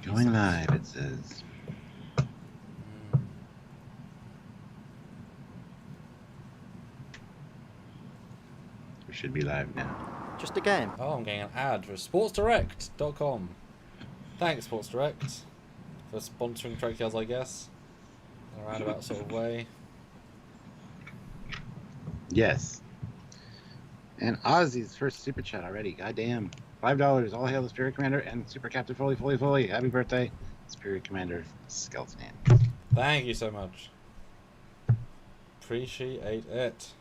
Going live, it says. We should be live now. Just a game. Oh, I'm getting an ad for sportsdirect.com. Thanks, Sports Direct, for sponsoring Trekyards, I guess. In a roundabout sort of way. Yes. And Ozzy's first super chat already. Goddamn. $5. All hail the Spirit Commander and Super Captain Foley. Happy birthday, Spirit Commander Skeleton. Thank you so much. Appreciate it.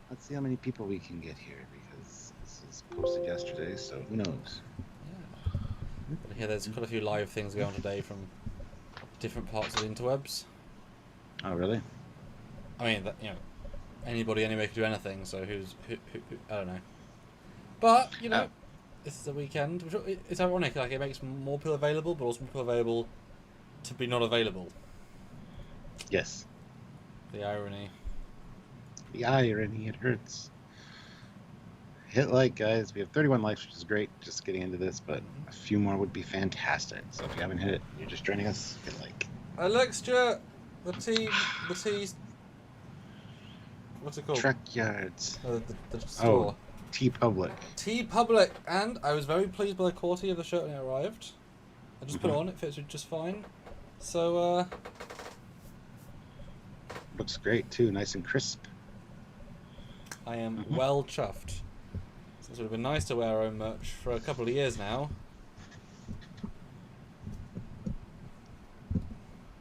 Let's see how many people we can get here because this was posted yesterday, so who knows? Yeah. But here, there's quite a few live things going on today from different parts of the interwebs. Oh, really? I mean, anybody anyway could do anything. So who I don't know. But this is a weekend. It's ironic. Like, it makes more people available, but also more people available to be not available. Yes. The irony. The irony, it hurts. Hit like, guys. We have 31 likes, which is great. Just getting into this, but a few more would be fantastic. So if you haven't hit it, you're just joining us. Hit like. Alexia, the T. What's it called? Trekyards. The store. T-Public. T-Public, and I was very pleased by the quality of the shirt when it arrived. I just put it on; it fits just fine. So, Looks great too, nice and crisp. I am well chuffed. Since it would have been nice to wear our own merch for a couple of years now.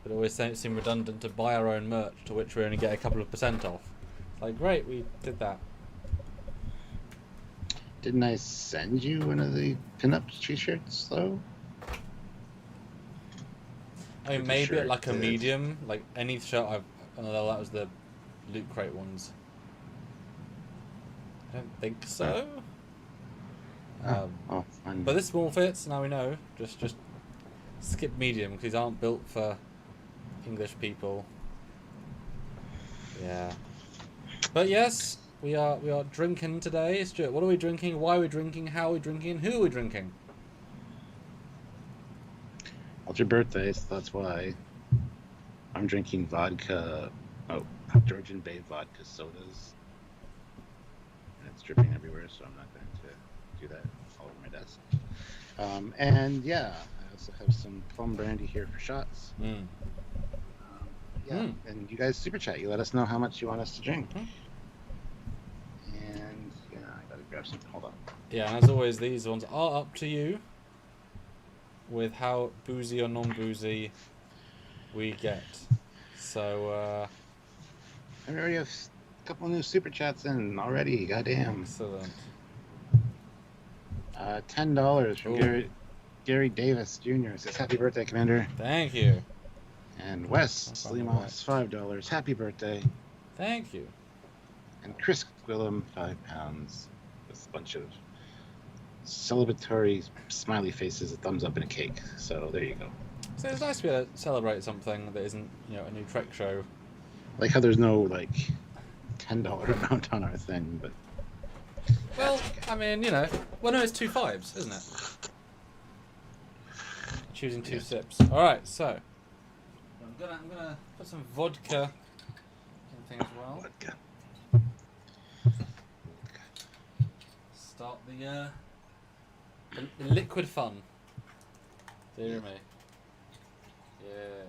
But it always seemed redundant to buy our own merch, to which we only get a couple of % off. Like, great, we did that. Didn't I send you one of the pinup t-shirts though? I mean, maybe at like a medium, like any shirt that was the Loot Crate ones. I don't think so. Fine. But this small fits, now we know. Just skip medium, because these aren't built for English people. Yeah. But yes, we are drinking today. Stuart, what are we drinking? Why are we drinking? How are we drinking? Who are we drinking? Well, it's your birthday, so that's why. I'm drinking vodka. Georgian Bay vodka sodas. And it's dripping everywhere, so I'm not going to do that all over my desk. And yeah, I also have some plum brandy here for shots. And you guys super chat. You let us know how much you want us to drink. And yeah, I gotta grab some. Hold on. Yeah, and as always, these ones are up to you with how boozy or non-boozy we get. So, I already have a couple new super chats in already. Goddamn. Excellent. $10 from Gary Davis Jr. says, "Happy birthday, Commander." Thank you. And Wes Slimos, $5. Happy birthday. Thank you. And Chris Quillum, £5, with a bunch of celebratory smiley faces, a thumbs up, and a cake. So there you go. So it's nice to be able to celebrate something that isn't, a new Trek show. Like how there's no $10 amount on our thing, but. Well, okay. I mean, well, no, it's 2 5s, isn't it? Choosing 2 sips. All right, so I'm gonna put some vodka in thing as well. Vodka. Start the liquid fun. Dear me. Yes.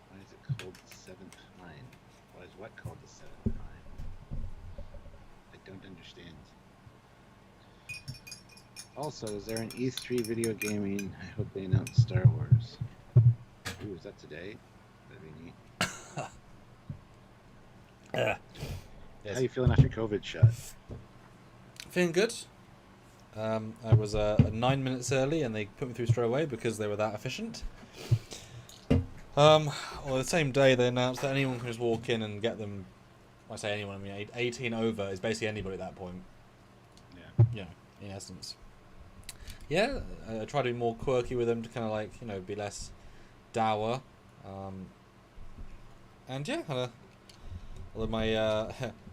Why is it called the Seventh Line? Why is what called the Seventh Line? I don't understand. Also, is there an E3 video gaming? I hope they announce Star Wars. Ooh, is that today? That'd be neat. Yes. How you feeling after COVID shot? Feeling good. I was 9 minutes early, and they put me through straight away because they were that efficient. Well, the same day they announced that anyone can just walk in and get them. When I say anyone, I mean 18 over is basically anybody at that point. Yeah. In essence. Yeah, I try to be more quirky with them to kind of be less dour. And yeah, kind of. Although my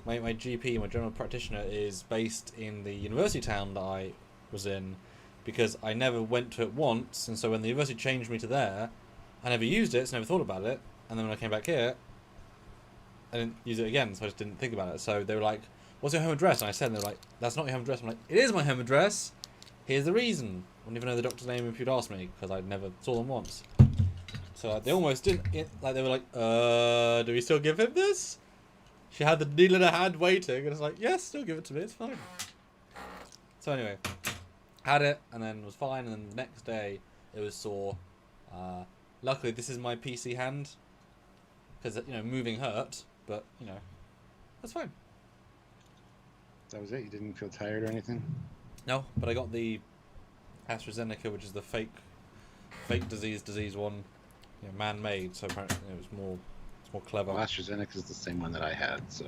GP, my general practitioner, is based in the university town that I was in, because I never went to it once, and so when the university changed me to there, I never used it, so I never thought about it, and then when I came back here, I didn't use it again, so I just didn't think about it. So they were like, what's your home address? And I said, and they were like, that's not your home address. I'm like, it is my home address. Here's the reason. I wouldn't even know the doctor's name if you'd asked me, because I never saw them once. So they almost didn't, like they were like, do we still give him this? She had the needle in her hand waiting, and it's like, yes, still give it to me, it's fine. So anyway, had it, and then was fine, and then the next day, it was sore. Luckily, this is my PC hand, because, you know, moving hurt, but, you know, that's fine. That was it? You didn't feel tired or anything? No, but I got the AstraZeneca, which is the fake disease one, you know, man-made, so apparently it's more clever. Well, AstraZeneca is the same one that I had, so...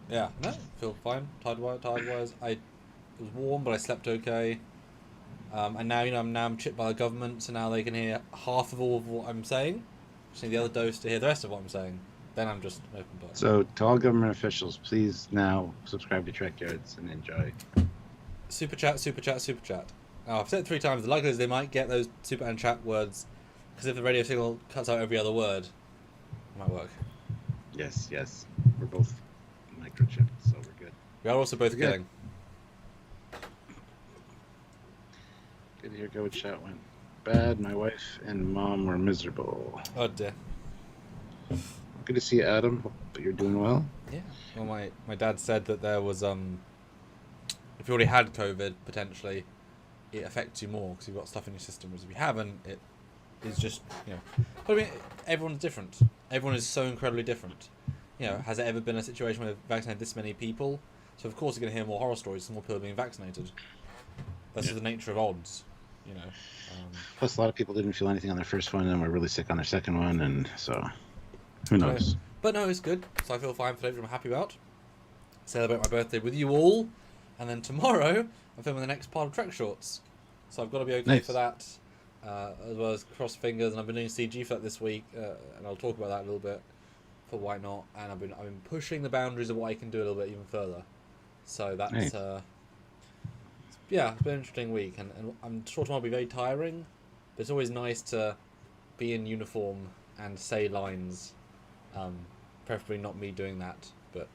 Yeah, no, feel fine, tired-wise. It was warm, but I slept okay. And now, you know, I'm chipped by the government, so now they can hear half of all of what I'm saying. Just need the other dose to hear the rest of what I'm saying. Then I'm just an open book. So, to all government officials, please now subscribe to Trekyards and enjoy. Super chat. Now, I've said it 3 times. The likelihood is they might get those super and chat words, because if the radio signal cuts out every other word, it might work. Yes. We're both microchipped, so we're good. We are also both kidding. Good to hear Go Chat went bad. My wife and mom were miserable. Oh dear. Good to see you, Adam. Hope that you're doing well. Yeah. Well, my dad said that there was if you already had COVID, potentially it affects you more because you've got stuff in your system. Whereas if you haven't, it is just, you know. But I mean, everyone's different. Everyone is so incredibly different. You know, has there ever been a situation where they've vaccinated this many people? So of course you're going to hear more horror stories, more people being vaccinated. That's just the nature of odds, you know. Plus, a lot of people didn't feel anything on their first one and were really sick on their second one, and so who knows? But no, it's good. So I feel fine for today, which I'm happy about. Celebrate my birthday with you all, and then tomorrow I'm filming the next part of Trek Shorts. So I've got to be okay for that, as well as cross fingers. And I've been doing CG for that this week, and I'll talk about that a little bit for Why Not. And I've been pushing the boundaries of what I can do a little bit even further. So that's yeah, it's been an interesting week, and I'm sure tomorrow will be very tiring, but it's always nice to be in uniform and say lines, preferably not me doing that, but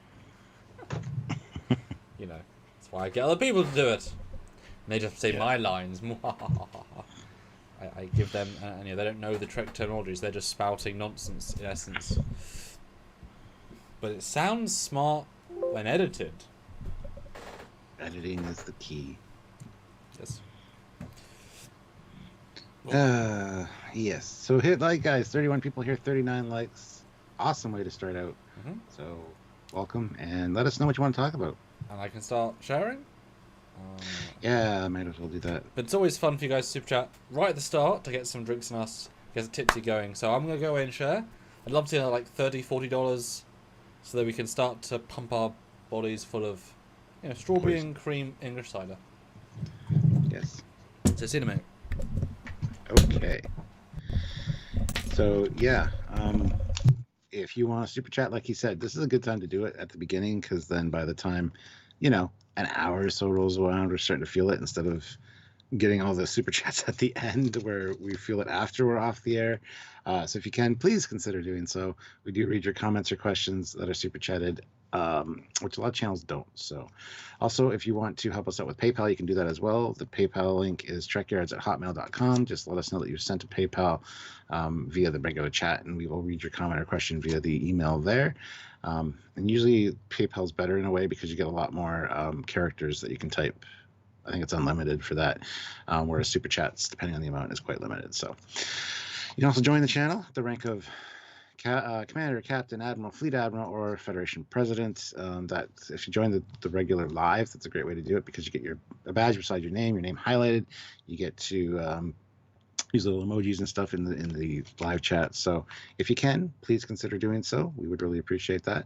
you know, that's why I get other people to do it, and they just say my lines. I give them, and you know, they don't know the Trek terminology, so they're just spouting nonsense in essence, but it sounds smart when edited. Editing is the key. Yes. Yes. So hit like, guys. 31 people here, 39 likes. Awesome way to start out. So welcome, and let us know what you want to talk about. And I can start sharing. Yeah, I might as well do that. But it's always fun for you guys to super chat right at the start to get some drinks in us, get the tipsy going. So I'm gonna go away and share. I'd love to see like $30-40, so that we can start to pump our bodies full of, you know, strawberry and cream English cider. Yes. So see you in a minute. Okay. So yeah, if you want to super chat, like he said, this is a good time to do it at the beginning, because then by the time, you know, an hour or so rolls around, we're starting to feel it, instead of getting all the super chats at the end where we feel it after we're off the air. So if you can, please consider doing so. We do read your comments or questions that are super chatted, which a lot of channels don't. So also, if you want to help us out with PayPal, you can do that as well. The PayPal link is trekyards@hotmail.com. Just let us know that you're sent to PayPal via the regular chat, and we will read your comment or question via the email there. And usually PayPal's better in a way, because you get a lot more characters that you can type. I think it's unlimited for that, whereas super chats, depending on the amount, is quite limited. So you can also join the channel at the rank of Commander, Captain, Admiral, Fleet Admiral, or Federation President. That if you join the regular live, that's a great way to do it, because you get a badge beside your name highlighted. You get to use little emojis and stuff in the live chat. So if you can, please consider doing so. We would really appreciate that.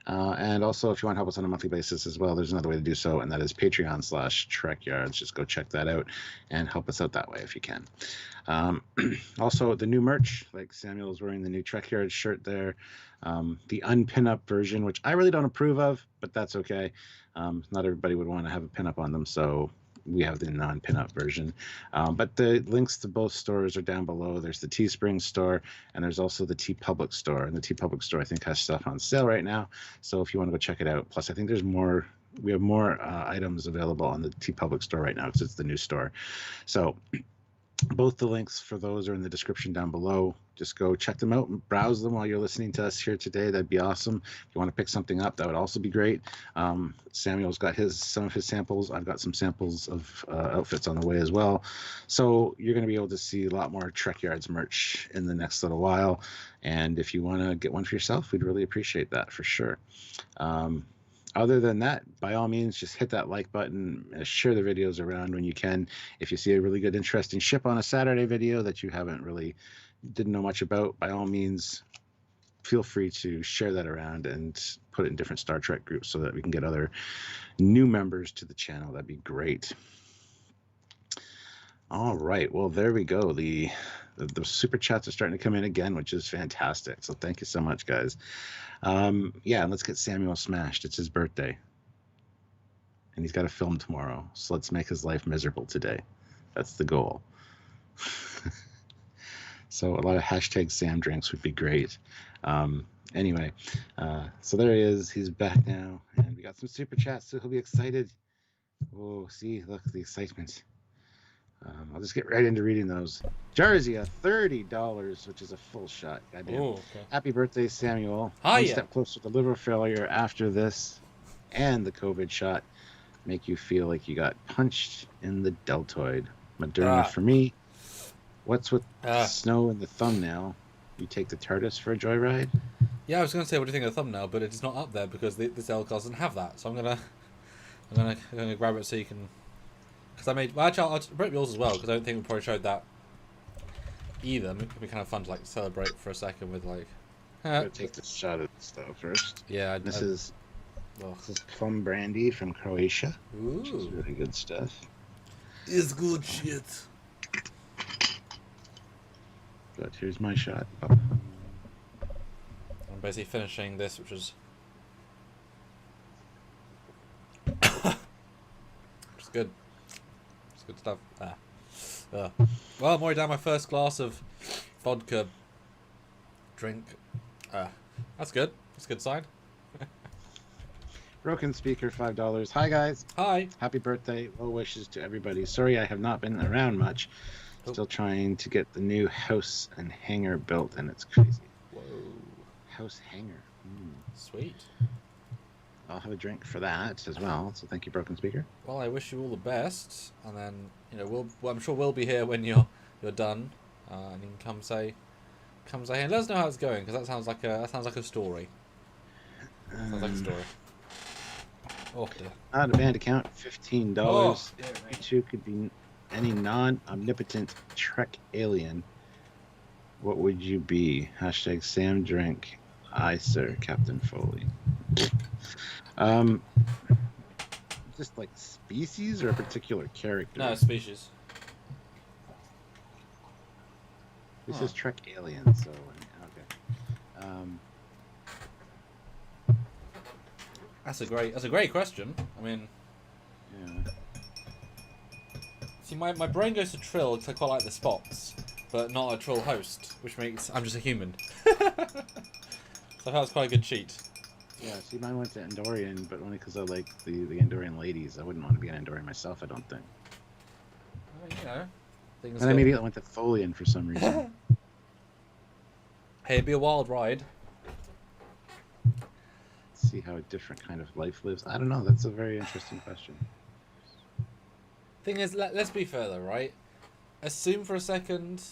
And also, if you want to help us on a monthly basis as well, there's another way to do so, and that is Patreon/Trekyards. Just go check that out and help us out that way if you can. Also, the new merch, like Samuel's wearing the new Trekyards shirt there, the unpin-up version, which I really don't approve of, but that's okay. Not everybody would want to have a pin-up on them, so we have the non-pinup version. But the links to both stores are down below. There's the Teespring store, and there's also the TeePublic store. And the TeePublic store, I think, has stuff on sale right now. So if you want to go check it out. Plus, I think there's more. We have more items available on the TeePublic store right now because it's the new store. So both the links for those are in the description down below. Just go check them out and browse them while you're listening to us here today. That'd be awesome. If you want to pick something up, that would also be great. Samuel's got some of his samples. I've got some samples of outfits on the way as well. So you're going to be able to see a lot more Trekyards merch in the next little while. And if you want to get one for yourself, we'd really appreciate that for sure. Other than that, by all means, just hit that like button, share the videos around when you can. If you see a really good, interesting ship on a Saturday video that you didn't know much about, by all means, feel free to share that around and put it in different Star Trek groups so that we can get other new members to the channel. That'd be great. All right, well, there we go. The super chats are starting to come in again, which is fantastic. So thank you so much, guys. Yeah, let's get Samuel smashed. It's his birthday. And he's got a film tomorrow. So let's make his life miserable today. That's the goal. So a lot of hashtag Sam drinks would be great. Anyway, so there he is. He's back now. And we got some super chats, so he'll be excited. Oh, see, look, the excitement. I'll just get right into reading those. Jarzia, $30, which is a full shot. Goddamn. Oh, okay. Happy birthday, Samuel. Hi. One step closer to liver failure after this and the COVID shot make you feel like you got punched in the deltoid. Moderna for me. What's with snow in the thumbnail? You take the TARDIS for a joyride? Yeah, I was going to say, what do you think of the thumbnail? But it's not up there because this L class doesn't have that. So I'm gonna grab it so you can. Because actually, I'll break yours as well, because I don't think we probably showed that either. It could be kind of fun to like celebrate for a second with like. I'm gonna take this shot of this stuff first. Yeah, this is plum brandy from Croatia, which is really good stuff. It's good shit. But here's my shot. Oh. I'm basically finishing this, which is. Which is good. Good stuff. Well, I'm already down my first glass of vodka drink. That's good. That's a good sign. Broken Speaker, $5. Hi, guys. Hi. Happy birthday. Well wishes to everybody. Sorry I have not been around much. Still trying to get the new house and hangar built, and it's crazy. Whoa. House hangar. Sweet. I'll have a drink for that as well. So thank you, Broken Speaker. Well, I wish you all the best, and then I'm sure we'll be here when you're done, and you can come say hey and let us know how it's going, because that sounds like a story. Sounds like a story. Oh dear. Out of band account, $15. Oh, You two could be any non-omnipotent Trek alien. What would you be? Hashtag Sam drink. Aye, sir, Captain Foley. Just like species or a particular character? No, species. This is Trek Alien, so okay. That's a great question. I mean, yeah. See, my brain goes to Trill because I quite like the spots, but not a Trill host, which makes I'm just a human. So I thought it's quite a good cheat. Yeah, see, mine went to Andorian, but only because I like the Andorian ladies. I wouldn't want to be an Andorian myself, I don't think. Well, you know, things. And then maybe I went to Tholian for some reason. Hey, it'd be a wild ride. See how a different kind of life lives. I don't know. That's a very interesting question. Thing is, let's be fair though, right? Assume for a second,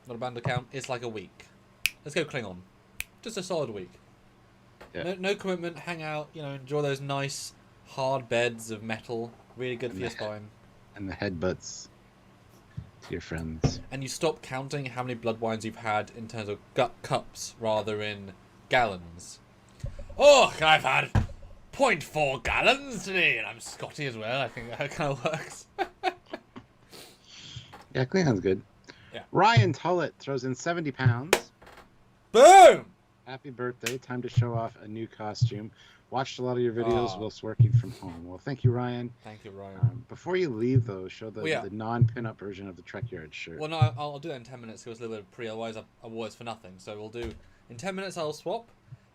not a band account, it's like a week. Let's go Klingon. Just a solid week. Yeah. No commitment, hang out, enjoy those nice, hard beds of metal. Really good for your spine. And the headbutts to your friends. And you stop counting how many blood wines you've had in terms of cups rather in gallons. Oh, I've had 0.4 gallons today, and I'm Scotty as well. I think that kind of works. Yeah, Klingon's good. Yeah. Ryan Tullett throws in £70. Boom! Happy birthday. Time to show off a new costume. Watched a lot of your videos whilst working from home. Well, thank you, Ryan. Thank you, Ryan. Before you leave, though, show the non-pinup version of the Trekyards shirt. Well, no, I'll do that in 10 minutes. It was a little bit pre, otherwise I was for nothing. So we'll do in 10 minutes. I'll swap,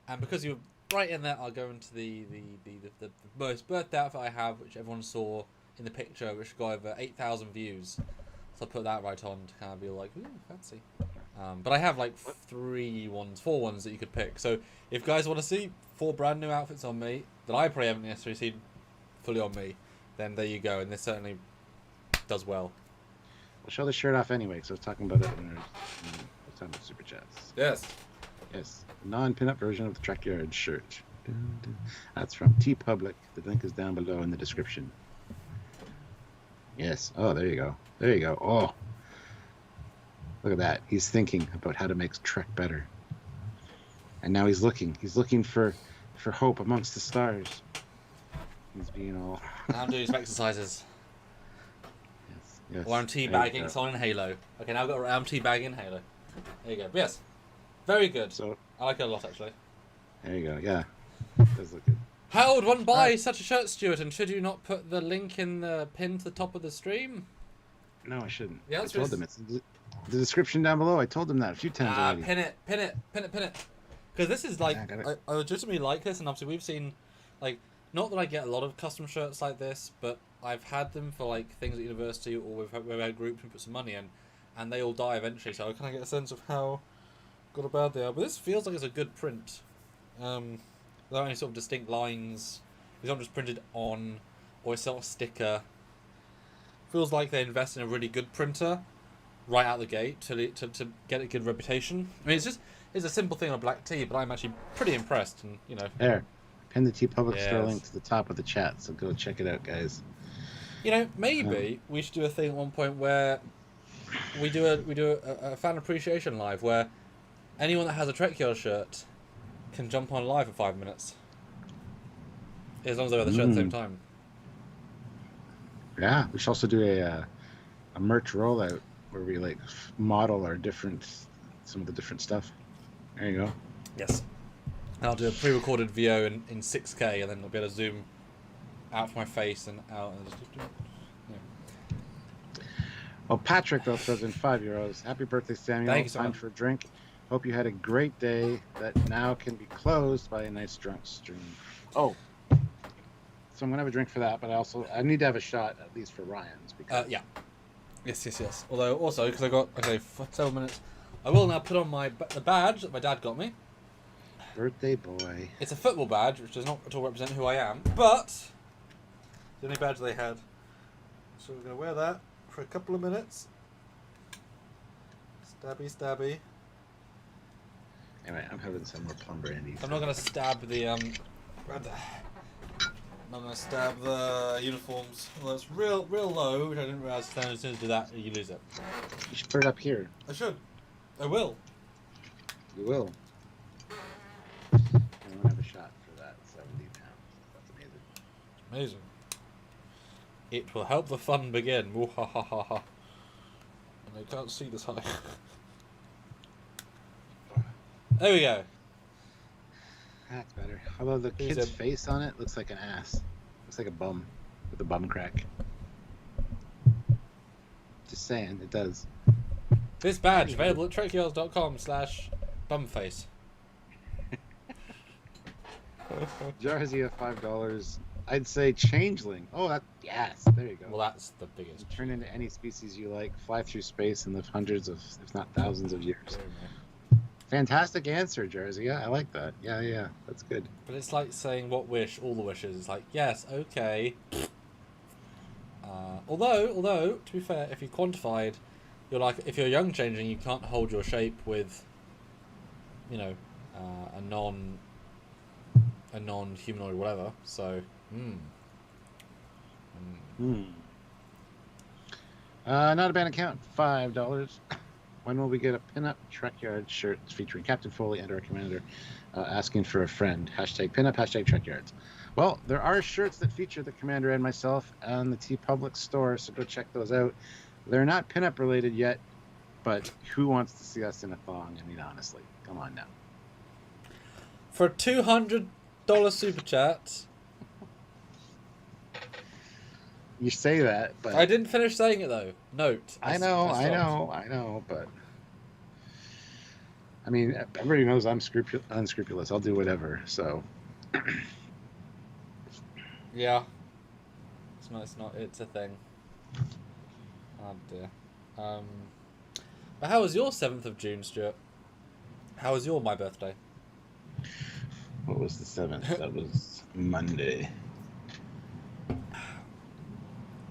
and because you're right in there, I'll go into the most birthday outfit I have, which everyone saw in the picture, which got over 8,000 views. So I'll put that right on to kind of be like, ooh, fancy. But I have like 4 ones that you could pick. So if guys want to see 4 brand new outfits on me that I probably haven't necessarily seen fully on me, then there you go. And this certainly does well. We'll show the shirt off anyway, because I was talking about it when I was talking about Superchats. Yes. Non-pinup version of the Trekyards shirt. That's from TeePublic. The link is down below in the description. Yes. Oh, there you go. Oh. Look at that. He's thinking about how to make Trek better. And now he's looking. He's looking for hope amongst the stars. He's being all... Now I'm doing some exercises. Yes. Or I'm teabagging someone in Halo. Okay, now I'm teabagging Halo. There you go. But yes. Very good. So I like it a lot, actually. There you go. Yeah. It does look good. How would one buy such a shirt, Stuart? And should you not put the link in the pin to the top of the stream? No, I shouldn't. Yeah, I told them it's the description down below. I told them that a few times already. Pin it. Because this is like, I legitimately like this, and obviously we've seen, like, not that I get a lot of custom shirts like this, but I've had them for like things at university, or we've had groups and put some money in, and they all die eventually. So I kind of get a sense of how good or bad they are. But this feels like it's a good print, without any sort of distinct lines. It's not just printed on, or it's not a sticker. Feels like they invest in a really good printer right out the gate to get a good reputation. I mean, it's a simple thing on a black tee, but I'm actually pretty impressed, and you know. There, pin the TeePublic store link to the top of the chat, so go check it out, guys. You know, maybe we should do a thing at one point where we do a fan appreciation live where anyone that has a Trekyards shirt can jump on live for 5 minutes, as long as they wear the shirt at the same time. Yeah, we should also do a merch rollout where we like model some of the different stuff. There you go. Yes. And I'll do a pre-recorded VO in 6K, and then I'll be able to zoom out for my face and out. And just, yeah. Well, Patrick though throws in €5. Happy birthday, Samuel! Thank you so Time much. for a drink. Hope you had a great day that now can be closed by a nice drunk stream. Oh. So I'm gonna have a drink for that, but I need to have a shot at least for Ryan's because yeah. Yes. Although also because I got 7 minutes, I will now put on the badge that my dad got me. Birthday boy. It's a football badge, which does not at all represent who I am, but it's the only badge they had. So we're gonna wear that for a couple of minutes. Stabby. Anyway, I'm having some more plum brandy. I'm not gonna stab the I'm not going to stab the uniforms. Well, it's real low, which I didn't realise as soon as you do that, you lose it. You should put it up here. I should. I will. You will. I'm going to have a shot for that. 70 pounds. That's amazing. Amazing. It will help the fun begin. Woo-ha-ha-ha-ha. And I can't see this high. There we go. That's better. Although the kid's face on it looks like an ass. Looks like a bum with a bum crack. Just saying, it does. This badge available at trekyards.com/bumface. Jarzia, $5. I'd say changeling. Oh, yes. There you go. Well, that's the biggest. You turn into any species you like, fly through space and live hundreds of, if not thousands of years. Fantastic answer, Jersey. I like that. Yeah, that's good. But it's like saying what wish, all the wishes. It's like, yes, okay. Although, to be fair, if you quantified, you're like, if you're young changing, you can't hold your shape with, a non-humanoid or whatever. So, Not a bad account, $5. When will we get a pinup Trekyards shirt featuring Captain Foley and our commander asking for a friend? Hashtag pinup, hashtag Trekyards. Well, there are shirts that feature the commander and myself on the TeePublic store, so go check those out. They're not pinup related yet, but who wants to see us in a thong? I mean, honestly, come on now. For a $200 super chat. You say that, but I didn't finish saying it though. Note. I know, but I mean, everybody knows I'm unscrupulous. I'll do whatever. So Yeah. It's not. It's a thing. Oh dear. But how was your 7th of June, Stuart? How was my birthday? what was the 7th? That was Monday.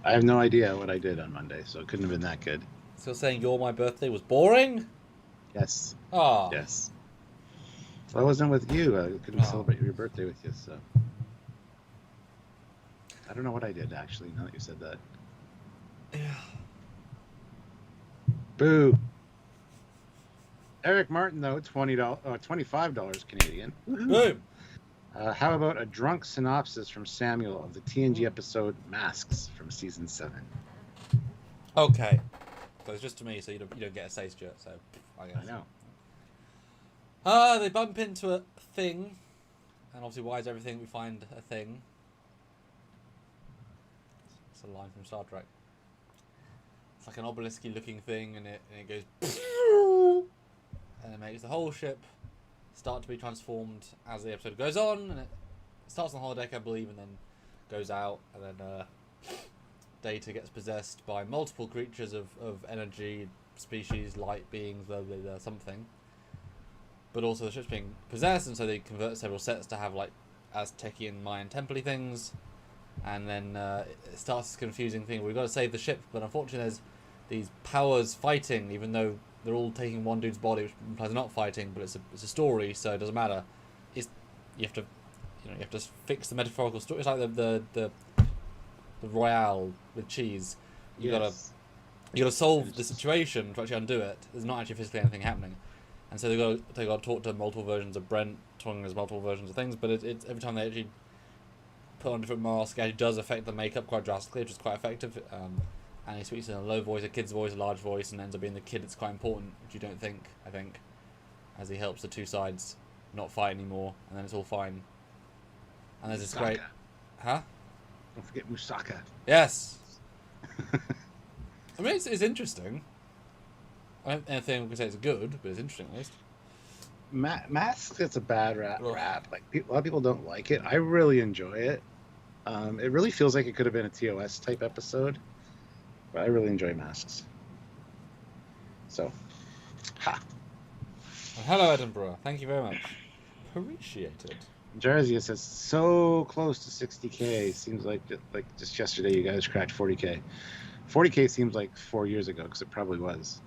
I have no idea what I did on Monday, so it couldn't have been that good. So you're saying my birthday was boring? Yes. Ah. Yes. Well, I wasn't with you. I couldn't celebrate your birthday with you, so. I don't know what I did, actually, now that you said that. Yeah. Boo. Eric Martin, though, $25 Canadian. Boom. How about a drunk synopsis from Samuel of the TNG episode Masks from season 7? Okay. So it's just to me, so you don't get a say, Stuart. So I guess. I know. They bump into a thing, and obviously, why is everything we find a thing? It's a line from Star Trek. It's like an obelisk-y looking thing, and it goes, and it makes the whole ship start to be transformed as the episode goes on, and it starts on the holodeck, I believe, and then goes out, and then Data gets possessed by multiple creatures of energy, species, light beings, blah, blah, blah, something. But also the ship's being possessed, and so they convert several sets to have like Aztecian Mayan temple-y things, and then it starts this confusing thing. We've got to save the ship, but unfortunately there's these powers fighting, even though they're all taking one dude's body, which implies they're not fighting, but it's a story, so it doesn't matter. You have to fix the metaphorical story. It's like the Royale with cheese. You gotta solve the situation to actually undo it. There's not actually physically anything happening, and so they got to talk to multiple versions of Brent, talking as multiple versions of things. But it's every time they actually put on a different mask, it actually does affect the makeup quite drastically, which is quite effective. And he speaks in a low voice, a kid's voice, a large voice, and ends up being the kid that's quite important, which you don't think, I think, as he helps the two sides not fight anymore, and then it's all fine. And there's this great... Huh? Don't forget Musaka. Yes! I mean, it's interesting. I don't think we can say it's good, but it's interesting at least. Masks gets a bad rap. Like a lot of people don't like it. I really enjoy it. It really feels like it could have been a TOS type episode. But I really enjoy Masks. So, ha. Well, hello, Edinburgh. Thank you very much. Appreciated. Jarzia says, so close to 60K. Seems like just yesterday you guys cracked 40K. 40K seems like 4 years ago, because it probably was.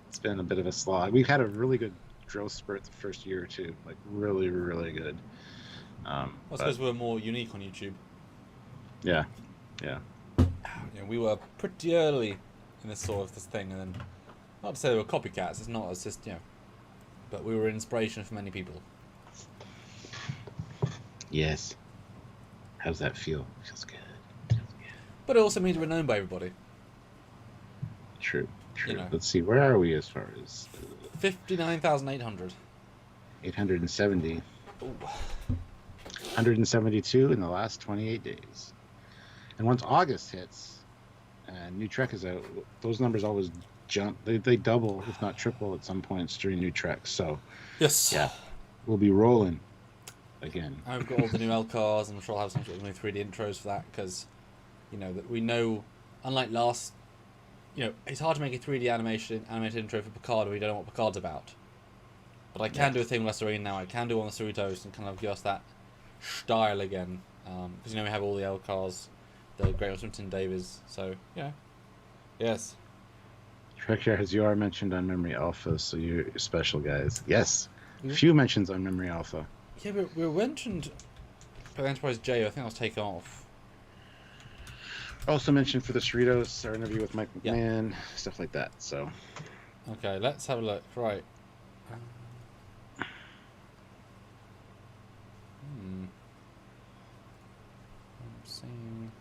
It's been a bit of a slog. We've had a really good growth spurt the first year or two. Like, really, really good. I suppose we're more unique on YouTube. Yeah. We were pretty early in this thing, and then not to say they were copycats. It's not. It's just but we were inspiration for many people. Yes. How does that feel? Feels good. But it also means we're known by everybody. True. Let's see. Where are we as far as 59,800. 870. Ooh. 172 in the last 28 days. And once August hits and new Trek is out, those numbers always jump. They double, if not triple, at some points during new Trek. So, yes, yeah, we'll be rolling again. I've got all the new LCARs, and I'm sure I'll have some sort of new 3D intros for that, because that we know, unlike last, it's hard to make a 3D animated intro for Picard when we don't know what Picard's about. But I can do a thing with Serene now. I can do on the Cerritos and kind of give us that style again, because we have all the LCARs. The Great Washington Davies, so yes. Trekyards, you are mentioned on Memory Alpha, so you're special, guys. Yes, few mentions on Memory Alpha. Yeah, we were mentioned by Enterprise J. I think I was taken off. Also mentioned for the Cerritos, our interview with Mike McMahon, stuff like that. So, okay, let's have a look. Right. I'm seeing.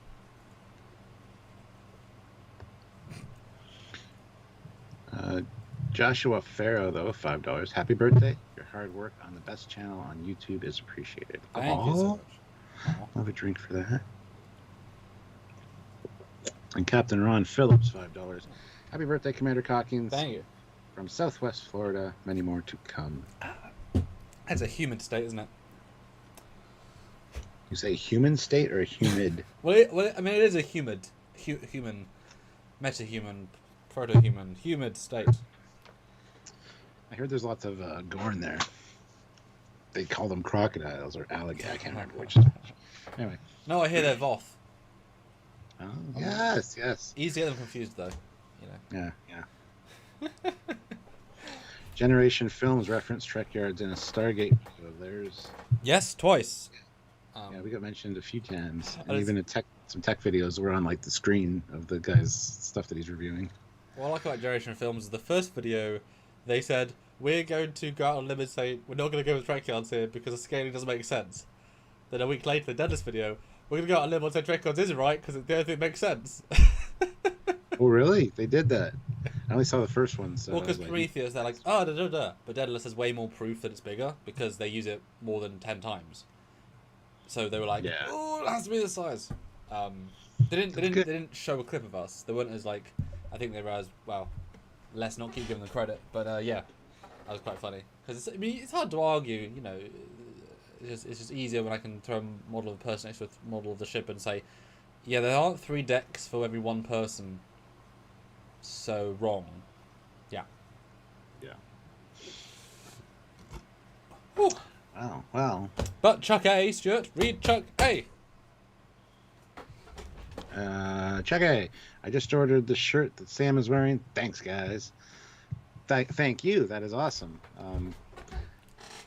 Joshua Farrow, though, $5. Happy birthday. Your hard work on the best channel on YouTube is appreciated. Thank you so much. I'll have a drink for that. And Captain Ron Phillips, $5. Happy birthday, Commander Cockings. Thank you. From Southwest Florida. Many more to come. It's a humid state, isn't it? You say human state or humid? Well, I mean, it is a human, meta-human, proto-human, humid state. I heard there's lots of gore in there. They call them crocodiles or alligators. I can't remember which is which. Anyway. No, I hear they're Voth. Oh, yes, yes. Easy to get them confused, though. You know. Yeah. Generation Films referenced Trekyards in a Stargate video of theirs. Yes, twice. Yeah, we got mentioned a few times. And it's- even some tech videos were on like the screen of the guy's stuff that he's reviewing. What I like about Generation Films is the first video, they said, we're going to go out on limb and say, we're not going to go with Trekyards here because the scaling doesn't make sense. Then a week later, they did this video, we're going to go out on limb and say Trekyards is right because the only thing makes sense. Oh, really? They did that? I only saw the first one. So Well, because like, Prometheus, they're like, oh, da-da-da. But Daedalus has way more proof that it's bigger because they use it more than 10 times. So they were like, Yeah. oh, it has to be this size. They didn't show a clip of us. They weren't as like, I think they were as, well, let's not keep giving them credit. But yeah, that was quite funny. Because it's hard to argue, you know. It's just easier when I can throw a model of a person next to a model of the ship and say, yeah, there aren't 3 decks for every one person. So wrong. Yeah. Yeah. Whew. Wow. Well. But Chuck A, Stuart, read Chuck A. Chuck A. I just ordered the shirt that Sam is wearing. Thanks, guys. Thank you. That is awesome.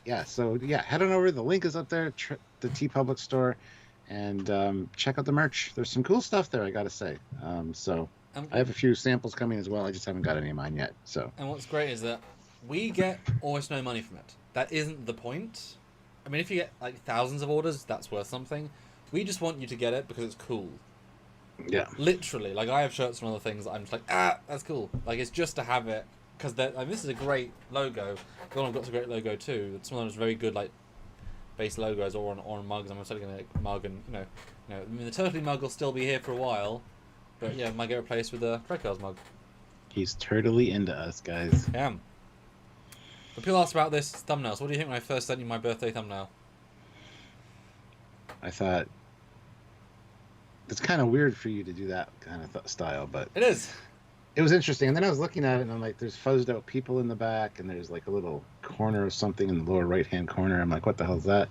Yeah. So yeah, head on over. The link is up there. The TeePublic store, and check out the merch. There's some cool stuff there. I gotta say. So. I have a few samples coming as well. I just haven't got any of mine yet. So. And what's great is that we get almost no money from it. That isn't the point. I mean, if you get like thousands of orders, that's worth something. We just want you to get it because it's cool. Yeah. Literally, like I have shirts and other things that I'm just like, that's cool. Like it's just to have it because like, this is a great logo. The one I've got is a great logo too. Some of them is very good, like base logos or on mugs. I'm certainly gonna mug and you know. I mean, the Turtley mug will still be here for a while. But yeah, might get replaced with a Trekyards mug. He's turtly into us, guys. I am. But people asked about this thumbnail. So what do you think when I first sent you my birthday thumbnail? I thought it's kind of weird for you to do that kind of style, but it is. It was interesting. And then I was looking at it, and I'm like, there's fuzzed out people in the back, and there's like a little corner of something in the lower right-hand corner. I'm like, what the hell is that?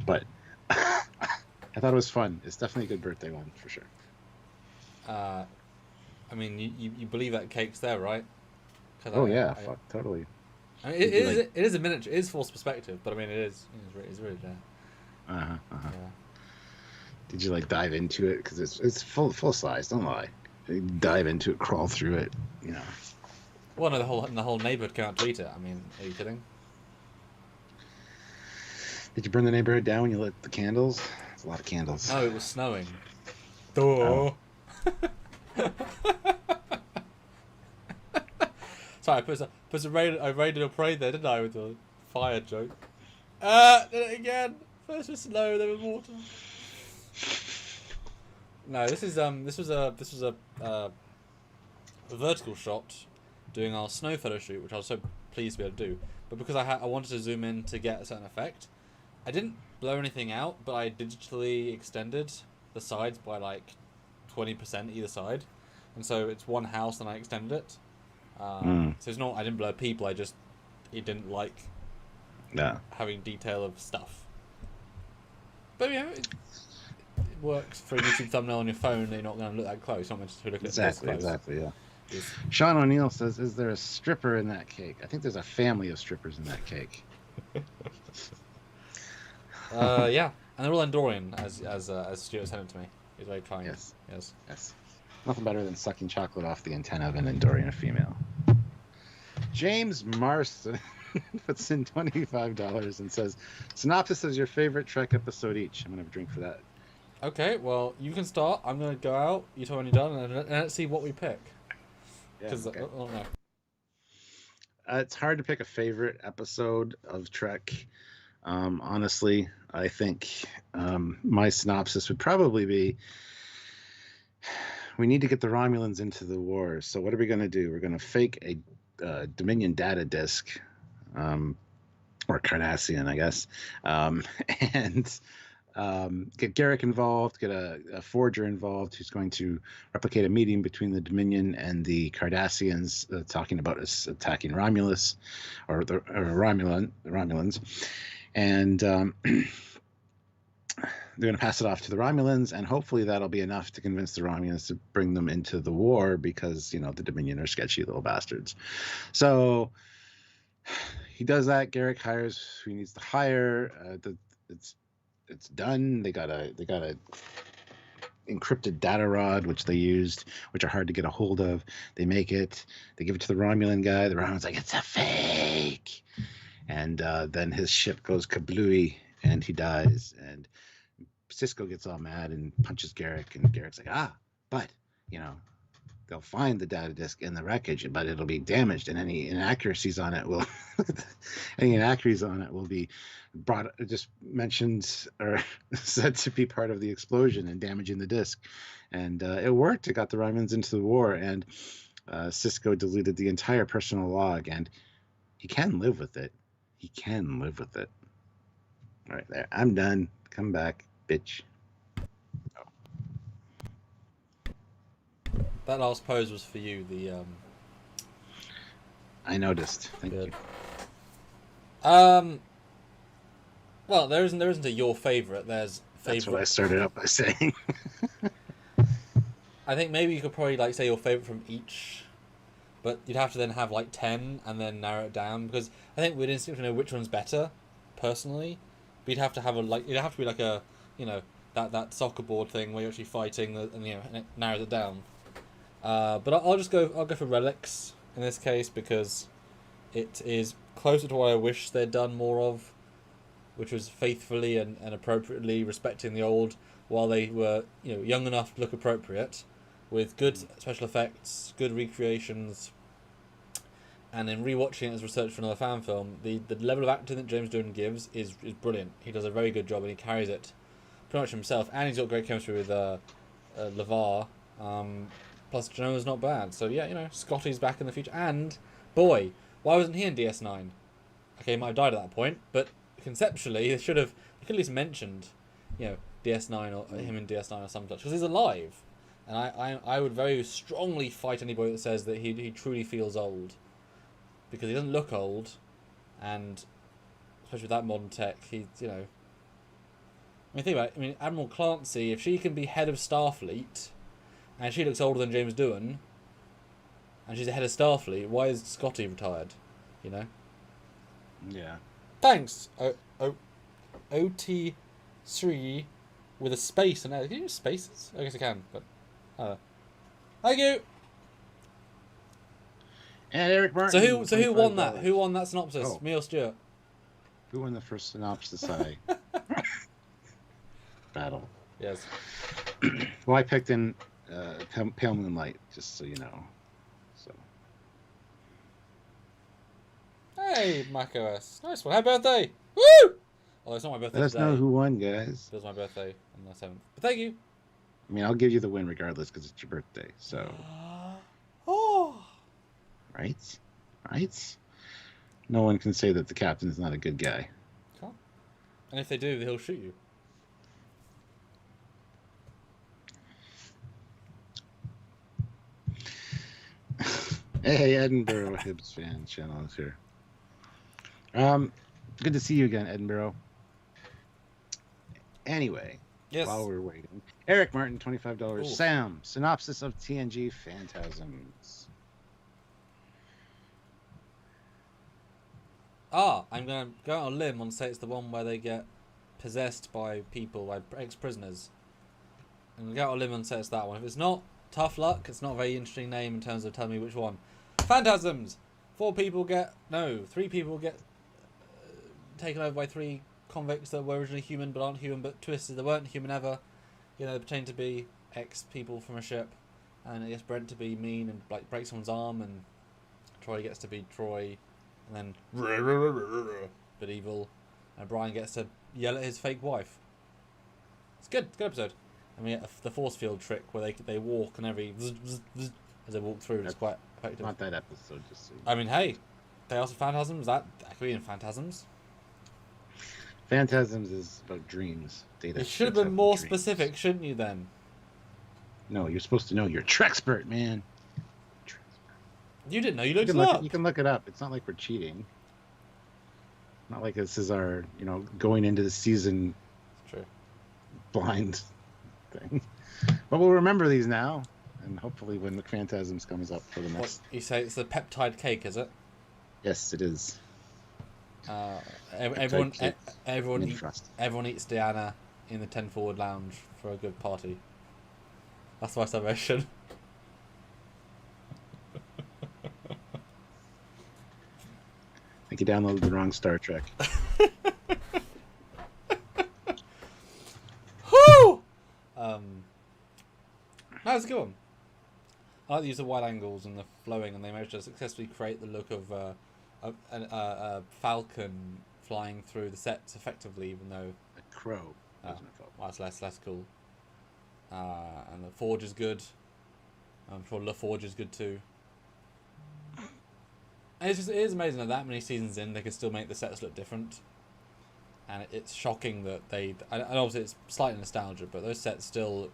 But I thought it was fun. It's definitely a good birthday one for sure. I mean, you believe that cake's there, right? Oh yeah, fuck, totally. I mean, it is a miniature. It is false perspective, but I mean, it's really there. Yeah. Yeah. Did you like dive into it? Because it's full size. Don't lie. You dive into it, crawl through it. You know. Well, no, the whole neighborhood can't tweet it. I mean, are you kidding? Did you burn the neighborhood down when you lit the candles? It's a lot of candles. No, it was snowing. Duh. Sorry, I raided a parade there, didn't I, with the fire joke? Did it again. First was snow, then was water. No, this was a vertical shot doing our snow photo shoot, which I was so pleased to be able to do. But because I wanted to zoom in to get a certain effect, I didn't blow anything out, but I digitally extended the sides by like 20% either side, and so it's one house and I extended it. So it's not, I didn't blur people, it didn't like having detail of stuff. But yeah, it works for a YouTube thumbnail on your phone. You're not going to look that close. Not meant to look at this close. Exactly. Yeah. Sean O'Neill says, "Is there a stripper in that cake?" I think there's a family of strippers in that cake. Yeah, and they're all Andorian, as Stuart sent it to me. He's very kind. Yes. Nothing better than sucking chocolate off the antenna of an Andorian female. James Marston puts in $25 and says, "Synopsis is your favorite Trek episode each." I'm gonna have a drink for that. Okay, well, you can start. I'm gonna go out. You tell me when you're done, and let's see what we pick. Yeah, okay. I don't know. it's hard to pick a favorite episode of Trek. Honestly, I think my synopsis would probably be: we need to get the Romulans into the war. So what are we going to do? We're going to fake a Dominion data disk, or Cardassian, I guess, and get Garrick involved, get a forger involved who's going to replicate a meeting between the Dominion and the Cardassians, talking about us attacking Romulus, or the Romulans, and they're going to pass it off to the Romulans, and hopefully that'll be enough to convince the Romulans to bring them into the war, because the Dominion are sketchy little bastards. So he does that. Garrick hires who he needs to hire. It's done. They got a encrypted data rod, which they used, which are hard to get a hold of. They make it. They give it to the Romulan guy. The Romulan's like, it's a fake. And then his ship goes kablooey, and he dies. And Sisko gets all mad and punches Garrick, and Garrick's like, but they'll find the data disk in the wreckage, but it'll be damaged, and any inaccuracies on it will be just mentioned or said to be part of the explosion and damaging the disk. And it worked. It got the Romulans into the war, and Sisko deleted the entire personal log, and he can live with it. All right, there. I'm done. Come back, bitch. That last pose was for you. I noticed. Thank you. Well, there isn't a your favorite. There's favorite. That's what I started out by saying. I think maybe you could probably say your favorite from each, but you'd have to then have 10 and then narrow it down, because I think we'd instinctively know which one's better, personally. But you'd have to have it'd have to be that soccer board thing where you're actually fighting and it narrows it down. But I'll go for relics in this case, because it is closer to what I wish they'd done more of, which was faithfully and appropriately respecting the old while they were young enough to look appropriate, with good special effects, good recreations, and in rewatching it as research for another fan film, the level of acting that James Doohan gives is brilliant. He does a very good job, and he carries it pretty much himself, and he's got great chemistry with LeVar. Plus, Genoa's not bad. So, Scotty's back in the future. And, boy, why wasn't he in DS9? Okay, he might have died at that point, but conceptually, they could at least mentioned, DS9 or him in DS9 or something, because he's alive. And I would very strongly fight anybody that says that he truly feels old. Because he doesn't look old, and especially with that modern tech, think about it. Admiral Clancy, if she can be head of Starfleet, and she looks older than James Doohan, and she's the head of Starfleet, why is Scotty retired? Yeah. Thanks, OT3 with a space and can you use spaces? I guess I can, but thank you. And Eric Martin. So who won that? Who won that synopsis? Oh. Me or Stuart? Who won the first synopsis? Battle. Yes. Well, I picked in Pale Moonlight, just so you know. So. Hey, macOS. Nice one. Happy birthday. Woo! Although it's not my birthday Let us today. know who won, guys. It was my birthday on the 7th. But thank you. I'll give you the win regardless, because it's your birthday. So. Oh. Right? No one can say that the captain is not a good guy. Can't. And if they do, he'll shoot you. Hey, Edinburgh Hibs fan channel is here. Good to see you again, Edinburgh. Anyway, yes. While we're waiting, Eric Martin, $25. Ooh. Sam, synopsis of TNG Phantasms. I'm going to go out on a limb and say it's the one where they get possessed by people, by ex-prisoners. I'm going to go out on a limb and say it's that one. If it's not, tough luck. It's not a very interesting name in terms of telling me which one. Phantasms! 3 people get taken over by 3 convicts that were originally human but aren't human, but twisted. They weren't human ever. They pretend to be ex-people from a ship. And it gets Brent to be mean and break someone's arm, and Troy gets to be Troy. and then but evil, and Brian gets to yell at his fake wife. It's good. It's a good episode. And we get the force field trick where they walk and every as they walk through. It's quite effective. Not that episode, just so you know. I mean, hey, Chaos of Phantasms. That could be in Phantasms. Phantasms is about dreams. You should have been more specific, shouldn't you? Then. No, you're supposed to know. You're a Trexpert, man. You didn't know. You looked it up. You can look it up. It's not like we're cheating. Not like this is our, going into the season. True. Blind thing. But we'll remember these now, and hopefully when the Phantasms comes up for the next. What, you say it's the peptide cake, is it? Yes, it is. Everyone eats Diana in the 10 Forward Lounge for a good party. That's my summation. I think you downloaded the wrong Star Trek. Whoo! No, it's a good one. I like the use of wide angles and the flowing, and they managed to successfully create the look of a falcon flying through the sets effectively, even though a crow. Well, it's less cool. And the Forge is good. I'm sure La Forge is good too. And it is amazing that many seasons in, they can still make the sets look different. And it's shocking that and obviously it's slightly nostalgia, but those sets still look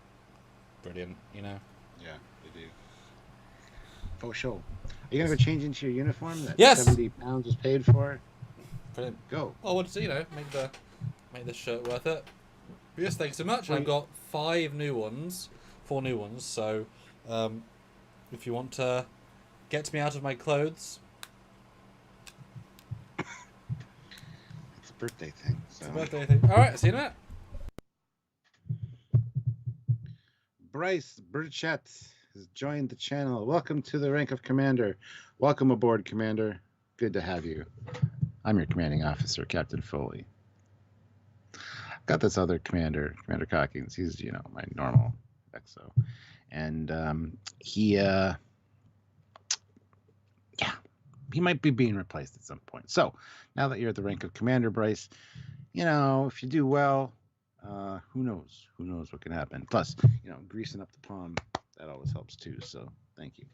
brilliant, Yeah, they do. For sure. Are you going to go change into your uniform that yes! £70 was paid for? Brilliant. Go. Well, I wanted to, make the shirt worth it. But yes, thanks so much. I've got 4 new ones, so if you want to get me out of my clothes... It's a birthday thing. So. It's a birthday thing. Alright, see you in a minute. Bryce Burchett has joined the channel. Welcome to the rank of Commander. Welcome aboard, Commander. Good to have you. I'm your commanding officer, Captain Foley. Got this other Commander Cockings. He's, my normal XO. And he might be being replaced at some point. So now that you're at the rank of Commander, Bryce, if you do well, who knows? Who knows what can happen? Plus, greasing up the palm, that always helps too. So thank you.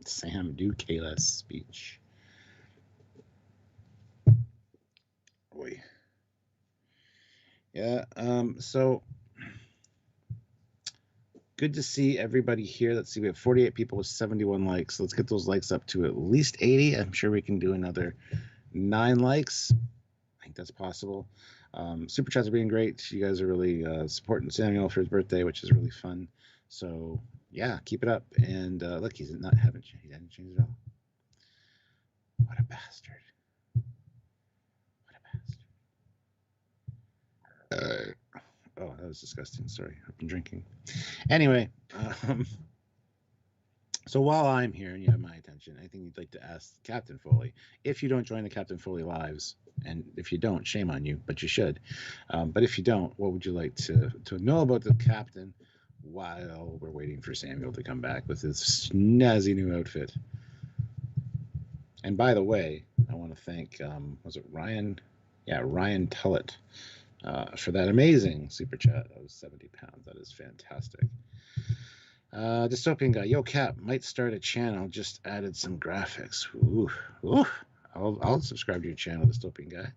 Sam, do Kayla's speech. Boy. Yeah, so good to see everybody here. Let's see, we have 48 people with 71 likes. Let's get those likes up to at least 80. I'm sure we can do another 9 likes. I think that's possible. Super chats are being great. You guys are really supporting Samuel for his birthday, which is really fun. So yeah, keep it up. And look, he hasn't changed at all. What a bastard. Oh, that was disgusting. Sorry, I've been drinking. Anyway, so while I'm here and you have my attention, anything you'd like to ask Captain Foley, if you don't join the Captain Foley lives, and if you don't, shame on you, but you should. But if you don't, what would you like to know about the Captain while we're waiting for Samuel to come back with his snazzy new outfit? And by the way, I want to thank, was it Ryan? Yeah, Ryan Tullett. For that amazing super chat of £70. That is fantastic. Dystopian guy, yo Cap, might start a channel, just added some graphics. Ooh. I'll subscribe to your channel, Dystopian guy.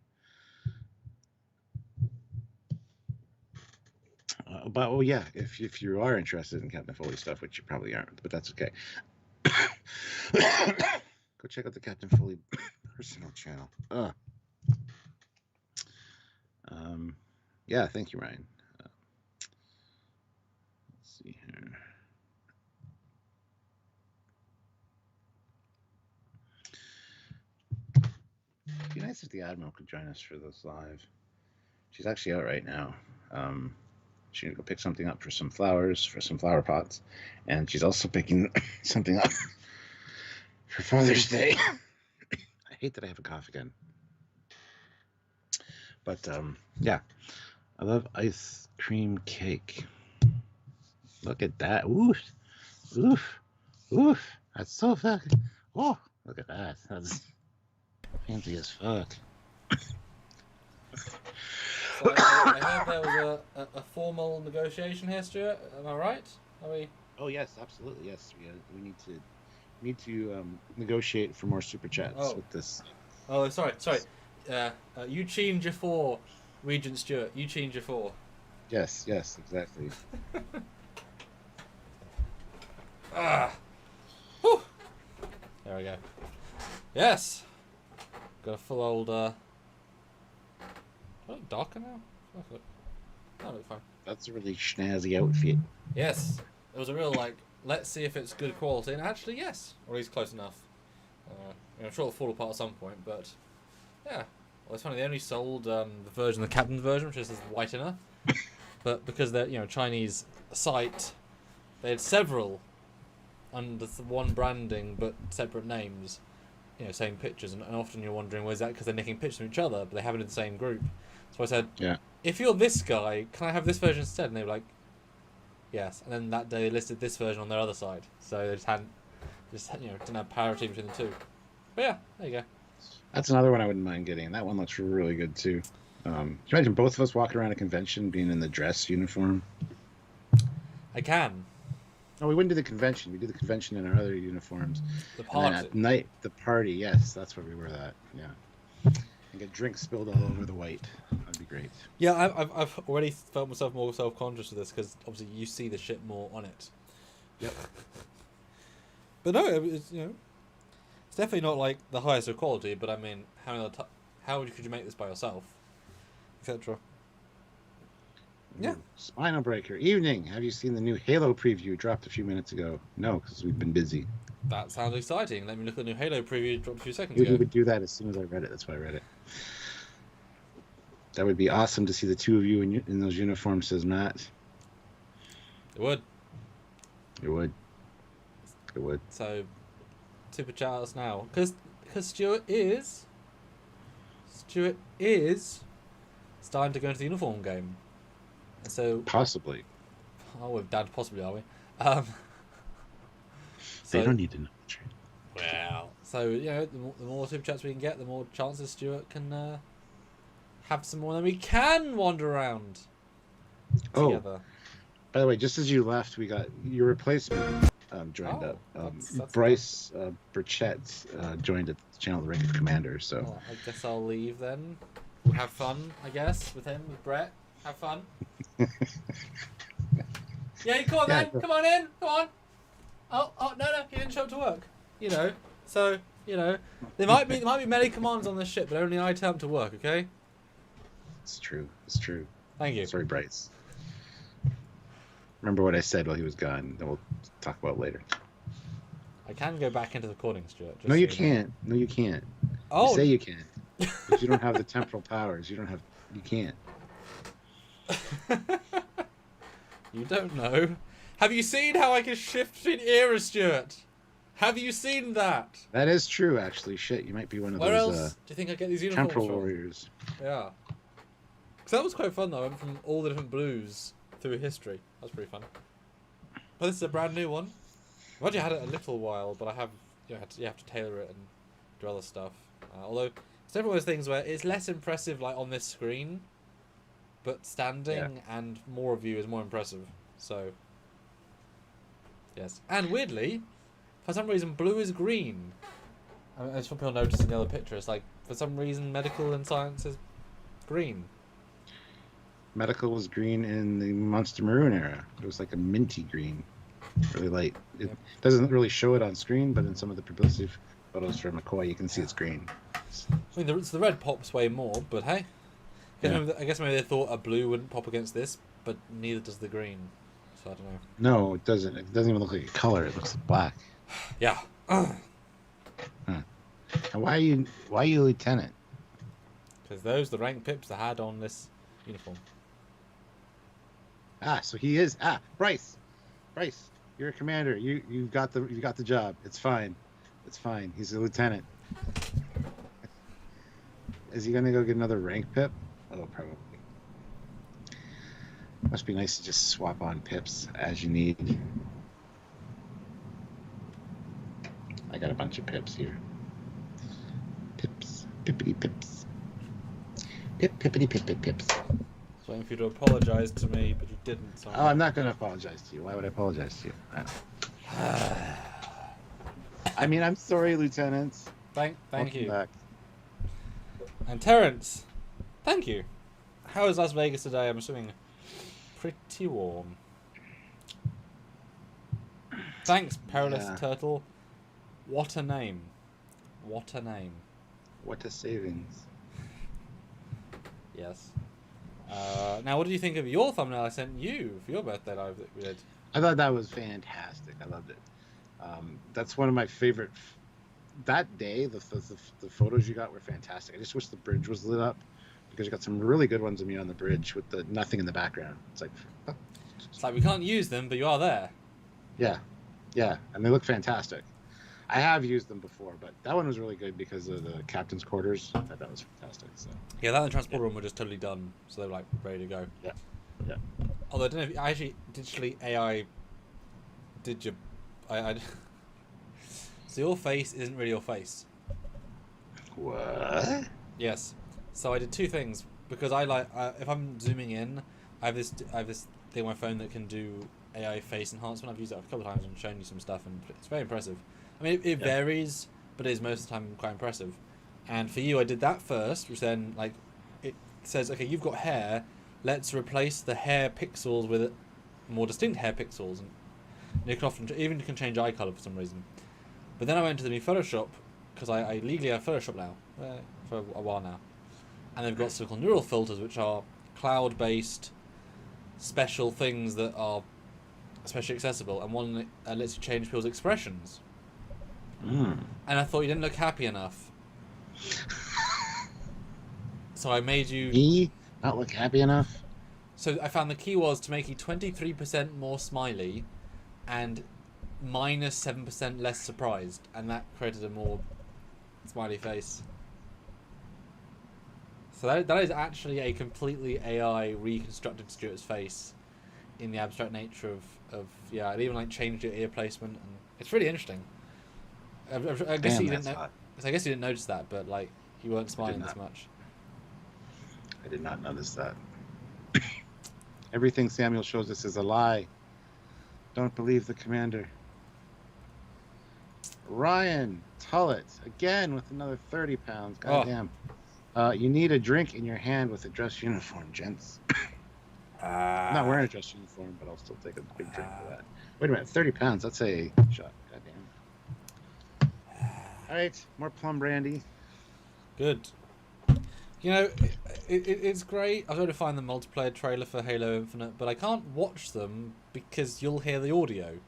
But yeah, if you are interested in Captain Foley stuff, which you probably aren't, but that's okay. Go check out the Captain Foley personal channel. Yeah, thank you, Ryan. Let's see here. It'd be nice if the Admiral could join us for this live. She's actually out right now. She's gonna go pick something up for some flowers, for some flower pots, and she's also picking something up for Father's Day. I hate that I have a cough again. But yeah. I love ice cream cake. Look at that. Oof. That's so fucking. Oh, look at that. That's fancy as fuck. So I heard there was a formal negotiation here, Stuart. Am I right? Are we? Oh yes, absolutely yes. We need to negotiate for more super chats with this. Oh, sorry. You change your 4, Regent Stuart. You change your 4. Yes, exactly. Whew. There we go. Yes. Got a full old. Oh, darker now. That looks fine. That's a really snazzy outfit. Yes, it was a real let's see if it's good quality, and actually yes, or at least close enough. I'm sure it'll fall apart at some point, but yeah. Well, it's funny, they only sold the captain's version, which is this white inner, but because they're Chinese site, they had several under one branding but separate names, same pictures, and often you're wondering, well, is that because they're nicking pictures from each other, but they have it in the same group? So I said, yeah, if you're this guy, can I have this version instead? And they were like, yes. And then that day they listed this version on their other side, so they didn't have parity between the two. But yeah, there you go. That's another one I wouldn't mind getting. That one looks really good too. Can you imagine both of us walking around a convention being in the dress uniform? I can. No, we wouldn't do the convention. We do the convention in our other uniforms. The party. And then at night, the party. Yes, that's where we were. That. Yeah. And get drinks spilled all over the white. That'd be great. Yeah, I've already felt myself more self-conscious of this because obviously you see the shit more on it. Yep. But no, it's it's definitely not like the highest of quality. But I mean, how could you make this by yourself, etc. Yeah. Spinal Breaker. Evening. Have you seen the new Halo preview dropped a few minutes ago? No, because we've been busy. That sounds exciting. Let me look at the new Halo preview dropped a few seconds We ago. would do that as soon as I read it. That's why I read it. That would be awesome to see the two of you in those uniforms, says Matt. It would. It would. It would. So, super chat us now. Because Stuart is starting to go into the uniform game. And so... Possibly. Oh, with Dad, possibly, are we? They don't need to know. Well, so the more super chats we can get, the more chances Stuart can have some more. Then we can wander around together. By the way, just as you left, we got your replacement joined up. That's Bryce Burchett joined at the channel, The Rank of Commander. So well, I guess I'll leave then. We'll have fun, I guess, with him, with Brett. Have fun. Yeah, come on, man. Come on in. Come on. Oh, no, he didn't show up to work. So, there might be many commands on this ship, but only I turn up to work, okay? It's true. Thank you. Sorry, Bryce. Remember what I said while he was gone, that we'll talk about later. I can go back into the recording, Stuart. No, you can't. No, you can't. Oh. You say you can. But you don't have the temporal powers. You can't. You don't know. Have you seen how I can shift between eras, Stuart? Have you seen that? That is true, actually. Shit, you might be one of Where those else do you think I get these uniforms temporal from? warriors. Yeah. Because that was quite fun, though. I went from all the different blues through history. That was pretty fun. But this is a brand new one. I've actually had it a little while, but I have you have to tailor it and do other stuff. Although it's definitely one of those things where it's less impressive, like on this screen, but standing and more of you is more impressive. So yes, and weirdly, for some reason, blue is green. I mean, as some people notice in the other picture, it's like for some reason medical and science is green. Medical was green in the Monster Maroon era. It was like a minty green, really light. It doesn't really show it on screen, but in some of the publicity photos from McCoy, you can see it's green. I mean, the red pops way more, but hey, I guess maybe they thought a blue wouldn't pop against this, but neither does the green. So I don't know. No, it doesn't. It doesn't even look like a color. It looks like black. Yeah. Huh. And why are you lieutenant? Because those are the rank pips they had on this uniform. So he is. Bryce, you're a commander. You got the job. It's fine. He's a lieutenant. Is he gonna go get another rank pip? Oh, probably. Must be nice to just swap on pips as you need. I got a bunch of pips here. Pips. Pippity pips. Pippity pips. So waiting for you to apologise to me, but you didn't. So Oh, I'm not going to apologize to you. Why would I apologize to you? I mean, I'm sorry, Lieutenant. Thank Welcome you. Back. And Terrence, thank you. How is Las Vegas today? I'm assuming pretty warm. Thanks, Perilous Turtle. What a name. What a name. What a savings. Yes. Now, what do you think of your thumbnail I sent you for your birthday live that we did? I thought that was fantastic. I loved it. That's one of my favorite. That day, the photos you got were fantastic. I just wish the bridge was lit up because you got some really good ones of me on the bridge with the nothing in the background. It's like, it's like we can't use them, but you are there. Yeah, and they look fantastic. I have used them before, but that one was really good because of the captain's quarters. I thought that was fantastic. So yeah, that and the transport room were just totally done, so they were like ready to go. Yeah. Although I don't know if I actually digitally AI did you. So your face isn't really your face. What? Yes. So I did two things because I if I'm zooming in, I have this thing on my phone that can do AI face enhancement. I've used it a couple of times and shown you some stuff, and it's very impressive. I mean, it varies, but it is most of the time quite impressive. And for you, I did that first, which then like it says, okay, you've got hair. Let's replace the hair pixels with more distinct hair pixels, and you can often even change eye color for some reason. But then I went to the new Photoshop because I legally have Photoshop now for a while now, and they've got so-called neural filters, which are cloud-based special things that are especially accessible, and one that lets you change people's expressions. And I thought you didn't look happy enough, so I made you. Me? Not look happy enough? So I found the key was to make you 23% more smiley, and minus 7% less surprised, and that created a more smiley face. So that is actually a completely AI reconstructed Stuart's face in the abstract nature of it even like changed your ear placement, and it's really interesting. I guess you didn't know. I guess you didn't notice that, but like you weren't smiling as much. I did not notice that. Everything Samuel shows us is a lie. Don't believe the commander. Ryan Tullett, again with another 30 pounds. Goddamn. You need a drink in your hand with a dress uniform, gents. I'm not wearing a dress uniform, but I'll still take a big drink for that. Wait a minute, 30 pounds. That's a shot. Goddamn. All right, more plum brandy. Good. You know, it's great. I was going to find the multiplayer trailer for Halo Infinite, but I can't watch them because you'll hear the audio.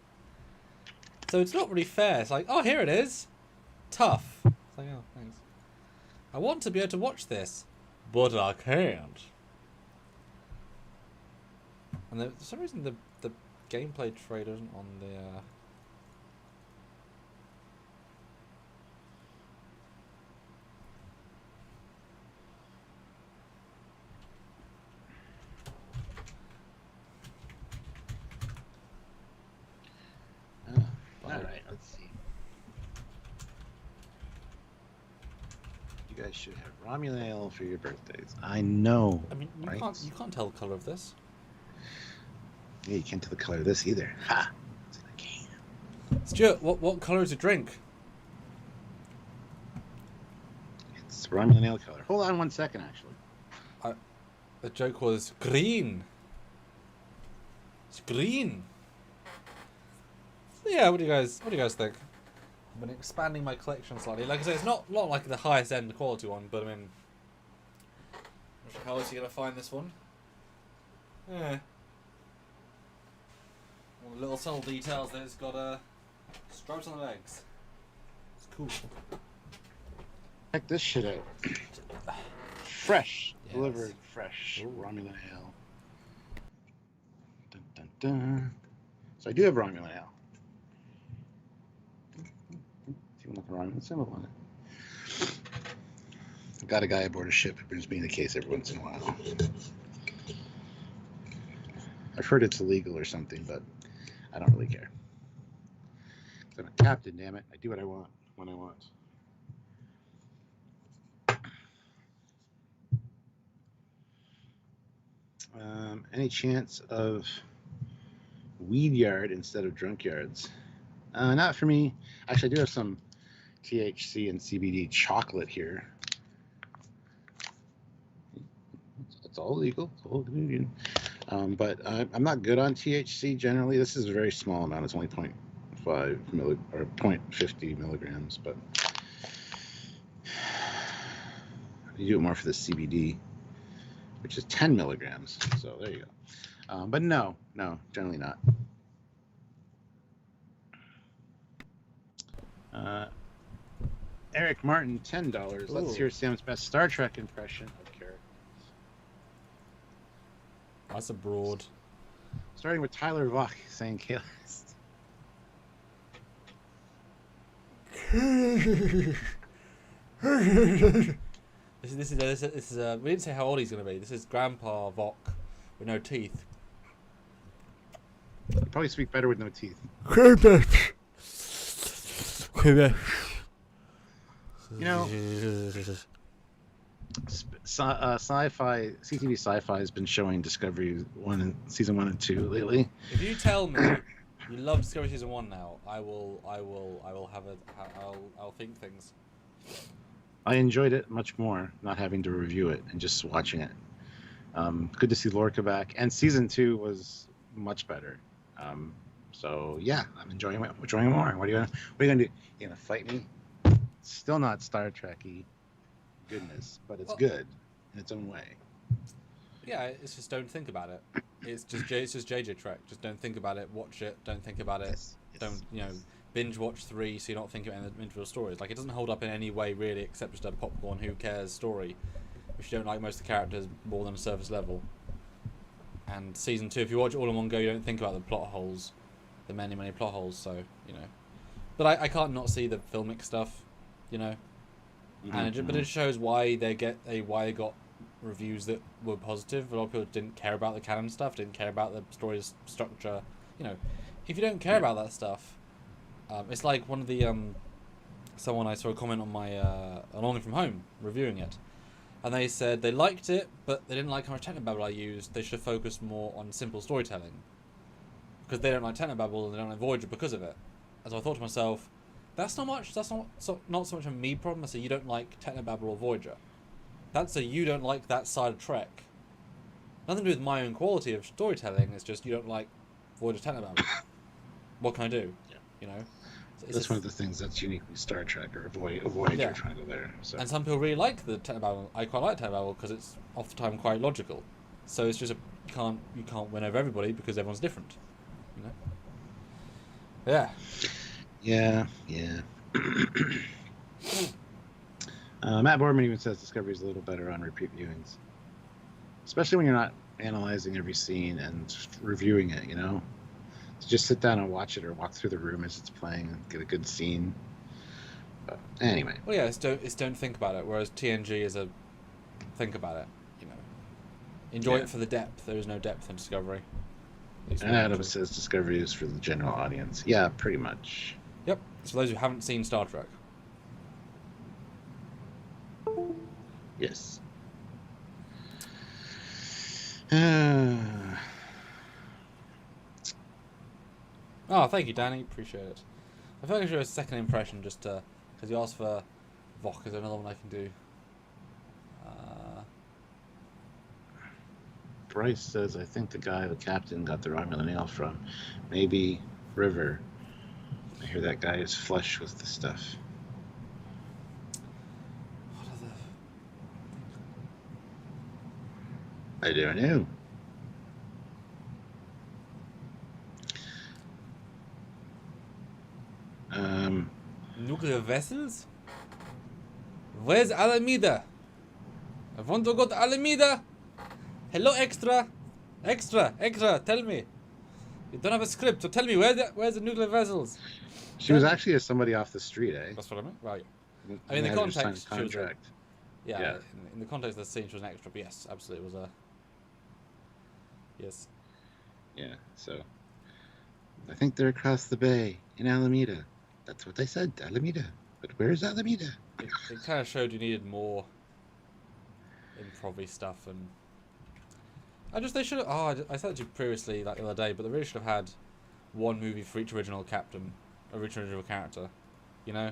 So it's not really fair. It's like, oh, here it is. Tough. It's like, oh, thanks. I want to be able to watch this, but I can't. And for some reason, the gameplay trailer isn't on the... Alright, let's see. You guys should have Romulan ale for your birthdays. I know. I mean, you can't tell the colour of this. Yeah, you can't tell the color of this either. Ha! It's in a can. Stuart, what colour is your drink? It's Romulan ale color. Hold on 1 second, actually. The joke was green. It's green. So yeah, what do you guys think? I've been expanding my collection slightly. Like I say, it's not like the highest end quality one, but I mean, how else are you gonna find this one? Yeah. All the little subtle details that it's got stripes on the legs. It's cool. Check this shit out. Fresh. Yes. Delivered fresh. Ooh. Romulan ale. Dun, dun, dun. So I do have Romulan ale. See what Romulan symbol on it. I've got a guy aboard a ship who brings me the case every once in a while. I've heard it's illegal or something, but I don't really care. I'm a captain, damn it. I do what I want when I want. Any chance of Weed Yard instead of Drunkyards? Not for me. Actually, I do have some THC and CBD chocolate here. It's all legal. It's all legal. But I'm not good on THC generally. This is a very small amount. It's only 0.5 or 0.50 milligrams. But you do it more for the CBD, which is 10 milligrams. So there you go. But no, generally not. Eric Martin, $10. Let's hear Sam's best Star Trek impression of characters. That's abroad. Starting with Tyler Vach saying Kalis. This is we didn't say how old he's gonna be. This is Grandpa Vok with no teeth. You probably speak better with no teeth. You know, sci-fi, CTV Sci-Fi has been showing Discovery season 1 and 2 lately. If you tell me you love Discovery season 1 now, I'll think things. I enjoyed it much more not having to review it and just watching it. Good to see Lorca back, and season 2 was much better. So yeah, I'm enjoying it more. What are you gonna do? You gonna fight me? Still not Star Trek-y goodness, but it's good in its own way. Yeah, it's just don't think about it. It's just JJ Trek. Just don't think about it. Watch it. Don't think about it. Don't binge watch 3 so you're not thinking about individual stories. Like, it doesn't hold up in any way really, except just a popcorn who cares story, if you don't like most of the characters more than a surface level. And season 2, if you watch it all in one go, you don't think about the plot holes, the many plot holes. So but I can't not see the filmic stuff, but it shows why they got reviews that were positive. A lot of people didn't care about the canon stuff, didn't care about the story's structure. If you don't care about that stuff, it's like one of the someone I saw a comment on my Along From Home reviewing it, and they said they liked it, but they didn't like how much technobabble I used. They should have focused more on simple storytelling, because they don't like technobabble and they don't like Voyager because of it. And so I thought to myself, that's not so much a me problem as a you don't like technobabble or Voyager. That's a you don't like that side of Trek. Nothing to do with my own quality of storytelling. It's just you don't like Voyager technobabble. What can I do? Yeah. That's one of the things that's uniquely Star Trek or Voyager trying to go there. So. And some people really like the technobabble. I quite like technobabble because it's off the time quite logical. So it's just you can't win over everybody because everyone's different. Yeah. Yeah. Matt Boardman even says Discovery is a little better on repeat viewings, especially when you're not analyzing every scene and reviewing it. To just sit down and watch it or walk through the room as it's playing and get a good scene. But anyway. Well, yeah, it's don't think about it. Whereas TNG is a think about it. Enjoy it for the depth. There is no depth in Discovery. And Adam says Discovery is for the general audience. Yeah, pretty much. Yep. It's for those who haven't seen Star Trek. Yes. Oh, thank you, Danny. Appreciate it. I feel like I should do a second impression just because you asked for Vok. Is there another one I can do? Bryce says, I think the captain got the Romulan nail from. Maybe River. I hear that guy is flush with the stuff. What I don't know. Nuclear vessels? Where's Alameda? I want to go to Alameda. Hello, extra, tell me. You don't have a script, so tell me, where's the nuclear vessels? She was actually somebody off the street, eh? That's what I mean, right. I mean, in the context, she was contract. In the context of the scene, she was an extra, but yes, absolutely, it was a... Yes. Yeah, so... I think they're across the bay, in Alameda. That's what they said, Alameda. But where's Alameda? It kind of showed you needed more improv-y stuff, and they should have. Oh, I said it to you previously, like the other day, but they really should have had one movie for each original captain, original character. You know?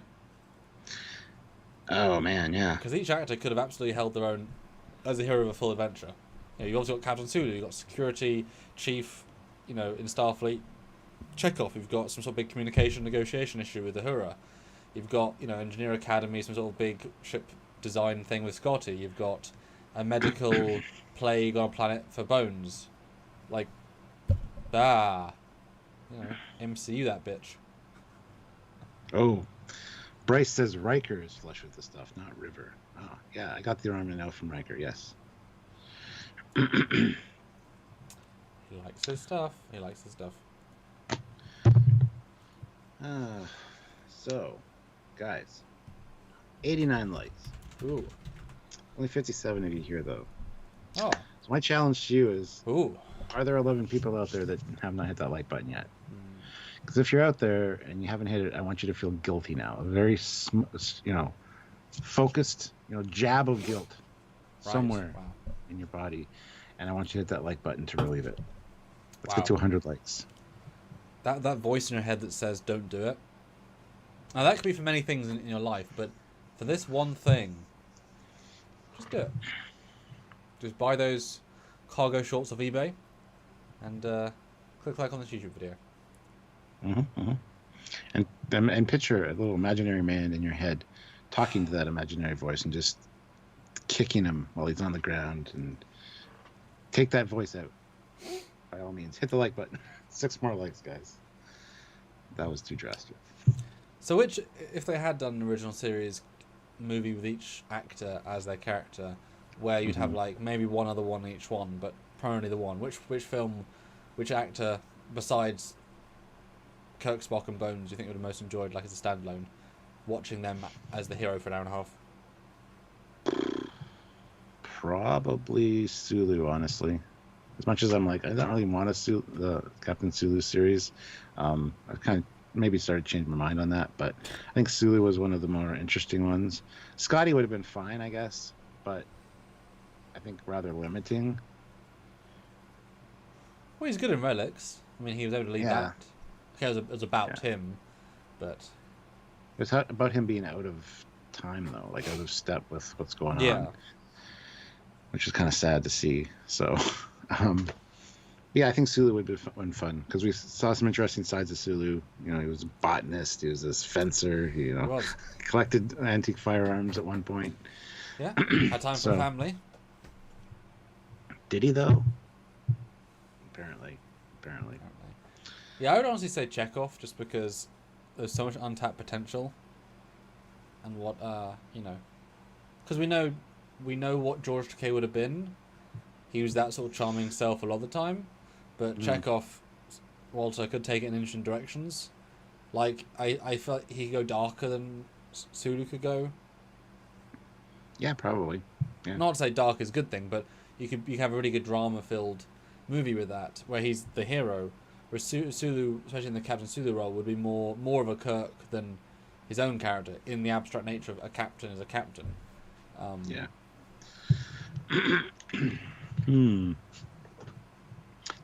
Oh man, yeah. Because each actor could have absolutely held their own as a hero of a full adventure. You know, you've also got Captain Sulu, you've got security chief, you know, in Starfleet. Chekhov, you've got some sort of big communication negotiation issue with Uhura. You've got, you know, Engineer Academy, some sort of big ship design thing with Scotty. You've got a medical plague on a planet for Bones. Like, you know, MCU that bitch. Oh, Bryce says Riker is flush with the stuff, not River. Oh, yeah, I got the armament now from Riker, yes. He likes his stuff. He likes his stuff. So, guys, 89 likes. Ooh. Only 57 of you here, though. Oh. So my challenge to you is, Ooh. Are there 11 people out there that have not hit that like button yet? Because if you're out there and you haven't hit it, I want you to feel guilty now. A very, focused, jab of guilt somewhere in your body. And I want you to hit that like button to relieve it. Let's get to 100 likes. That voice in your head that says, don't do it. Now, that could be for many things in your life, but for this one thing, just do it. Just buy those cargo shorts off eBay and click like on this YouTube video. And picture a little imaginary man in your head talking to that imaginary voice and just kicking him while he's on the ground, and take that voice out. By all means, hit the like button. 6 more likes, guys. That was too drastic. So if they had done an original series movie with each actor as their character, where you'd have like maybe one other one each one, but primarily the one, which film, which actor besides Kirk, Spock and Bones do you think you would have most enjoyed, like as a standalone, watching them as the hero for an hour and a half? Probably Sulu, honestly. As much as I'm like, I don't really want the Captain Sulu series, I've kind of maybe started changing my mind on that, but I think Sulu was one of the more interesting ones. Scotty would have been fine, I guess, but I think rather limiting. Well, he's good in Relics. I mean, he was able to lead that. Okay, it was about him, but it was about him being out of time, though, like out of step with what's going on, which is kind of sad to see. So, I think Sulu would have been fun because we saw some interesting sides of Sulu. He was a botanist, he was this fencer, collected antique firearms at one point. Yeah, had time for family. Did he, though? Apparently. Yeah, I would honestly say Chekhov, just because there's so much untapped potential, and what because we know what George Takei would have been. He was that sort of charming self a lot of the time, but Chekhov, Walter, could take it in interesting directions. Like I felt he could go darker than Sulu could go. Yeah, probably. Yeah. Not to say dark is a good thing, but you can have a really good drama-filled movie with that, where he's the hero. Where Sulu, especially in the Captain Sulu role, would be more of a Kirk than his own character, in the abstract nature of a captain as a captain.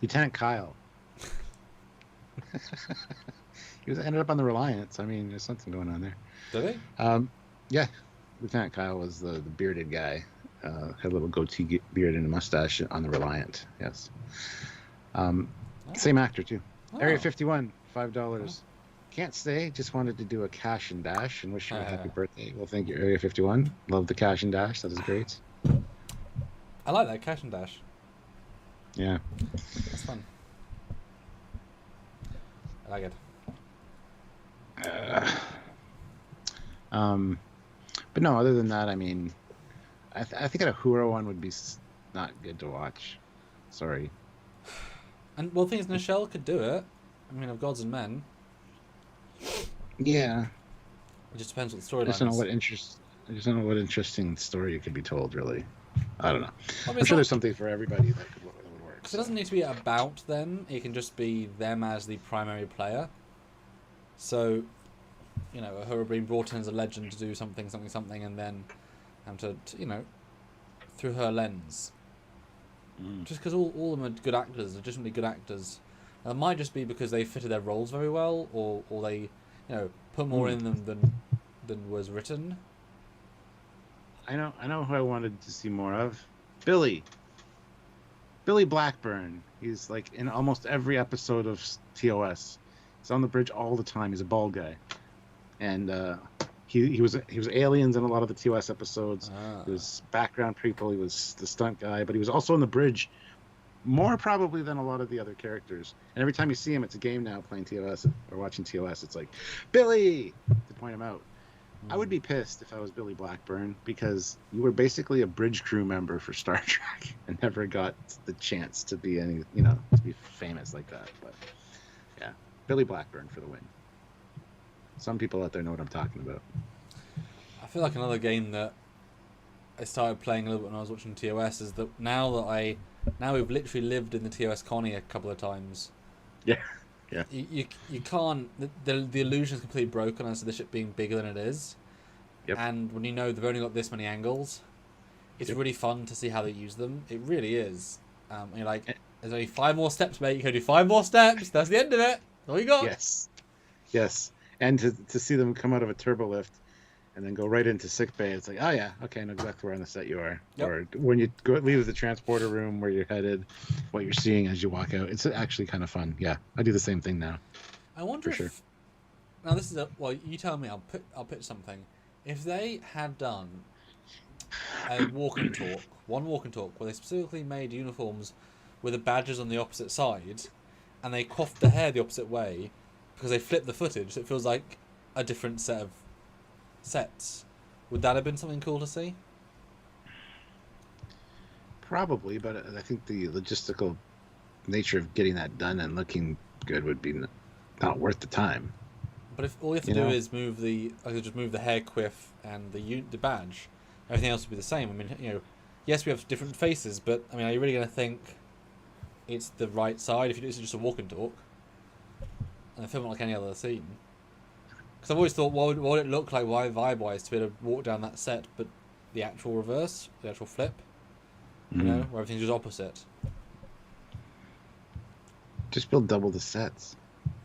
Lieutenant Kyle. He ended up on the Reliance. I mean, there's something going on there. Did he? Yeah. Lieutenant Kyle was the bearded guy. Had a little goatee beard and a mustache on the Reliant. Yes. Same actor too. Area 51, $5. Can't stay. Just wanted to do a cash and dash and wish you a happy birthday. Well, thank you, Area 51. Love the cash and dash. That is great. I like that cash and dash. Yeah. That's fun. I like it. But no, other than that, I mean, I think a Uhura one would be not good to watch. Sorry. And the thing is, Nichelle could do it. I mean, of Gods and Men. Yeah. It just depends what the storyline is. I just don't know what interesting story it could be told, really. I don't know. I'm sure there's something for everybody that would work. Because it doesn't need to be about them. It can just be them as the primary player. So, her being brought in as a legend to do something, and then to through her lens. Just because all of them are good actors, legitimately good actors. It might just be because they fitted their roles very well, or they, put more in them than was written. I know who I wanted to see more of. Billy Blackburn. He's like in almost every episode of TOS. He's on the bridge all the time. He's a bald guy, and he was aliens in a lot of the TOS episodes. He was background people. He was the stunt guy, but he was also on the bridge more probably than a lot of the other characters. And every time you see him, it's a game now playing TOS or watching TOS. It's like Billy to point him out. I would be pissed if I was Billy Blackburn, because you were basically a bridge crew member for Star Trek and never got the chance to be to be famous like that. But yeah, Billy Blackburn for the win. Some people out there know what I'm talking about. I feel like another game that I started playing a little bit when I was watching TOS is that now we've literally lived in the TOS Connie a couple of times. Yeah. Yeah. You can't, the illusion is completely broken as to the ship being bigger than it is. Yep. And when they've only got this many angles, it's really fun to see how they use them. It really is. And you're like, there's only 5 more steps, mate. You can do 5 more steps. That's the end of it. That's all you got. Yes. And to see them come out of a turbo lift and then go right into sickbay, it's like, oh yeah, okay, I know exactly where on the set you are. Yep. Or when you leave the transporter room where you're headed, what you're seeing as you walk out. It's actually kind of fun. Yeah, I do the same thing now. I wonder if... Sure. Now this is you tell me. I'll pitch something. If they had done a walk and talk, one walk and talk, where they specifically made uniforms with the badges on the opposite side, and they coiffed the hair the opposite way because they flipped the footage, so it feels like a different set of sets. Would that have been something cool to see? Probably, but I think the logistical nature of getting that done and looking good would be not worth the time. But if all you have to do is move just move the hair quiff and the badge, everything else would be the same. I mean, yes, we have different faces, but I mean, are you really going to think it's the right side if it's just a walk and talk and film it like any other scene? Because I've always thought, what would it look like, vibe-wise, to be able to walk down that set, but the actual reverse, the actual flip, where everything's just opposite. Just build double the sets.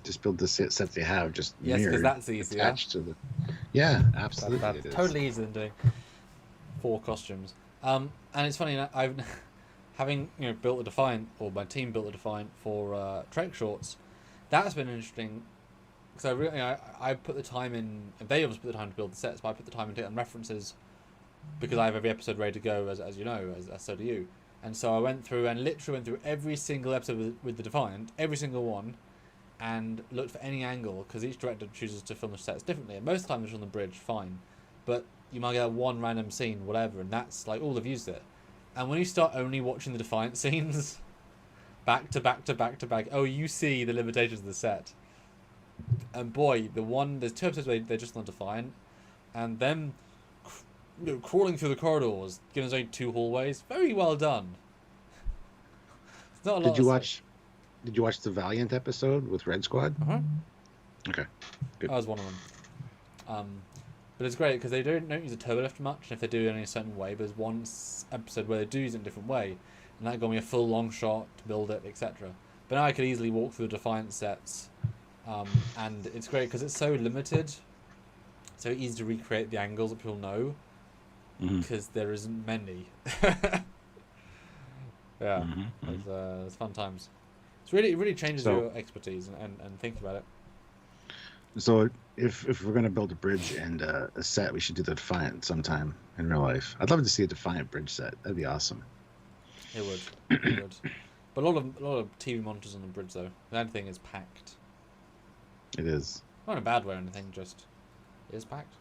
Just build the sets they have, just yes, because that's easier. Attached to the... Yeah, absolutely. That's totally easier than doing 4 costumes. And it's funny, I've having built a Defiant, or my team built a Defiant for Trek shorts. That's been interesting. Because I put the time in. They obviously put the time to build the sets, but I put the time into it and references because I have every episode ready to go, as you know, as so do you. And so I went through every single episode with the Defiant, every single one, and looked for any angle, because each director chooses to film the sets differently. And most of the time it's on the bridge, fine, but you might get one random scene, whatever, and that's like all they've used it. And when you start only watching the Defiant scenes, back to back to back to back, you see the limitations of the set. And boy, there's 2 episodes where they're just on Defiant, and them crawling through the corridors, given there's only 2 hallways, very well done. It's not a lot. Did you watch the Valiant episode with Red Squad? Okay, good. That was one of them. But it's great because they don't use a turbo lift much, and if they do it in a certain way, but there's one episode where they do use it in a different way, and that got me a full long shot to build it, etc. But now I could easily walk through the Defiant sets. And it's great because it's so limited, so easy to recreate the angles that people know, because there isn't many. Yeah, it's fun times. It really changes your expertise and think about it. So if we're going to build a bridge and a set, we should do the Defiant sometime in real life. I'd love to see a Defiant bridge set. That'd be awesome. It would. But a lot of TV monitors on the bridge though. That thing is packed. It is. Not in a bad way or anything, just it is packed.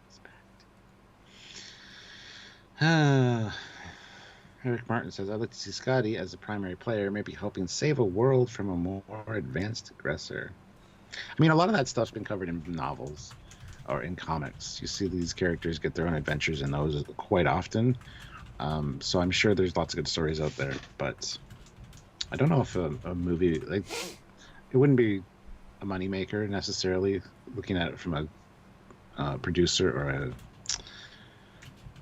It's packed. Eric Martin says, I'd like to see Scotty as a primary player, maybe helping save a world from a more advanced aggressor. I mean, a lot of that stuff's been covered in novels or in comics. You see these characters get their own adventures in those quite often. So I'm sure there's lots of good stories out there, but I don't know if a movie, like, it wouldn't be a moneymaker necessarily, looking at it from a producer or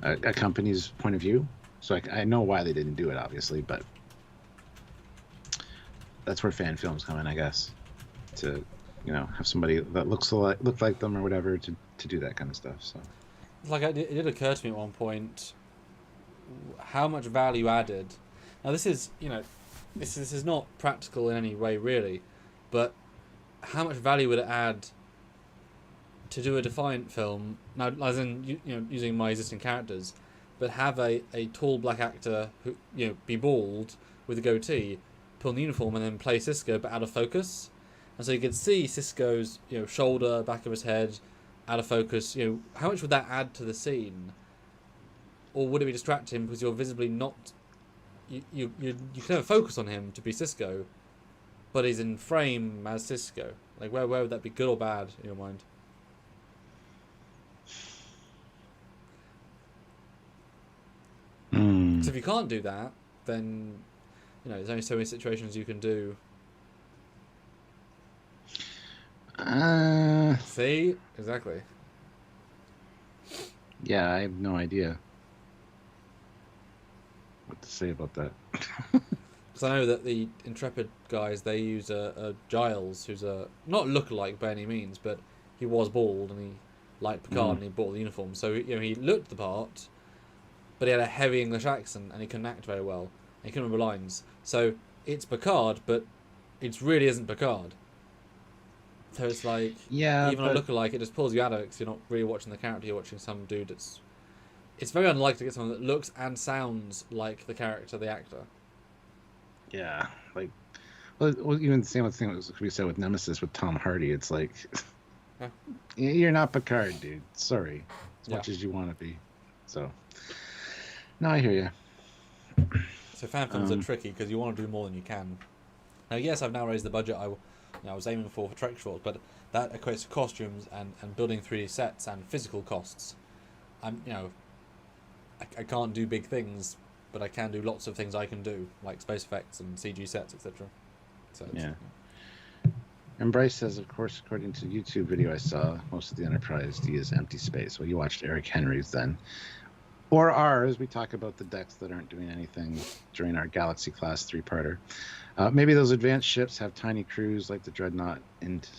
a company's point of view. So I know why they didn't do it, obviously, but that's where fan films come in, I guess, to have somebody that look like them or whatever to do that kind of stuff. So Like it did occur to me at one point how much value added. Now this is this is not practical in any way really, but how much value would it add to do a Defiant film now, as in using my existing characters, but have a tall black actor who be bald with a goatee, put on the uniform and then play Cisco but out of focus, and so you could see Cisco's shoulder, back of his head, out of focus. How much would that add to the scene, or would it be distracting because you're visibly not you can have a focus on him to be Cisco, but he's in frame as Cisco? Like where would that be good or bad in your mind? So if you can't do that, then there's only so many situations you can do. See? Exactly. Yeah, I have no idea what to say about that. Because I know that the Intrepid guys, they use a Giles, who's a not lookalike by any means, but he was bald and he liked Picard and he bought the uniform. So he looked the part, but he had a heavy English accent and he couldn't act very well. And he couldn't remember lines. So it's Picard, but it really isn't Picard. So it's like, even a lookalike, it just pulls you out of it because you're not really watching the character, you're watching some dude that's... It's very unlikely to get someone that looks and sounds like the character, the actor. Yeah, like... Well, even the same thing that we said with Nemesis with Tom Hardy, it's like... Yeah. You're not Picard, dude. Sorry. As much as you want to be. So... No, I hear you. So fan films are tricky because you want to do more than you can. Now, yes, I've now raised the budget I was aiming for Trek shorts, but that equates to costumes and building 3D sets and physical costs. I can't do big things, but I can do lots of things I can do, like space effects and CG sets, etc. So yeah. And Bryce says, of course, according to the YouTube video I saw, most of the Enterprise D is empty space. Well, you watched Eric Henry's then. Or ours, we talk about the decks that aren't doing anything during our Galaxy Class 3-parter. Maybe those advanced ships have tiny crews like the Dreadnought Into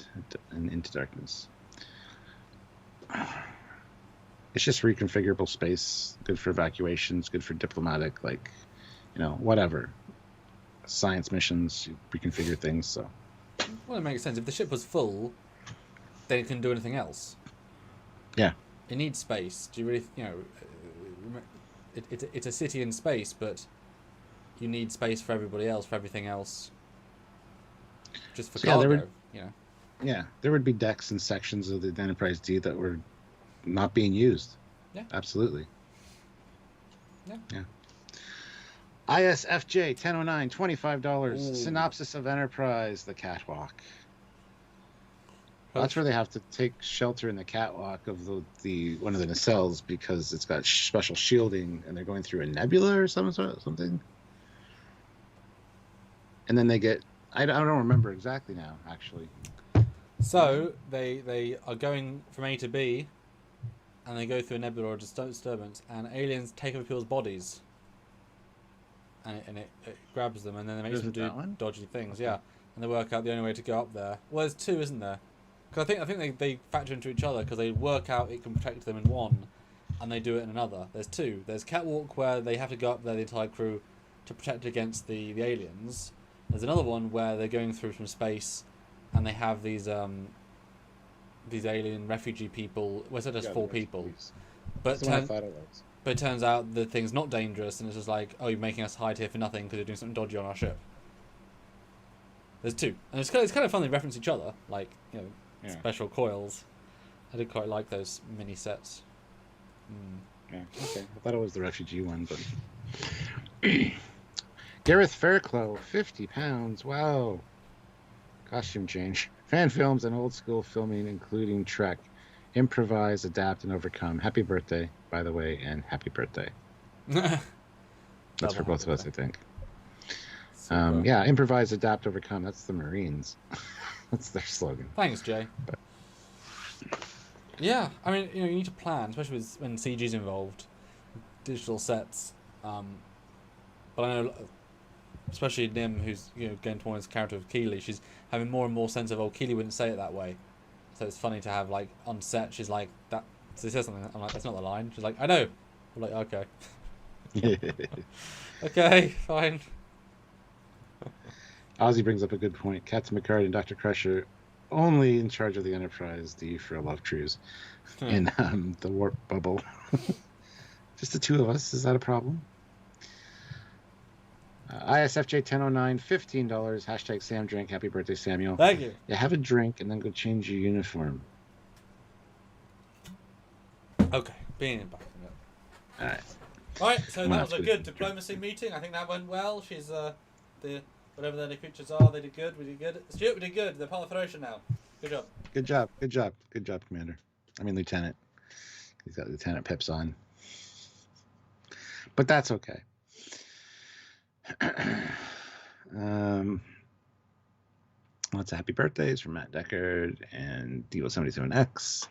Darkness. It's just reconfigurable space, good for evacuations, good for diplomatic, whatever. Science missions, you reconfigure things, so. Well, it makes sense. If the ship was full, then it couldn't do anything else. Yeah. It needs space. Do you really, it's a city in space, but you need space for everybody else, for everything else. Just for cargo, Yeah, there would be decks and sections of the Enterprise D that were not being used. Yeah. Absolutely. Yeah. ISFJ 1009, $25. Ooh. Synopsis of Enterprise, the catwalk. That's where they have to take shelter in the catwalk of the one of the nacelles because it's got special shielding, and they're going through a nebula or something. And then they get... I don't remember exactly now, actually. So, they are going from A to B, and they go through a nebula or a disturbance, and aliens take over people's bodies. And it grabs them, and then they make them do dodgy things, okay. Yeah. And they work out the only way to go up there. Well, there's two, isn't there? Because I think they factor into each other, because they work out it can protect them in one, and they do it in another. There's two. There's Catwalk, where they have to go up there, the entire crew, to protect against the aliens. There's another one where they're going through from space, and they have these alien refugee people. Well, it's just 4 people. But it turns out the thing's not dangerous, and it's just like, oh, you're making us hide here for nothing because you're doing something dodgy on our ship. There's 2. And it's kind of fun they reference each other, like, special coils. I did quite like those mini sets. Yeah, okay. I thought it was the refugee one, but... Gareth Fairclough, £50. Wow. Costume change. Fan films and old school filming, including Trek. Improvise, adapt, and overcome. Happy birthday, by the way, and happy birthday. That's for both of us, I think. Yeah, improvise, adapt, overcome. That's the Marines. That's their slogan. Thanks, Jay. But... Yeah, I mean, you know, you need to plan, especially when CG's involved, digital sets. But I know, especially Nim, who's going to his character of Keeley, she's having more and more sense of, Keeley wouldn't say it that way. So it's funny to have like on set, she's like that. So he says something. I'm like, that's not the line. She's like, I know. I'm like, okay. Okay, fine. Ozzy brings up a good point. Captain Picard and Dr. Crusher only in charge of the Enterprise D for a love cruise in the warp bubble. Just the two of us. Is that a problem? ISFJ 1009, $15. Hashtag Sam Drink. Happy birthday, Samuel. Thank you. Yeah, have a drink and then go change your uniform. Okay, being back. All right. Right, so that was a good diplomacy meeting. I think that went well. She's whatever the creatures are, they did good. We did good. Stuart, we did good. They're part of the Federation now. Good job. Good job. Good job. Good job, Commander. I mean, Lieutenant. He's got Lieutenant Pips on. But that's okay. Lots of happy birthdays from Matt Deckard and Devo77X.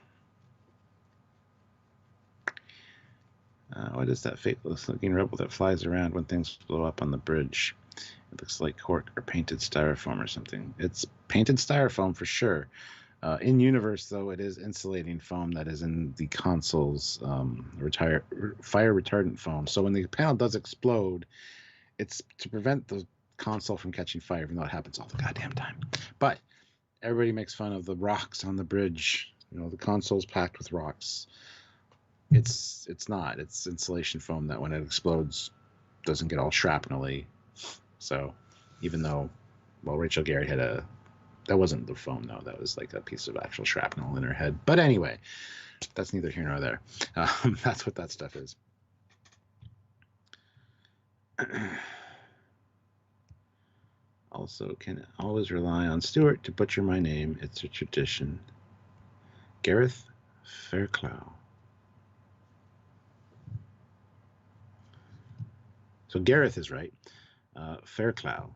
What is that faithless looking rebel that flies around when things blow up on the bridge? It looks like cork or painted styrofoam or something. It's painted styrofoam for sure. In universe, though, it is insulating foam that is in the console's fire retardant foam. So when the panel does explode, it's to prevent the console from catching fire, even though it happens all the goddamn time. But everybody makes fun of the rocks on the bridge. The console's packed with rocks. It's not. It's insulation foam that when it explodes doesn't get all shrapnel-y. So even though, Rachel Garrett had that wasn't the foam though. That was like a piece of actual shrapnel in her head. But anyway, that's neither here nor there. That's what that stuff is. Also, can always rely on Stuart to butcher my name. It's a tradition. Gareth Fairclough. So Gareth is right. Fairclough.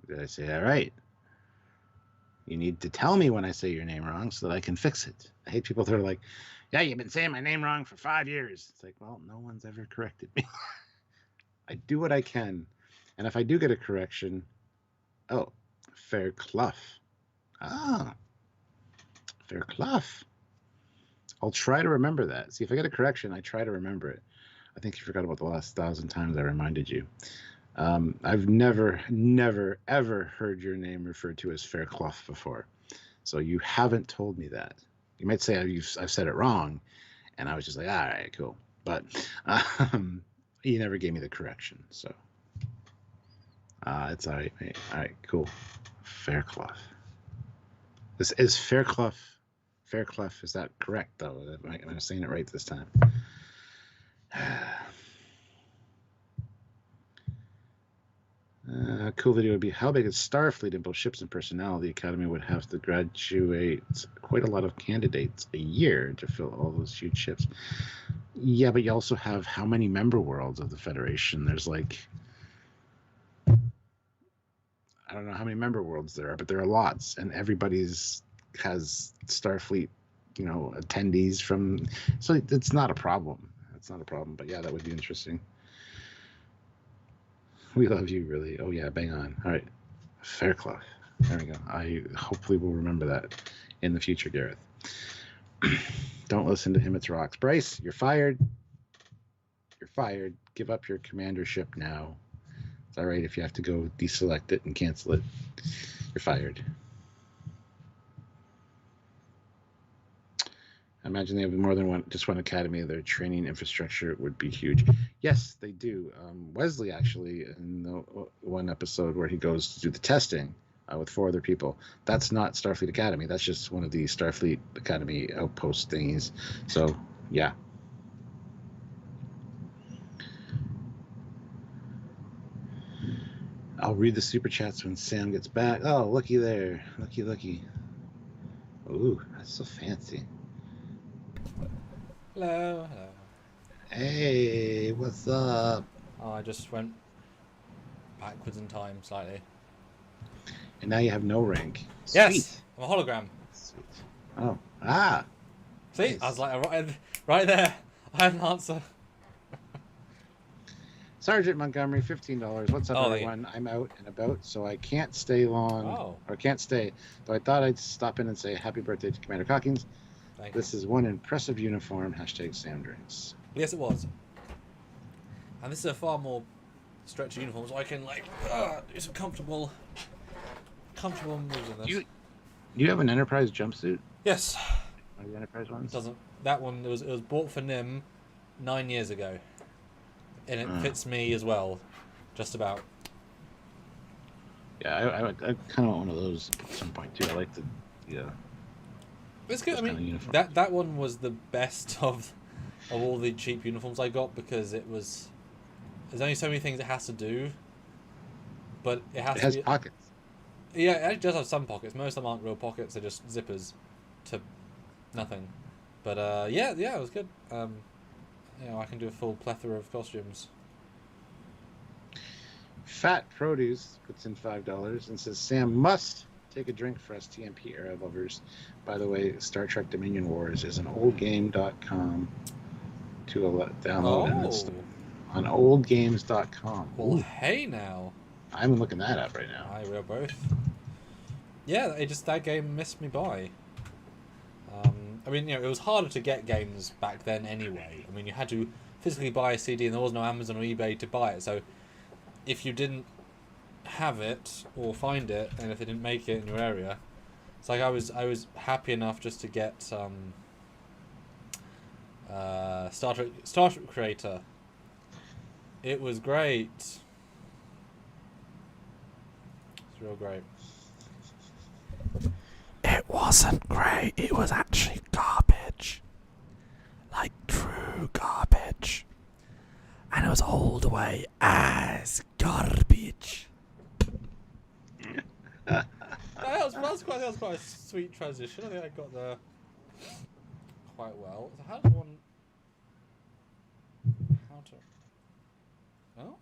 Did I say that right? You need to tell me when I say your name wrong so that I can fix it. I hate people that are like, yeah, you've been saying my name wrong for 5 years. It's like, well, no one's ever corrected me. I do what I can. And if I do get a correction, Fairclough. Ah, Fairclough. I'll try to remember that. See, if I get a correction, I try to remember it. I think you forgot about the last 1,000 times I reminded you. I've never, ever heard your name referred to as Fairclough before. So you haven't told me that. You might say I've said it wrong, and I was just like, all right, cool. But you never gave me the correction, so it's all right, mate. All right, cool. Fairclough. This is Fairclough. Fairclough, is that correct, though? Am I saying it right this time? Cool video would be how big is Starfleet in both ships and personnel? The Academy would have to graduate quite a lot of candidates a year to fill all those huge ships. Yeah, but you also have how many member worlds of the Federation? There's like, I don't know how many member worlds there are, but there are lots, and everybody's has Starfleet, attendees from. So it's not a problem. It's not a problem. But yeah, that would be interesting. We love you, really. Oh, yeah, bang on. All right. Fairclough. There we go. I hopefully will remember that in the future, Gareth. Don't listen to him. It's rocks. Bryce, you're fired. You're fired. Give up your commandership now. It's all right if you have to go deselect it and cancel it. You're fired. I imagine they have more than just one academy. Their training infrastructure would be huge. Yes, they do. Wesley, actually, in the one episode where he goes to do the testing with 4 other people, that's not Starfleet Academy. That's just one of the Starfleet Academy outpost thingies. So, yeah. I'll read the super chats when Sam gets back. Oh, looky there. Looky. Ooh, that's so fancy. Hello. Hey, what's up? Oh, I just went backwards in time slightly. And now you have no rank. Yes, I'm a hologram. Sweet. Oh. Ah. See, Nice. I was like, right there. I had an answer. Sergeant Montgomery, $15. What's up, Oh, everyone? I'm out and about, so I can't stay long. Oh. Or can't stay. Though I thought I'd stop in and say happy birthday to Commander Cockings. Thank you. This is one impressive uniform. Hashtag Sam Drinks. Yes, it was. And this is a far more stretchy uniform, so I can like do some comfortable moves in this. Do you have an Enterprise jumpsuit? Yes. One of the Enterprise ones? Doesn't that one? It was bought for Nim 9 years ago, and it fits me as well, just about. Yeah, I kind of want one of those at some point too. I like the It's good. I kind of mean, uniform. that one was the best of all the cheap uniforms I got because it was. There's only so many things it has to do, but it has to be, pockets. Yeah, it does have some pockets. Most of them aren't real pockets; they're just zippers to nothing. But yeah, it was good. I can do a full plethora of costumes. Fat Produce puts in $5 and says Sam must take a drink for us TMP era lovers. By the way, Star Trek Dominion Wars is an oldgame.com to download and install on oldgames.com. Well, hey now. I'm looking that up right now. Hi, we're both. Yeah, that game missed me by. I mean, it was harder to get games back then anyway. I mean, you had to physically buy a CD and there was no Amazon or eBay to buy it. So if you didn't have it or find it, and if it didn't make it in your area, it's like I was happy enough just to get Star Trek Creator. It was great. It's real great. It wasn't great. It was actually garbage. Like true garbage. And it was all the way as garbage. that was quite a sweet transition. I think I got there quite well. So how does one... How to...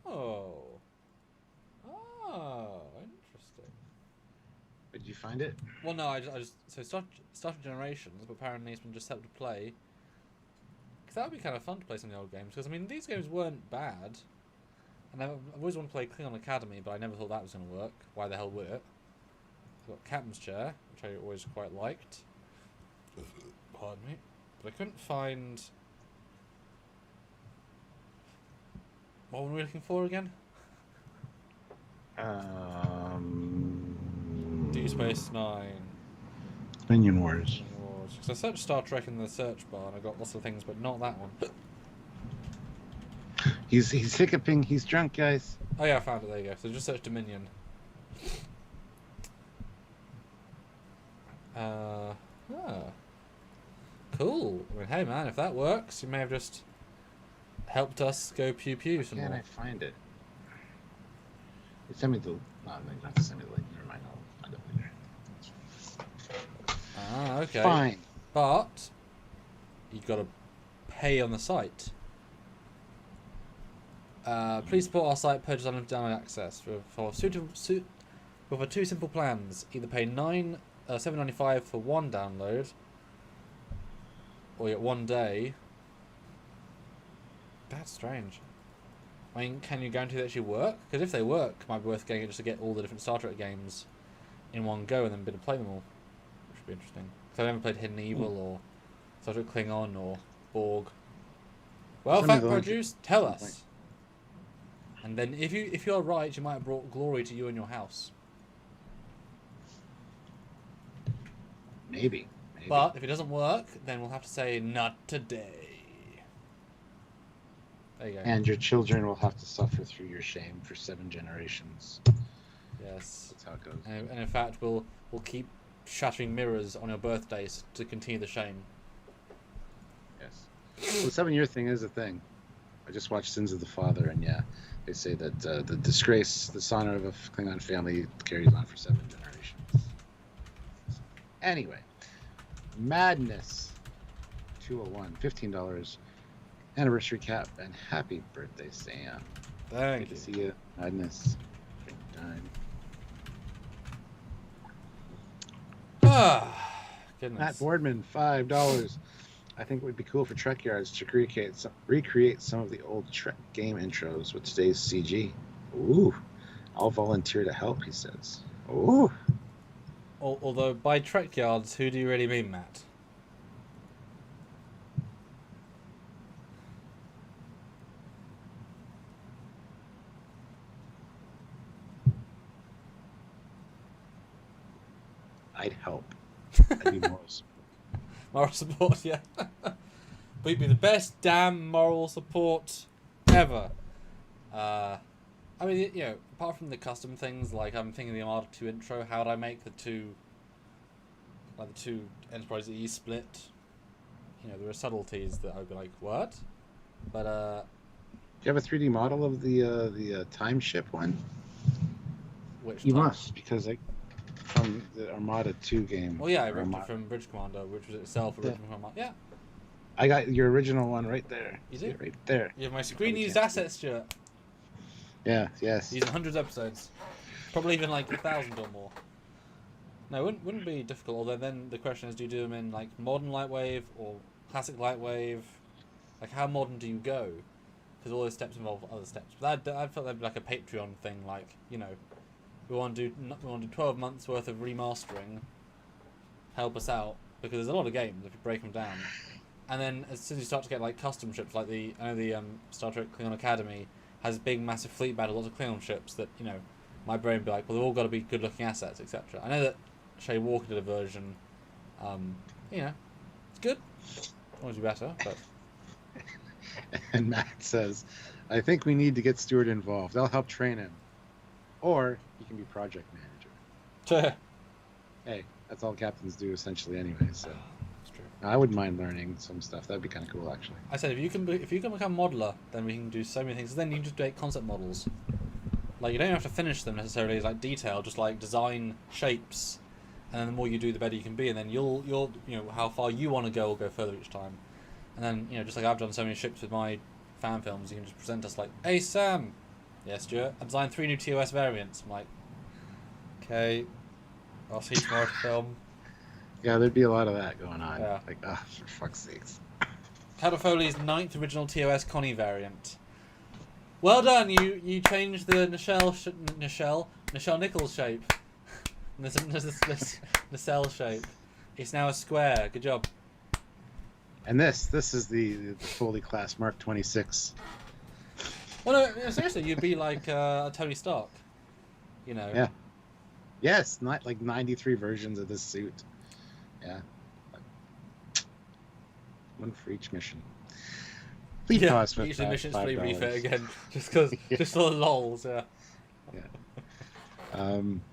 Oh, interesting. Did you find it? Well, no, I just so started Generations, but apparently it's been just set up to play. Because that would be kind of fun to play some of the old games. Because I mean, these games weren't bad, and I've always wanted to play Klingon Academy, but I never thought that was going to work. Why the hell would it? I've got Captain's Chair, which I always quite liked. Pardon me, but I couldn't find. What were we looking for again? Deep Space Nine. Dominion Wars. So I searched Star Trek in the search bar and I got lots of things, but not that one. He's hiccuping. He's drunk, guys. Oh yeah, I found it. There you go. So just search Dominion. Cool. I mean, hey man, if that works, you may have just helped us go pew pew some more. Can I find it? Send me the. No, you don't have to send me the link. Never mind. I'll find it later. Ah, okay. Fine. But you've got to pay on the site. Please support our site. Purchase unlimited download access for two simple plans. Either pay $7.95 for one download, or you get 1 day. That's strange. I mean, can you guarantee they actually work? Because if they work, it might be worth getting it just to get all the different Star Trek games in one go and then be able to play them all. Which would be interesting. Because I've never played Hidden Evil or Star Trek Klingon or Borg. Well, Fat Produce, tell us. And then if you are right, you might have brought glory to you and your house. Maybe. But if it doesn't work, then we'll have to say, not today. There you go. And your children will have to suffer through your shame for 7 generations. Yes. That's how it goes. And in fact, we'll keep shattering mirrors on your birthdays to continue the shame. Yes. Well, the 7-year thing is a thing. I just watched Sins of the Father, and yeah, they say that the disgrace, the dishonor of a Klingon family carries on for 7 generations. Anyway, Madness 201, $15. Anniversary cap, and happy birthday, Sam. Thank Good to see you, Madness. Drink time. Ah, Matt goodness. Boardman, $5. I think it would be cool for Trekyards to recreate some of the old Trek game intros with today's CG. Ooh, I'll volunteer to help, he says. Ooh. Although, by Trekyards, who do you really mean, Matt? I'd help. I'd be moral support. Moral support, yeah. But you'd be the best damn moral support ever. I mean, you know, apart from the custom things, like I'm thinking the Armada 2 intro, how would I make the two Enterprise E split? You know, there are subtleties that I would be like, what? But, Do you have a 3D model of the time ship one? which You time? must, because like from the Armada 2 game. Well, yeah, I ripped Armada. it from Bridge Commander, which was itself original from Armada. Yeah. I got your original one right there. You See do? it right there. You have my screen Probably used can't see it. assets, Stuart. Yeah, yes. Using hundreds of episodes. Probably even like 1,000 or more. No, it wouldn't be difficult, although then the question is, do you do them in like modern Lightwave or classic Lightwave? Like, how modern do you go? Because all those steps involve other steps. But I felt that'd be like a Patreon thing, like, you know, we want to do 12 months worth of remastering. Help us out, because there's a lot of games if you break them down. And then as soon as you start to get like custom ships, like the Star Trek Klingon Academy has a big massive fleet battle, lots of Klingon ships that, you know, my brain would be like, well, they've all got to be good looking assets, etc. I know that Shay Walker did a version, you know, it's good. Always be better, but And Matt says, I think we need to get Stuart involved. I'll help train him. Or he can be project manager. Hey, that's all captains do essentially anyway, so it's true. I wouldn't mind learning some stuff. That'd be kind of cool, actually. I said if you can become modeler, then we can do so many things. Then you just make concept models. Like, you don't have to finish them necessarily as like detail, just like design shapes, and then the more you do, the better you can be. And then you'll you know how far you want to go will go further each time. And then, you know, just like I've done so many ships with my fan films, you can just present us like, hey Sam, yes Stuart, I designed 3 new TOS variants. I'm like, okay, I'll see you tomorrow to film. Yeah, thered be a lot of that going on. Yeah. Like, for fuck's sakes. Calder Foley's 9th original TOS Connie variant. Well done, you changed the Nichelle Nichols shape. Nacelle shape. It's now a square. Good job. And this is the Foley class Mark 26. Well, no, seriously, you'd be like Tony Stark. You know. Yeah. Yes, not like 93 versions of this suit. Yeah. One for each mission. Fleet Yeah, Pass with each of the missions $5. free refit again, just because, just for the lols, yeah. Yeah.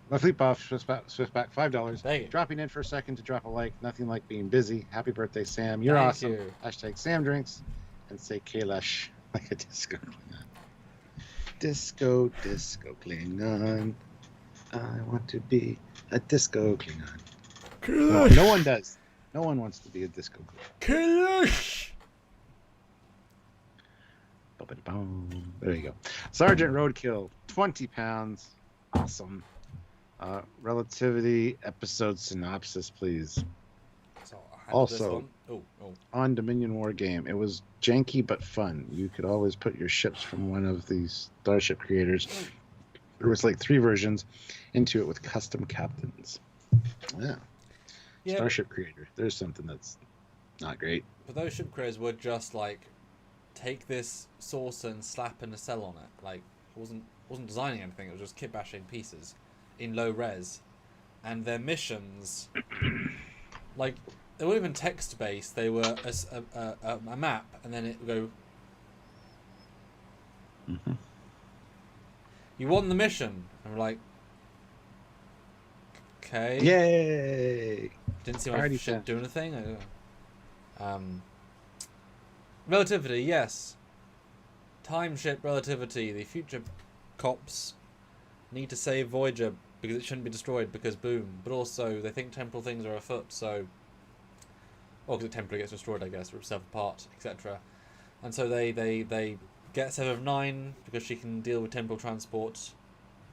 My Fleet Pass Swiftback $5. Thank you. Dropping in for a second to drop a like. Nothing like being busy. Happy birthday, Sam. You're Thank awesome. you. Hashtag Sam Drinks. And say Kalesh like a disco Klingon. Disco Klingon. I want to be a disco Klingon. No one does. No one wants to be a disco Klingon. Kalish! There you go. Sergeant Roadkill, 20 pounds. Awesome. Relativity episode synopsis, please. So, Also, oh. on Dominion War game, it was janky but fun. You could always put your ships from one of these Starship creators. There was like 3 versions into it with custom captains. Yeah. Starship creator. There's something that's not great. But those ship creators were just like, take this saucer and slap a nacelle on it. Like, it wasn't designing anything. It was just kit bashing pieces in low res, and their missions, like, they weren't even text based. They were a map, and then it would go. Mm-hmm. You won the mission, and we're like, okay. Yay! Didn't see my ship do anything. Relativity, yes. Time ship relativity. The future cops need to save Voyager because it shouldn't be destroyed because boom. But also they think temporal things are afoot, so... Or because it temporarily gets destroyed, I guess, rips itself apart, etc. And so they get 7 of 9 because she can deal with temporal transport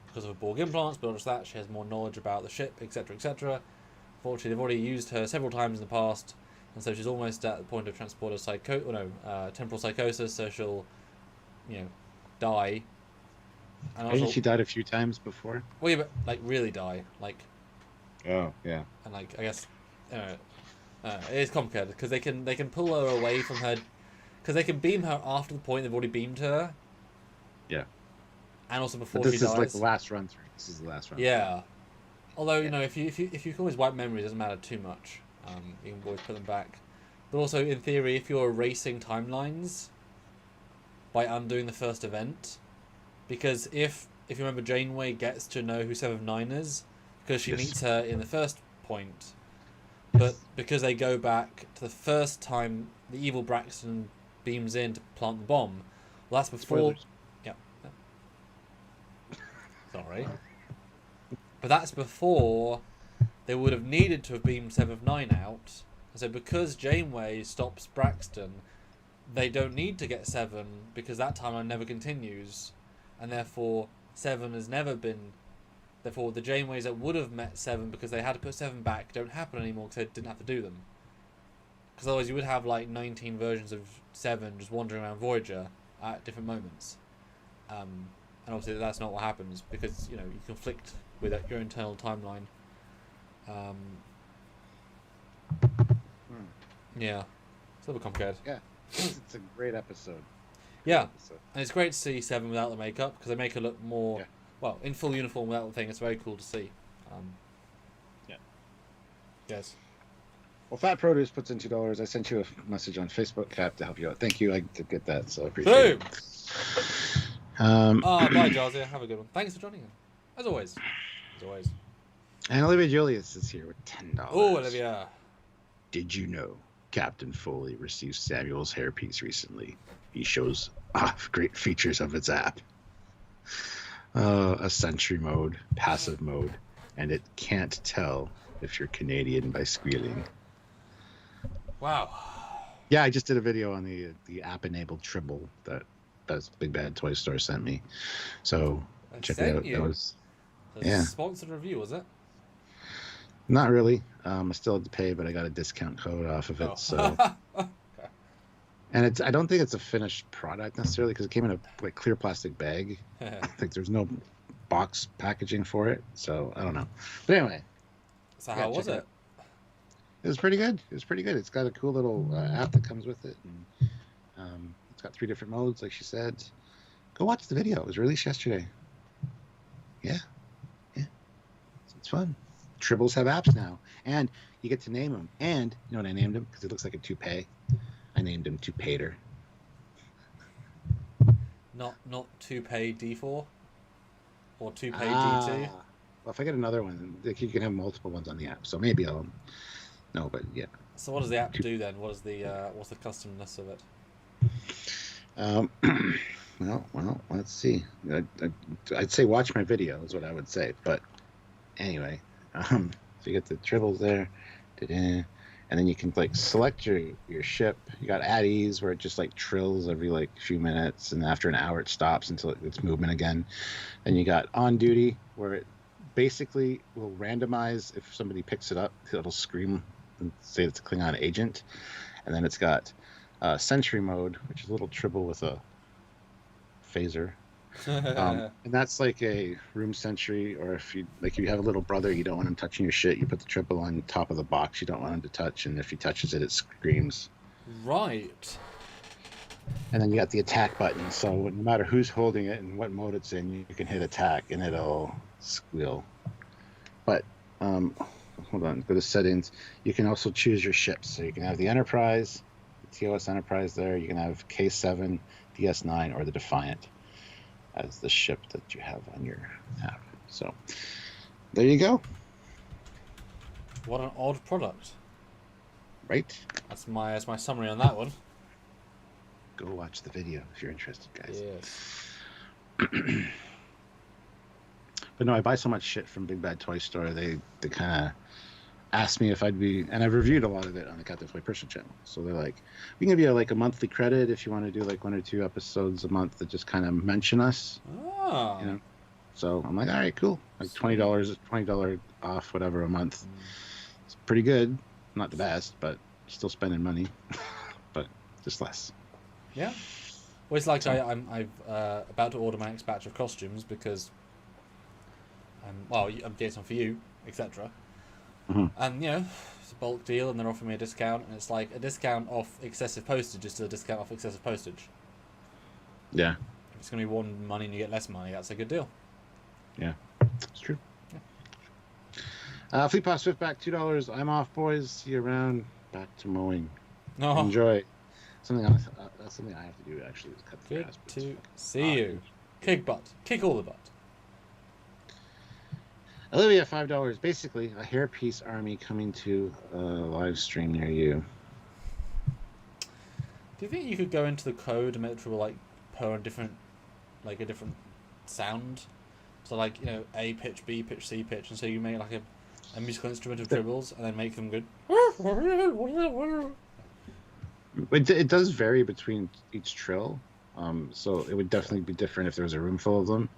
because of her Borg implants, but not just that, she has more knowledge about the ship, etc., etc. Fortunately, they've already used her several times in the past, and so she's almost at the point of transporter temporal psychosis. So she'll, die. And Hasn't she died a few times before? Well, yeah, but like really die, like. Oh yeah. And like I guess, it is complicated because they can pull her away from her, because they can beam her after the point they've already beamed her. Yeah. And also before but she this dies. is like the last run through. This is the last run. Yeah. Although if you can always wipe memories, it doesn't matter too much. You can always put them back. But also, in theory, if you're erasing timelines by undoing the first event, because if you remember, Janeway gets to know who 7 of 9 is because she meets her in the first point, but because they go back to the first time the evil Braxton beams in to plant the bomb, well, that's before. Spoilers. Yeah. Sorry. But that's before they would have needed to have beamed 7 of 9 out. So because Janeway stops Braxton, they don't need to get 7 because that timeline never continues. And therefore 7 has never been... Therefore the Janeways that would have met 7 because they had to put 7 back don't happen anymore because they didn't have to do them. Because otherwise you would have like 19 versions of 7 just wandering around Voyager at different moments. And obviously that's not what happens because, you conflict with your internal timeline. Yeah. It's a little complicated. Yeah. It's a great episode. Yeah. And it's great to see 7 without the makeup because they make her look more, in full uniform without the thing. It's very cool to see. Yeah. Yes. Well, Fat Produce puts in $2. I sent you a message on Facebook, Cap, to help you out. Thank you. I did get that, so I appreciate it. Bye, Jazia. Have a good one. Thanks for joining us. As always. And Olivia Julius is here with $10. Oh, Olivia. Did you know Captain Foley received Samuel's hairpiece recently? He shows off great features of its app. A Sentry Mode, passive mode, and it can't tell if you're Canadian by squealing. Wow. Yeah, I just did a video on the app-enabled Tribble that Big Bad Toy Store sent me. So check it out. That was a sponsored review, was it? Not really. I still had to pay, but I got a discount code off of it. So, okay. And I don't think it's a finished product necessarily because it came in a clear plastic bag. I think there's no box packaging for it, so I don't know. But anyway. So how was it? It was pretty good. It's got a cool little app that comes with it, and it's got 3 different modes, like she said. Go watch the video. It was released yesterday. Yeah. It's fun. Tribbles have apps now, and you get to name them. And you know what I named him? Because it looks like a toupee. I named him Toupater. Not toupee D4 or toupee D2. Well, if I get another one, you can have multiple ones on the app. So maybe I'll. No, but yeah. So what does the app do then? What's the customness of it? Well, let's see. I'd say watch my video is what I would say. But anyway, so you get the tribbles there, and then you can select your ship. You got at ease where it just trills every few minutes, and after an hour it stops until it's movement again. Then you got on duty where it basically will randomize if somebody picks it up. It'll scream and say it's a Klingon agent, and then it's got Sentry Mode, which is a little tribble with a phaser, and that's like a room sentry. Or if you have a little brother, you don't want him touching your shit, you put the tribble on top of the box you don't want him to touch, and if he touches it, it screams. Right. And then you got the attack button, so no matter who's holding it and what mode it's in, you can hit attack and it'll squeal. But hold on, go to settings. You can also choose your ships, so you can have the Enterprise, the TOS Enterprise there. You can have K7, DS9, or the Defiant as the ship that you have on your app. So there you go. What an odd product. Right? That's my summary on that one. Go watch the video if you're interested, guys. Yes. But no, I buy so much shit from Big Bad Toy Store. They kind of asked me if I'd be, and I've reviewed a lot of it on the Captain Toy personal channel. So they're like, we can give you a monthly credit if you want to do 1 or 2 episodes a month that just kind of mention us. Oh. So I'm like, all right, cool. $20 off, whatever, a month. It's pretty good. Not the best, but still spending money, but just less. Yeah. Well, it's like I'm about to order my next batch of costumes because, I'm getting some for you, etc. Mm-hmm. And it's a bulk deal, and they're offering me a discount, and it's like a discount off excessive postage is still a discount off excessive postage. Yeah. If it's going to be more money and you get less money, that's a good deal. Yeah, it's true. Yeah. Fleet Pass Swift back $2. I'm off, boys. See you around. Back to mowing. No. Enjoy. That's something I have to do actually. Is cut the Good grass. to see you. Kick butt. Kick all the butt. Olivia, $5. Basically, a hairpiece army coming to a live stream near you. Do you think you could go into the code and make the triple per a different sound? So A pitch, B pitch, C pitch, and so you make like a musical instrument of tribbles and then make them good. It does vary between each trill, so it would definitely be different if there was a room full of them.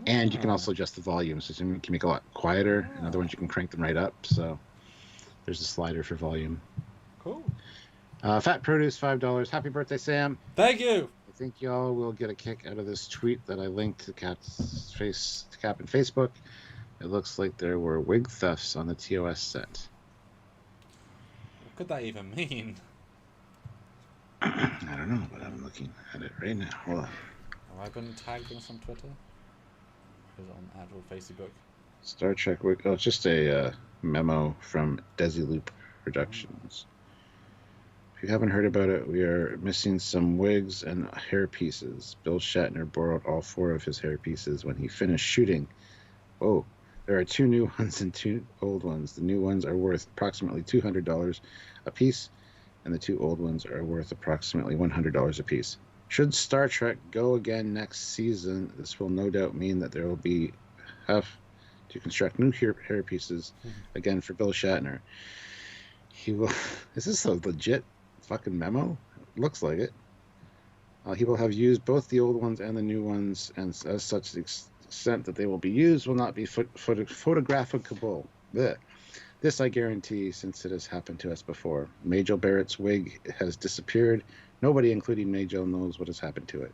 And you can also adjust the volume, so you can make it a lot quieter, and other ones you can crank them right up. So there's a slider for volume. Cool. Fat Produce, $5. Happy birthday, Sam. Thank you. I think y'all will get a kick out of this tweet that I linked to Cap and Facebook. It looks like there were wig thefts on the TOS set. What could that even mean? I don't know, but I'm looking at it right now. Hold on. Have I been tagged on some Twitter? Is it on actual Facebook? Star Trek wig. Oh, it's just a memo from Desiloop Productions. If you haven't heard about it, we are missing some wigs and hair pieces. Bill Shatner borrowed all 4 of his hair pieces when he finished shooting. Oh, there are 2 new ones and 2 old ones. The new ones are worth approximately $200 a piece, and the 2 old ones are worth approximately $100 a piece. Should Star Trek go again next season, this will no doubt mean that there will have to construct new hair pieces again for Bill Shatner. He will. Is this a legit fucking memo? It looks like it. He will have used both the old ones and the new ones, and as such, the extent that they will be used will not be photographable. Blech. This I guarantee, since it has happened to us before. Majel Barrett's wig has disappeared. Nobody, including Majel, knows what has happened to it.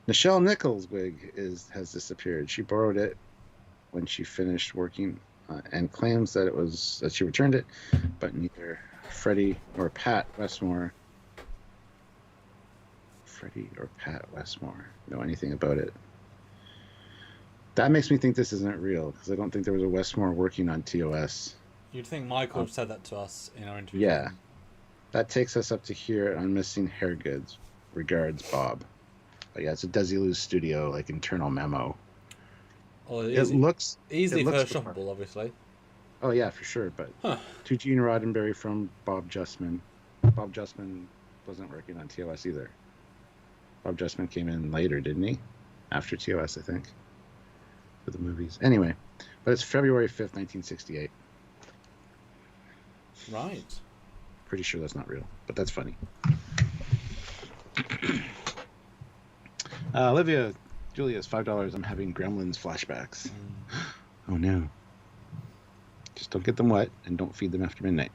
Nichelle Nichols' wig has disappeared. She borrowed it when she finished working, and claims that she returned it, but neither Freddie or Pat Westmore know anything about it. That makes me think this isn't real, because I don't think there was a Westmore working on TOS. You'd think Michael said that to us in our interview. Yeah. That takes us up to here on missing hair goods. Regards, Bob. But yeah, it's a Desilu Studio internal memo. Well, it looks easily photoshoppable, obviously. Oh yeah, for sure. But to Gene Roddenberry from Bob Justman. Bob Justman wasn't working on TOS either. Bob Justman came in later, didn't he? After TOS, I think, for the movies. Anyway, but it's February 5th, 1968. Right. Pretty sure that's not real, but that's funny. Olivia, Julia's $5. I'm having Gremlins flashbacks. Oh no. Just don't get them wet and don't feed them after midnight.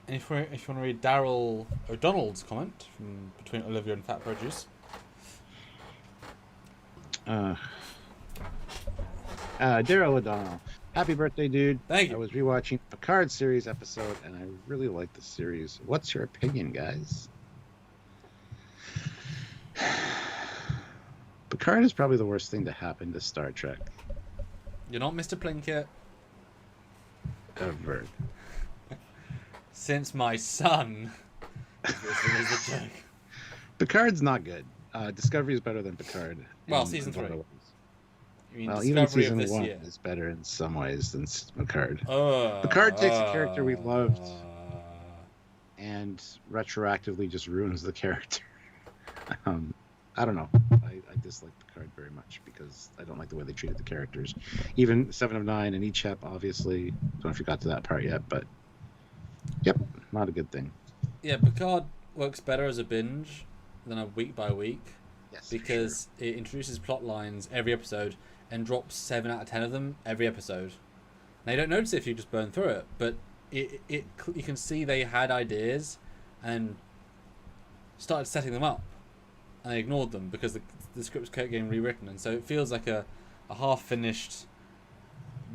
And if you want to read Daryl O'Donnell's comment from between Olivia and Fat Produce. Daryl O'Donnell. Happy birthday, dude. Thank you. I was rewatching Picard series episode, and I really like the series. What's your opinion, guys? Picard is probably the worst thing to happen to Star Trek. You're not Mr. Plinkett. Ever. Since my son is a joke. Picard's not good. Discovery is better than Picard. Well, season 3. Well, even season 1 is better in some ways than Picard. Picard takes a character we loved and retroactively just ruins the character. I don't know. I dislike Picard very much because I don't like the way they treated the characters. Even 7 of 9 and Echep, obviously. Don't know if you got to that part yet, but yep, not a good thing. Yeah, Picard works better as a binge than a week by week. Yes, because it introduces plot lines every episode and drops 7 out of 10 of them every episode. Now you don't notice it if you just burn through it, but you can see they had ideas and started setting them up, and they ignored them because the scripts kept getting rewritten, and so it feels like a half-finished,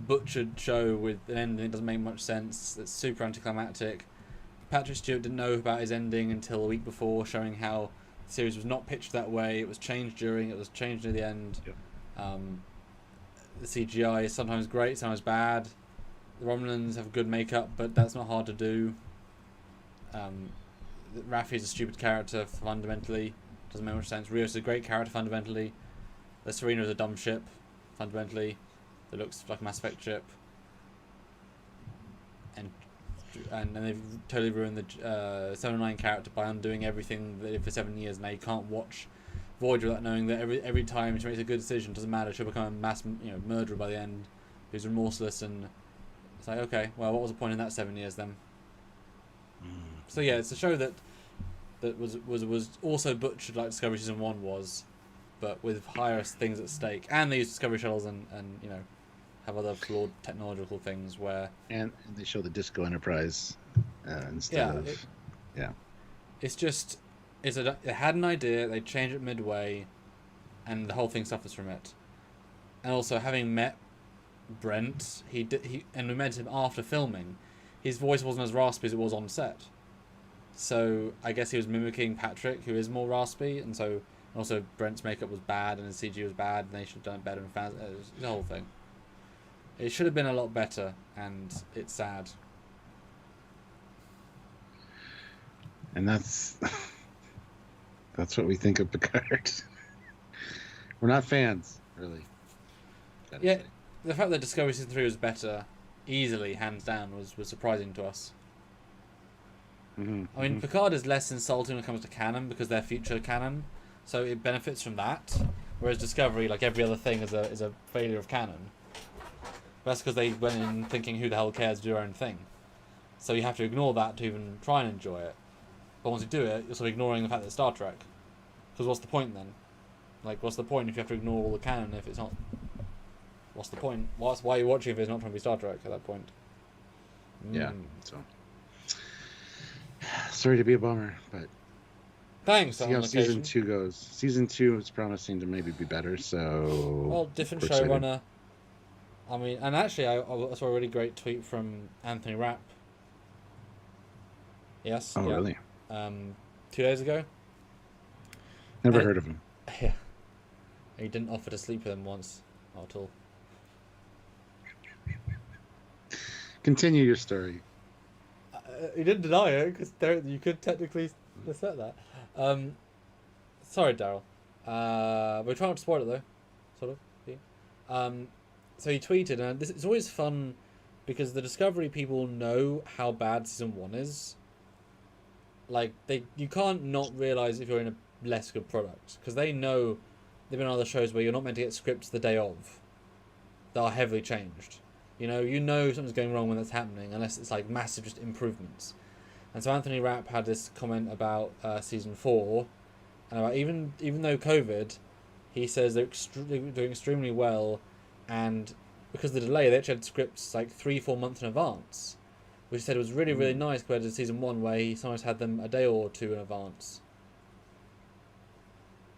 butchered show with an ending that doesn't make much sense. That's super anticlimactic. Patrick Stewart didn't know about his ending until a week before, showing how the series was not pitched that way. It was changed during, it was changed near the end. Yep. The CGI is sometimes great, sometimes bad. The Romulans have good makeup, but that's not hard to do. Raffi's a stupid character fundamentally, doesn't make much sense. Rios is a great character fundamentally. The Serena is a dumb ship fundamentally that looks like a Mass Effect ship. And they've totally ruined the 709 character by undoing everything they did for 7 years. Now you can't watch Voyager without knowing that every time she makes a good decision, doesn't matter, she'll become a mass murderer by the end, who's remorseless. And it's like, okay, well, what was the point in that 7 years then? So yeah, it's a show that was also butchered like Discovery Season 1 was, but with higher things at stake. And they use Discovery shuttles and have other flawed technological things where... And they show the Disco Enterprise instead of... It's just... They had an idea, they changed it midway, and the whole thing suffers from it. And also, having met Brent, and we met him after filming, his voice wasn't as raspy as it was on set. So I guess he was mimicking Patrick, who is more raspy, and so also Brent's makeup was bad and his CG was bad, and they should have done it better in fans. It was the whole thing. It should have been a lot better, and it's sad. And that's what we think of Picard. We're not fans, really. Yeah, the fact that Discovery Season 3 was better, easily, hands down, was surprising to us. Mm-hmm. I mean, Picard is less insulting when it comes to canon because they're future canon, so it benefits from that. Whereas Discovery, like every other thing, is a failure of canon. But that's because they went in thinking, who the hell cares, do their own thing. So you have to ignore that to even try and enjoy it. But once you do it, you're sort of ignoring the fact that it's Star Trek. Because what's the point then? Like, what's the point if you have to ignore all the canon if it's not? What's the point? Why are you watching if it's not trying to be Star Trek at that point? Yeah. So. Sorry to be a bummer, but thanks. See how season 2 goes. Season 2 is promising to maybe be better. So. Well, different showrunner. I mean, and actually, I saw a really great tweet from Anthony Rapp. Yes. Oh, yeah. really? 2 days ago. Never heard of him. Yeah. He didn't offer to sleep with him once, not at all. Continue your story. He didn't deny it because you could technically assert that. Sorry, Daryl. We're trying not to spoil it though, sort of. Yeah. So he tweeted, and it's always fun because the Discovery people know how bad season 1 is. Like you can't not realize if you're in a less good product because they know they've been on other shows where you're not meant to get scripts the day of that are heavily changed. You know something's going wrong when that's happening unless it's like massive just improvements. And so Anthony Rapp had this comment about season 4, and about even though COVID, he says they're doing extremely well, and because of the delay, they actually had scripts like 3-4 months in advance, which he said was really, really nice compared to season 1 where he sometimes had them a day or two in advance.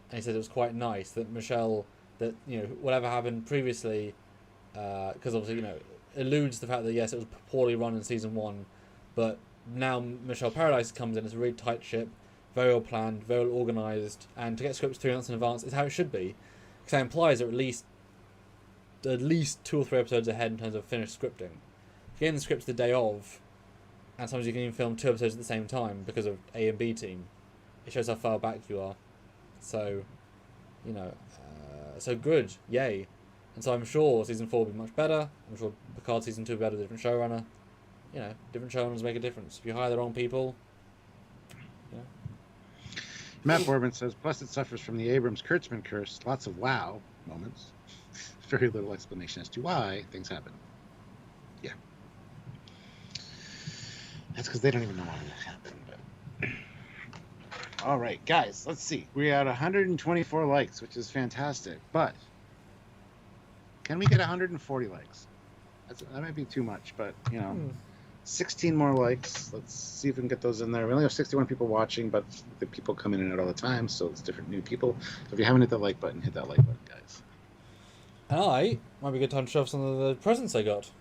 And he said it was quite nice that Michelle, that whatever happened previously, because obviously alludes to the fact that yes, it was poorly run in season 1, but now Michelle Paradise comes in as a really tight ship, very well planned, very well organised, and to get scripts 3 months in advance is how it should be, because that implies they're at least 2 or 3 episodes ahead in terms of finished scripting. Getting the scripts the day of, and sometimes you can even film 2 episodes at the same time because of A and B team. It shows how far back you are. So, so good, yay. And so I'm sure season 4 will be much better. I'm sure Picard season 2 will be better, different showrunner. Different showrunners make a difference. If you hire the wrong people, Matt Borbin says, plus it suffers from the Abrams-Kurtzman curse. Lots of wow moments. Very little explanation as to why things happen. Yeah. That's because they don't even know why that happened. But... All right, guys, let's see. We're at 124 likes, which is fantastic. But can we get 140 likes? That might be too much, but 16 more likes. Let's see if we can get those in there. We only have 61 people watching, but the people come in and out all the time, so it's different new people. So if you haven't hit that like button, hit that like button, guys. And might be a good time to show off some of the presents I got.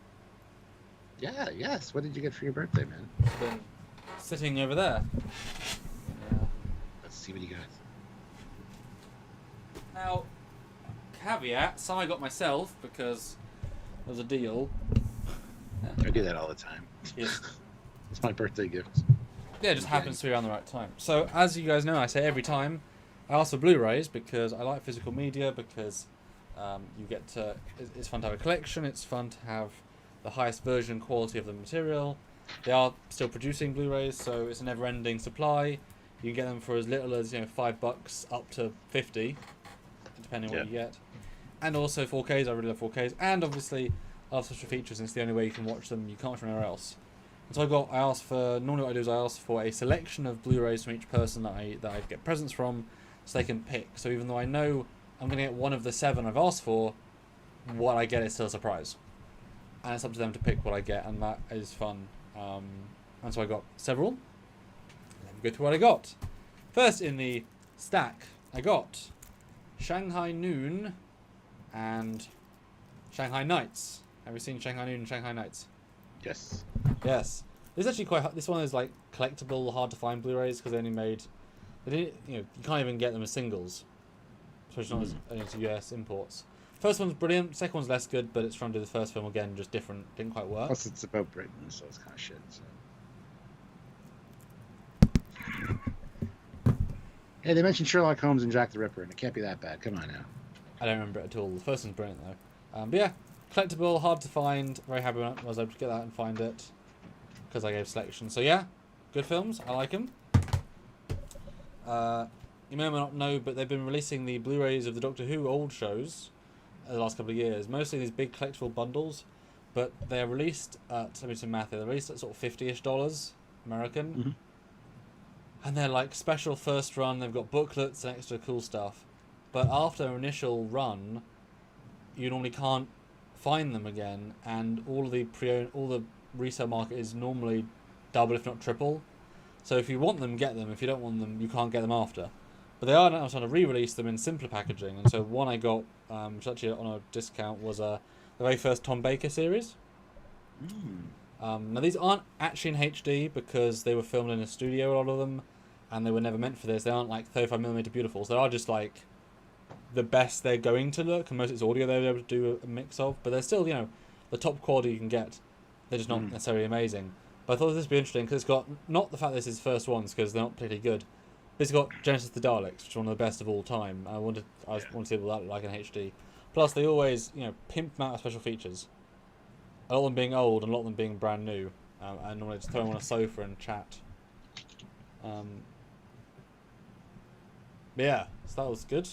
Yeah, yes. What did you get for your birthday, man? It's been sitting over there. Let's see what you got. Now, caveat, some I got myself because there was a deal. I do that all the time. Yes. It's my birthday gift. Yeah, it just happens to be around the right time. So, as you guys know, I say every time, I ask for Blu-rays because I like physical media, because you get to... It's fun to have a collection, it's fun to have the highest version quality of the material. They are still producing Blu-rays, so it's a never-ending supply. You can get them for as little as $5 up to 50, depending on what you get. And also 4Ks, I really love 4Ks. And obviously, I love special features, and it's the only way you can watch them. You can't watch them anywhere else. And so normally what I do is I ask for a selection of Blu-rays from each person that I get presents from, so they can pick. So even though I know I'm going to get one of the 7 I've asked for, what I get is still a surprise. And it's up to them to pick what I get, and that is fun. And so I got several. Let me go through what I got. First in the stack, I got Shanghai Noon and Shanghai Nights. Have you seen Shanghai Noon and Shanghai Nights? Yes. Yes. This is actually quite. This one is like collectible, hard to find Blu-rays because they only made. They didn't. You can't even get them as singles, especially not as US imports. First one's brilliant. Second one's less good, but it's trying to do the first film again, just different. Didn't quite work. Plus, it's about Britain, so it's kind of shit. So. Hey, they mentioned Sherlock Holmes and Jack the Ripper, and it can't be that bad. Come on now. I don't remember it at all. The first one's brilliant though. But yeah, collectible, hard to find. Very happy when I was able to get that and find it because I gave selection. So yeah, good films. I like them. You may or may not know, but they've been releasing the Blu-rays of the Doctor Who old shows the last couple of years. Mostly these big collectible bundles, but they're released at, let me do some math here, they're released at sort of $50-ish American. And they're like special first run, they've got booklets and extra cool stuff. But after their initial run, you normally can't find them again, and all the resale market is normally double if not triple. So if you want them, get them. If you don't want them, you can't get them after. But they are now trying to re-release them in simpler packaging, and so one I got, which actually on a discount, was the very first Tom Baker series. Now these aren't actually in HD because they were filmed in a studio, a lot of them, and they were never meant for this. They aren't like 35mm beautifuls. They are just like the best they're going to look, and most of it's audio they're able to do a mix of, but they're still, the top quality you can get. They're just not necessarily amazing. But I thought this would be interesting because it's got, not the fact that this is first ones because they're not particularly good, but it's got Genesis the Daleks, which is one of the best of all time. I want to see what that look like in HD. Plus they always, pimp them out of special features. A lot of them being old and a lot of them being brand new. And normally just throw them on a sofa and chat. But yeah, so that was good.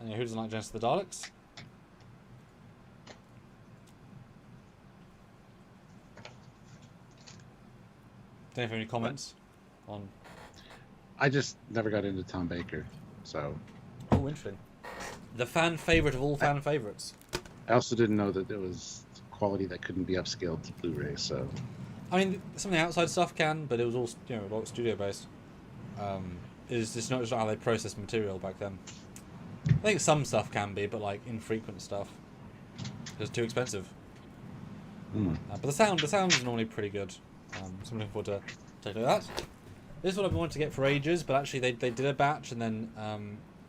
And who doesn't like Genesis the Daleks? Do you have any comments on? I just never got into Tom Baker, so. Oh, interesting. The fan favorite of all fan favorites. I also didn't know that there was quality that couldn't be upscaled to Blu-ray. So. I mean, some of the outside stuff can, but it was all a lot studio based. It's just not how they processed material back then. I think some stuff can be, but like infrequent stuff. It's too expensive. But the sound is normally pretty good. So I'm looking forward to taking that. This is what I've been wanting to get for ages, but actually they did a batch and then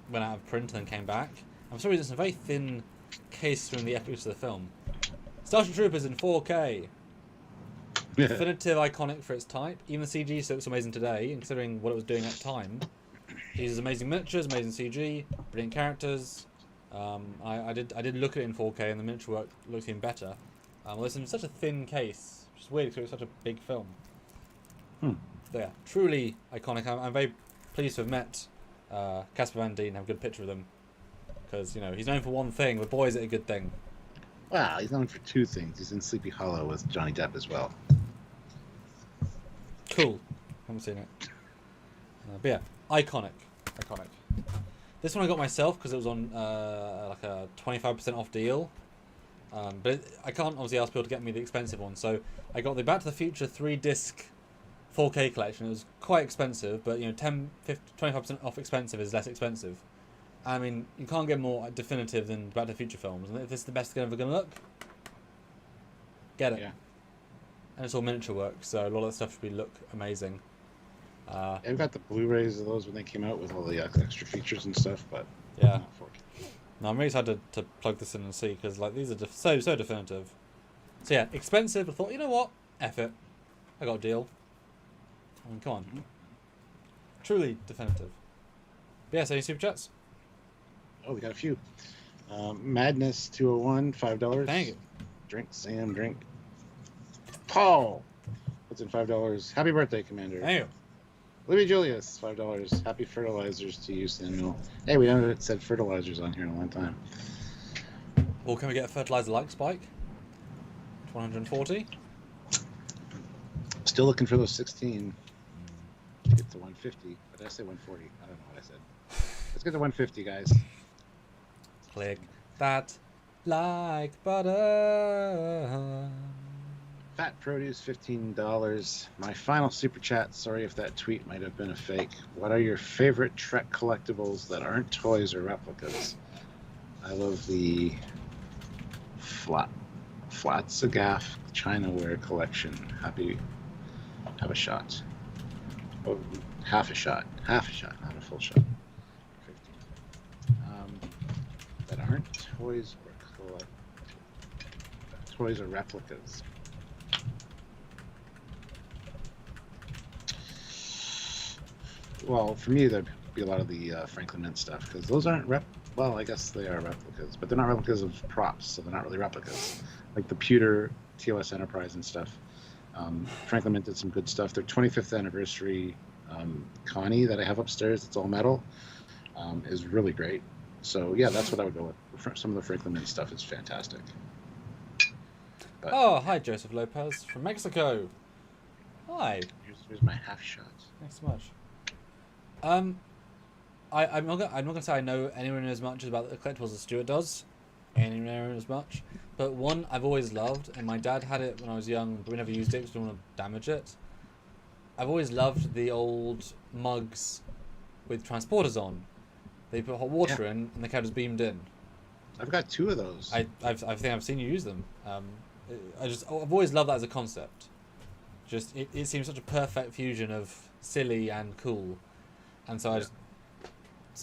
went out of print and then came back. I'm sorry, it's a very thin case from the epics of the film. Starship Troopers in 4K. Definitive, iconic for its type. Even the CG looks amazing today, and considering what it was doing at the time. These amazing miniatures, amazing CG, brilliant characters. I did look at it in 4K, and the miniature work looks even better. Well, it's in such a thin case, which is weird because it was such a big film. So yeah, truly iconic. I'm very pleased to have met Casper Van Dien, have a good picture of him, because he's known for one thing, but boy is it a good thing. Wow, he's known for 2 things. He's in Sleepy Hollow with Johnny Depp as well. Cool. Haven't seen it. But yeah, iconic. This one I got myself because it was on like a 25% off deal. But I can't obviously ask people to get me the expensive one, so I got the Back to the Future 3-disc 4K collection. It was quite expensive, but 10, 50, 25% off expensive is less expensive. I mean, you can't get more definitive than Back to the Future films. And if this is the best they're ever going to look, get it. Yeah. And it's all miniature work, so a lot of that stuff should look amazing. I've got the Blu-rays of those when they came out with all the extra features and stuff, but yeah. not 4K. No, I'm really excited to plug this in and see, because like these are so definitive. So yeah, expensive. I thought, you know what? F it. I got a deal. I mean, come on. Truly definitive. But yeah, so any super chats? Oh, we got a few. Madness 201, $5. Thank you. Drink, Sam, drink. Paul, what's in $5? Happy birthday, Commander. Thank you. Libby Julius, $5. Happy fertilizers to you, Samuel. Hey, we haven't said fertilizers on here in a long time. Well, can we get a fertilizer like spike? 140. Still looking for those 16 to get to 150. But did I say 140? I don't know what I said. Let's get to 150, guys. Click that like button. Fat Produce, $15. My final super chat. Sorry if that tweet might have been a fake. What are your favorite Trek collectibles that aren't toys or replicas? I love the Flatsagaff Chinaware collection. Have a shot. Oh, half a shot, not a full shot. 15. That aren't toys or replicas. Well, for me, there'd be a lot of the Franklin Mint stuff, because those aren't well, I guess they are replicas, but they're not replicas of props, so they're not really replicas. Like the pewter TOS Enterprise and stuff. Franklin Mint did some good stuff. Their 25th anniversary Connie that I have upstairs, it's all metal, is really great. So yeah, that's what I would go with. Some of the Franklin Mint stuff is fantastic. But, oh, hi, Joseph Lopez from Mexico. Hi. Here's my half shot. Thanks so much. I'm not gonna say I know anywhere near as much about the collectibles as Stuart does, anywhere near as much. But one I've always loved, and my dad had it when I was young, but we never used it because we didn't want to damage it. I've always loved the old mugs with transporters on. They put hot water in, and the characters beamed in. I've got 2 of those. I think I've seen you use them. I've always loved that as a concept. Just it seems such a perfect fusion of silly and cool, and so it's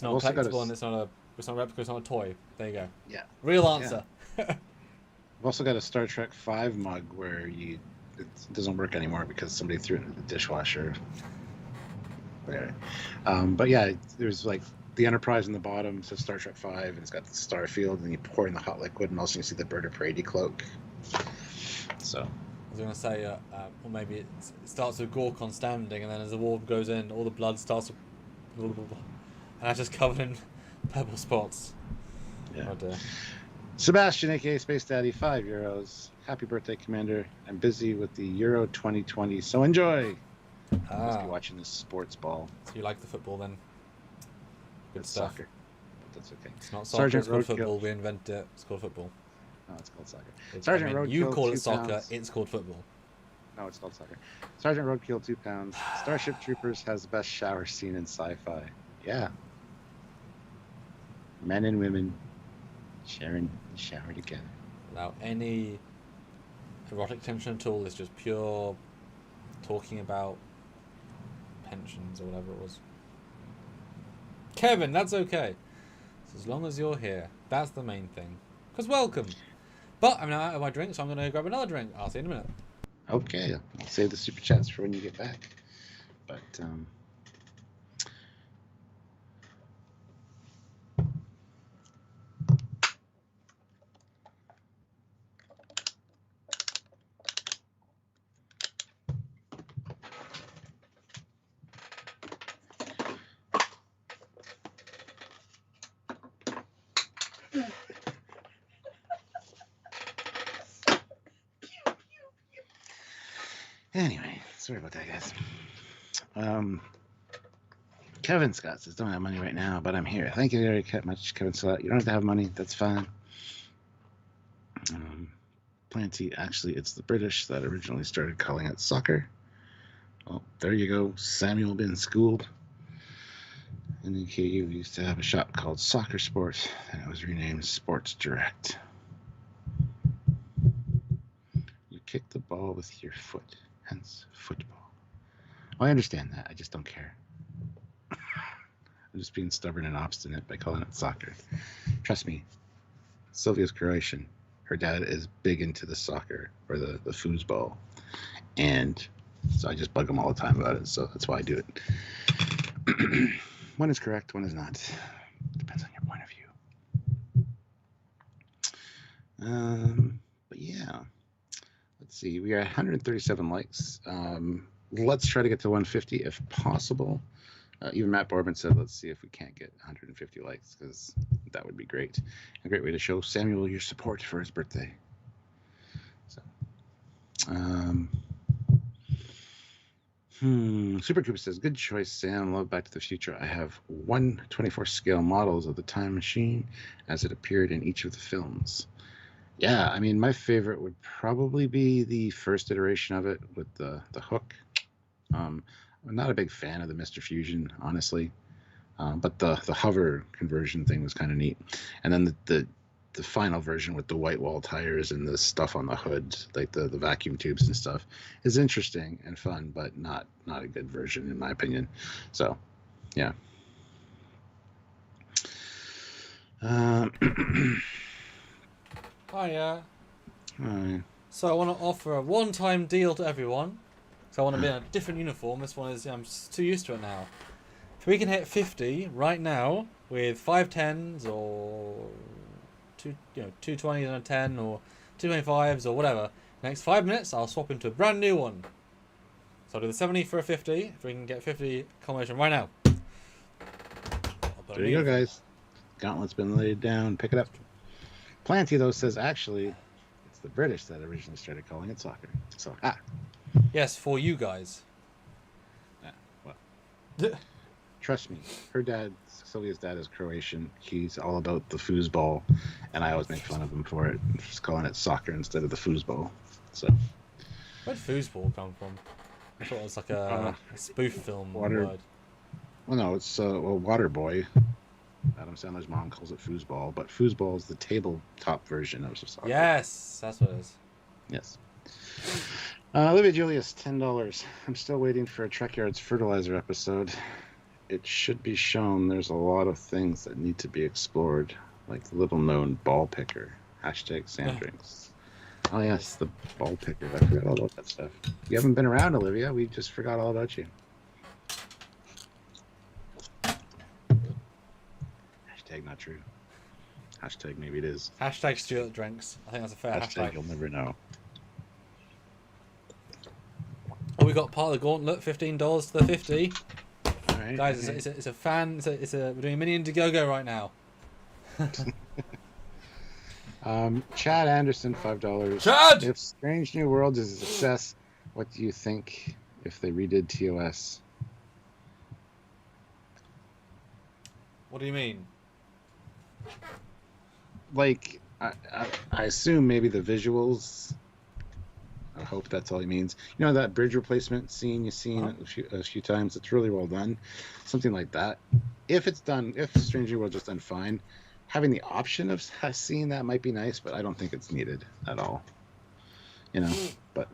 not collectible and it's not a replica, it's not a toy. There you go. Yeah. Real answer. Yeah. I've also got a Star Trek V mug where it doesn't work anymore because somebody threw it in the dishwasher. But yeah, there's like the Enterprise in the bottom says Star Trek V, and it's got the Starfield, and you pour in the hot liquid, and also you see the Bird of Prey cloak. So. I was going to say, or maybe it starts with Gorkon standing, and then as the war goes in, all the blood starts to... and that's just covered in purple spots. Yeah. Oh dear. Sebastian, aka Space Daddy, €5. Happy birthday, Commander. I'm busy with the Euro 2020, so enjoy. Must be watching this sports ball. So you like the football then? Good it's stuff. Soccer. But that's okay. It's not soccer, Sergeant it's called Roadkill. football. We invented it. It's called football. No, it's called soccer. Sergeant Roadkill, you call it 2 soccer, pounds. it's called football. No, it's called soccer. Sergeant Roadkill, 2 pounds. Starship Troopers has the best shower scene in sci-fi. Yeah. Men and women sharing the shower together. Without any erotic tension at all, it's just pure talking about pensions or whatever it was. Kevin, that's okay. So as long as you're here, that's the main thing. Because welcome. But I'm now out of my drink, so I'm going to grab another drink. I'll see you in a minute. Okay, I'll save the super chats for when you get back. But anyway, sorry about that, guys. Kevin Scott says, don't have money right now, but I'm here. Thank you very much, Kevin Scott. You don't have to have money. That's fine. Planty, actually, it's the British that originally started calling it soccer. Oh, there you go. Samuel been schooled. In the UK, we used to have a shop called Soccer Sport, and it was renamed Sports Direct. You kick the ball with your foot, hence football. I understand that. I just don't care. I'm just being stubborn and obstinate by calling it soccer. Trust me, Sylvia's Croatian. Her dad is big into the soccer, or the foosball. And so I just bug him all the time about it, so that's why I do it. One is correct, one is not. Depends on your point of view. But yeah, let's see. We got 137 likes. Let's try to get to 150 if possible. Even Matt Borbin said, let's see if we can't get 150 likes, because that would be great. A great way to show Samuel your support for his birthday. So, Super Cooper says, good choice, Sam. Love Back to the Future. I have 1/24 scale models of the time machine as it appeared in each of the films. Yeah, I mean, my favorite would probably be the first iteration of it with the hook. I'm not a big fan of the Mr. Fusion, honestly, but the hover conversion thing was kind of neat. And then the final version with the white wall tires and the stuff on the hood, like the vacuum tubes and stuff, is interesting and fun, but not a good version in my opinion. So, yeah. Hiya. Hi. So I want to offer a one-time deal to everyone. So I want to be in a different uniform. This one is, I'm just too used to it now. If we can hit 50 right now with 5 10s or 2 20s and a 10 or 2 25s or whatever, next 5 minutes I'll swap into a brand new one. So I'll do the 70 for a 50. If we can get 50 combination right now. There you go, guys. Gauntlet's been laid down. Pick it up. Planty, though, says actually it's the British that originally started calling it soccer. So, Yes, for you guys. Well, trust me, Sylvia's dad is Croatian. He's all about the foosball, and I always make fun of him for it. He's calling it soccer instead of the foosball. So, where did foosball come from? I thought it was like a spoof film word. Well, no, it's Water Boy. Adam Sandler's mom calls it foosball, but foosball is the tabletop version of soccer. Yes, that's what it is. Yes. Olivia Julius, $10. I'm still waiting for a Trekyards fertilizer episode. It should be shown there's a lot of things that need to be explored, like the little-known ball picker. #Sandrinks. Oh, yes, the ball picker. I forgot all about that stuff. You haven't been around, Olivia. We just forgot all about you. Not true. Maybe it is. #Stuart Drinks. I think that's a fair hashtag. You'll never know. Oh, we got part of the gauntlet, $15 to the 50. All right, guys, okay. it's a fan. We're doing a mini Indiegogo right now. Chad Anderson, $5. Chad! If Strange New Worlds is a success, what do you think if they redid TOS? What do you mean? Like, I assume maybe the visuals. I hope that's all he means. You know that bridge replacement scene you've seen a few times? It's really well done. Something like that. If it's done, if Strange New Worlds is done fine, having the option of seeing that might be nice, but I don't think it's needed at all. You know, but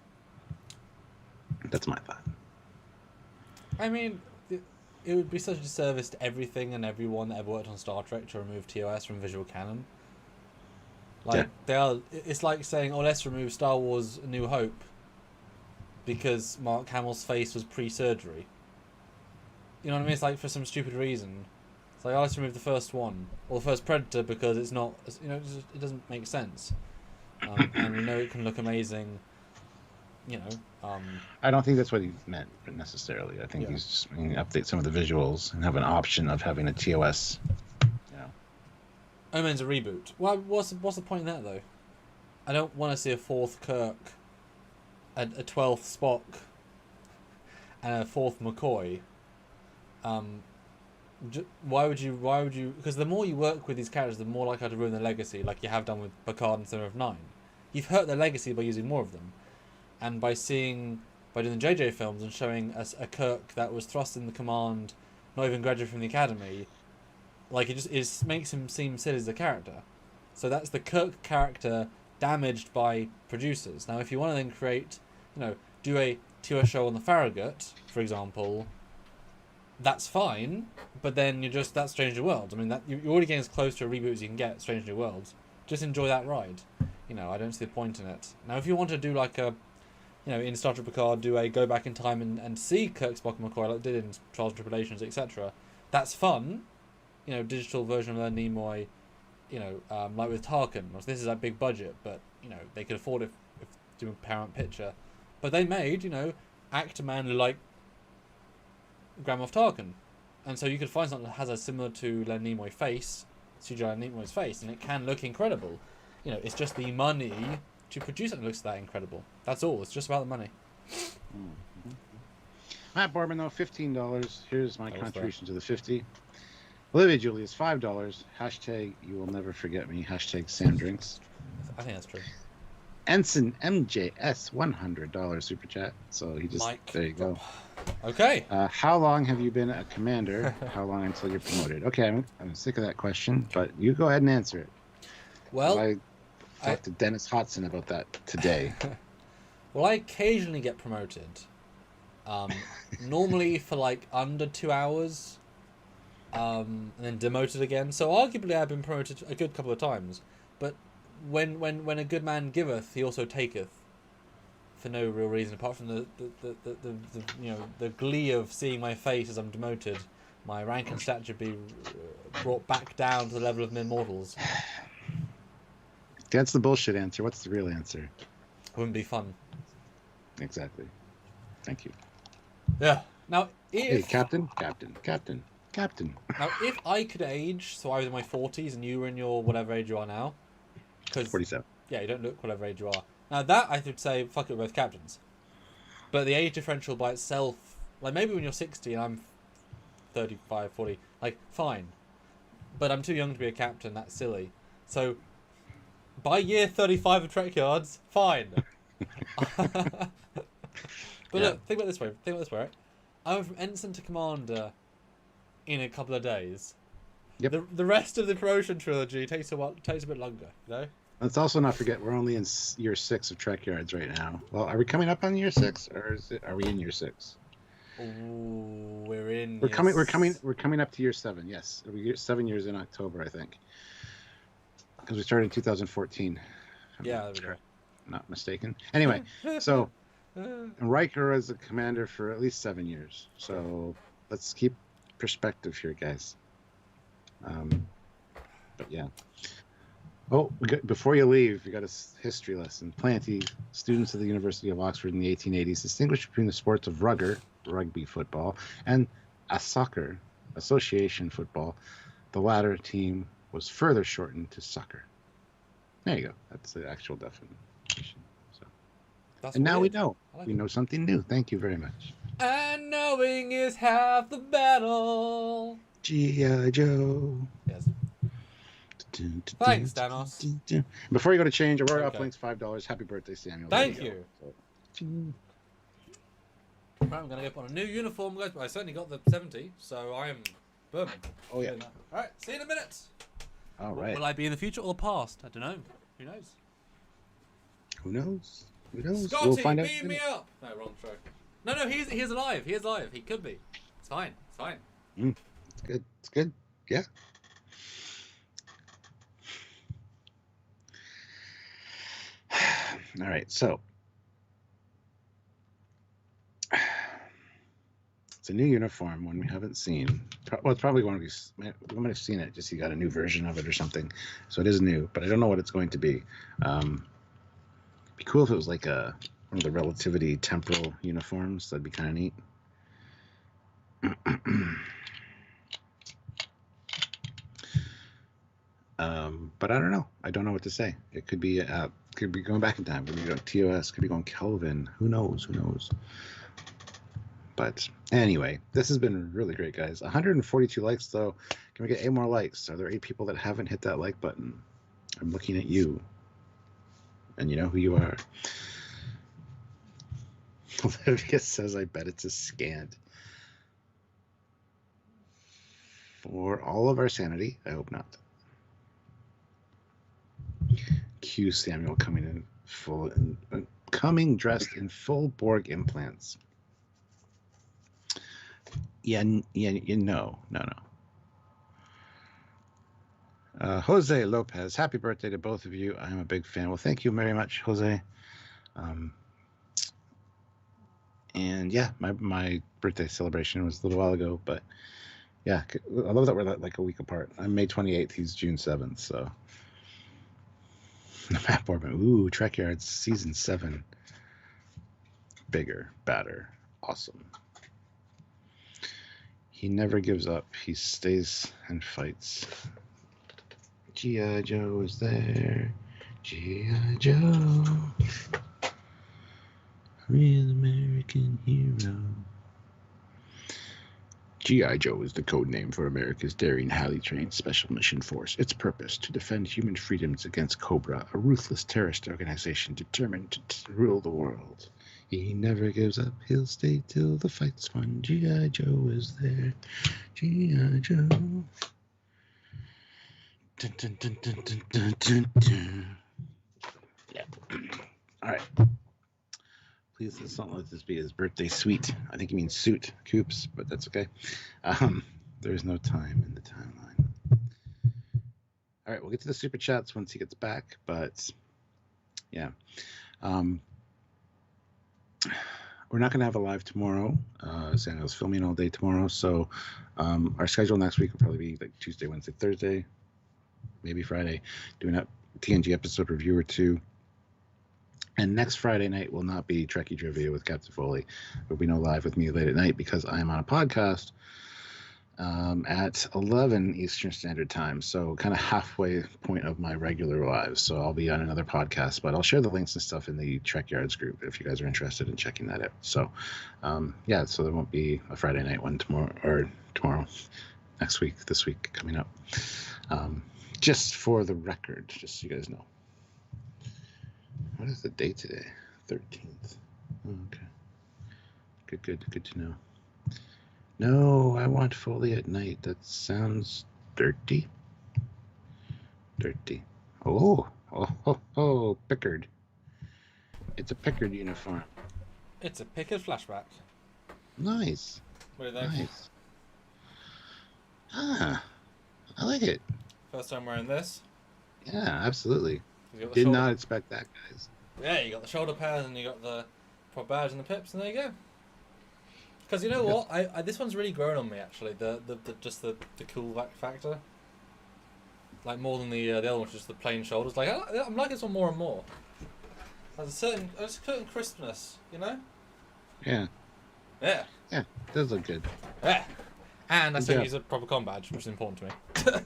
that's my thought. I mean, it would be such a disservice to everything and everyone that ever worked on Star Trek to remove TOS from visual canon. Like, it's like saying, let's remove Star Wars A New Hope because Mark Hamill's face was pre-surgery. You know what I mean? It's like for some stupid reason. It's like, let's remove the first one. Or the first Predator because it's not, it doesn't make sense. And we know it can look amazing, I don't think that's what he meant necessarily. I think he's just going to update some of the visuals and have an option of having a TOS. Omen's a reboot. Well, what's the point in that, though? I don't want to see a 4th Kirk, a 12th Spock, and a 4th McCoy. Why would you... Because the more you work with these characters, the more likely to ruin their legacy, like you have done with Picard and Center of 9. you've hurt their legacy by using more of them, and by doing the JJ films and showing us a Kirk that was thrust in the command, not even graduated from the academy, like it makes him seem silly as a character. So that's the Kirk character damaged by producers. Now, if you want to then create, do a TV show on the Farragut, for example, that's fine, but then that's Strange New Worlds. I mean, that you're already getting as close to a reboot as you can get Strange New Worlds. Just enjoy that ride. I don't see the point in it. Now, if you want to do like a, in Star Trek Picard, do a go back in time and see Kirk, Spock, and McCoy like they did in Trials and Tribulations, etc. That's fun. Digital version of Leonard Nimoy, like with Tarkin. This is a big budget, but, they could afford it if doing Paramount Picture. But they made, actor man like Grand Moff Tarkin. And so you could find something that has a similar to Leonard Nimoy face, CGI Leonard Nimoy's face, and it can look incredible. It's just the money to produce it that looks that incredible. That's all. It's just about the money. Mm-hmm. Matt Borman, though, $15. Here's my contribution to the 50. Olivia Julius, $5. Hashtag you will never forget me. Hashtag Sam Drinks. I think that's true. Ensign MJS, $100 super chat. So he just there you go. Okay. How long have you been a commander? How long until you're promoted? Okay, I'm sick of that question, but you go ahead and answer it. Well, I talked to Dennis Hodson about that today. Well, I occasionally get promoted. Normally for like under 2 hours, and then demoted again. So arguably I've been promoted a good couple of times. But when a good man giveth, he also taketh. For no real reason apart from the glee of seeing my face as I'm demoted, my rank and stature be brought back down to the level of mere mortals. That's the bullshit answer. What's the real answer? Wouldn't be fun. Exactly. Thank you. Yeah. Now, if... Hey, Captain. Now, if I could age, so I was in my 40s and you were in your whatever age you are now... 47. Yeah, you don't look whatever age you are. Now, that, I would say, fuck it, we're both captains. But the age differential by itself... Like, maybe when you're 60 and I'm 35, 40... Like, fine. But I'm too young to be a captain, that's silly. So... By year 35 of Trekyards, fine. But look, think about this way, right? I went from ensign to commander in a couple of days. Yep. The rest of the promotion trilogy takes a bit longer, Let's also not forget we're only in year 6 of Trekyards right now. Well, are we coming up on year 6, or are we in year 6? Ooh, we're coming up to year 7. Yes, we're 7 years in October, I think. Because we started in 2014. Yeah, there we go. Not mistaken. Anyway, so Riker is a commander for at least 7 years. So let's keep perspective here, guys. But yeah. Oh, before you leave, you got a history lesson. Planty, students of the University of Oxford in the 1880s, distinguished between the sports of rugby football, and a soccer, association football. The latter team was further shortened to soccer. There you go. That's the actual definition. So, and now we know. We know something new. Thank you very much. And knowing is half the battle. G.I. Joe. Yes. Thanks, Danos. Before you go to change, Aurora Uplinks $5. Happy birthday, Samuel. Thank you. Right, I'm going to go put on a new uniform. I certainly got the 70, so I am... Boom. Oh, yeah. All right, see you in a minute. All right. Will I be in the future or the past? I don't know. Who knows? Who knows? Who knows? Scotty, we'll find out. Beam me up! No, wrong show. No, he's alive. He is alive. He could be. It's fine. It's fine. It's good. It's good. Yeah. All right. So it's a new uniform, one we haven't seen. Well, it's probably going to be. We might have seen it. Just you got a new version of it or something. So it is new, but I don't know what it's going to be. Be cool if it was like one of the relativity temporal uniforms. That'd be kind of neat. But I don't know. I don't know what to say. It could be going back in time. Could be going TOS. Could be going Kelvin. Who knows? Who knows? But anyway, this has been really great, guys. 142 likes, though. Can we get 8 more likes? Are there 8 people that haven't hit that like button? I'm looking at you. and you know who you are. Olivia says, I bet it's a scant. For all of our sanity, I hope not. Cue Samuel coming in coming dressed in full Borg implants. No. Jose Lopez, happy birthday to both of you. I'm a big fan. Well, thank you very much, Jose. And yeah, my birthday celebration was a little while ago, but yeah, I love that we're like a week apart. I'm May 28th. He's June 7th. So Matt Boardman, ooh, Trekyards season 7. Bigger, badder, awesome. He never gives up. He stays and fights. G.I. Joe is there. G.I. Joe. Real American hero. G.I. Joe is the code name for America's daring, highly trained special mission force. Its purpose, to defend human freedoms against Cobra, a ruthless terrorist organization determined to rule the world. He never gives up. He'll stay till the fight's won. G.I. Joe is there. G.I. Joe. Dun, dun, dun, dun, dun, dun, dun, dun. Yeah. All right. Please let's not let this be his birthday suite. I think he means suit, Coops, but that's okay. There's no time in the timeline. All right, we'll get to the super chats once he gets back, but yeah. We're not going to have a live tomorrow. Samuel's filming all day tomorrow, so our schedule next week will probably be like Tuesday, Wednesday, Thursday, maybe Friday, doing a TNG episode review or two. And next Friday night will not be Trekkie Trivia with Captain Foley. There will be no live with me late at night because I am on a podcast at 11 Eastern Standard Time. So kind of halfway point of my regular lives. So I'll be on another podcast, but I'll share the links and stuff in the Trekyards group if you guys are interested in checking that out. So yeah, so there won't be a Friday night one tomorrow, next week, this week coming up. Just for the record, just so you guys know. What is the date today? 13th. Oh, okay. Good to know. No, I want Foley at night. That sounds dirty. Oh, Pickard. It's a Pickard uniform. It's a Pickard flashback. Nice. What do you think? Nice. I like it. First time wearing this? Yeah, absolutely. Did not expect that, guys. Yeah, you got the shoulder pads and you got the prop badge and the pips, and there you go. Because you know what, I this one's really grown on me actually. The cool factor, like more than the other one, which is just the plain shoulders. Like I'm liking this one more and more. There's a certain crispness, you know. Yeah. Yeah. Yeah, it does look good. Yeah. And I still use a proper com badge, which is important to me.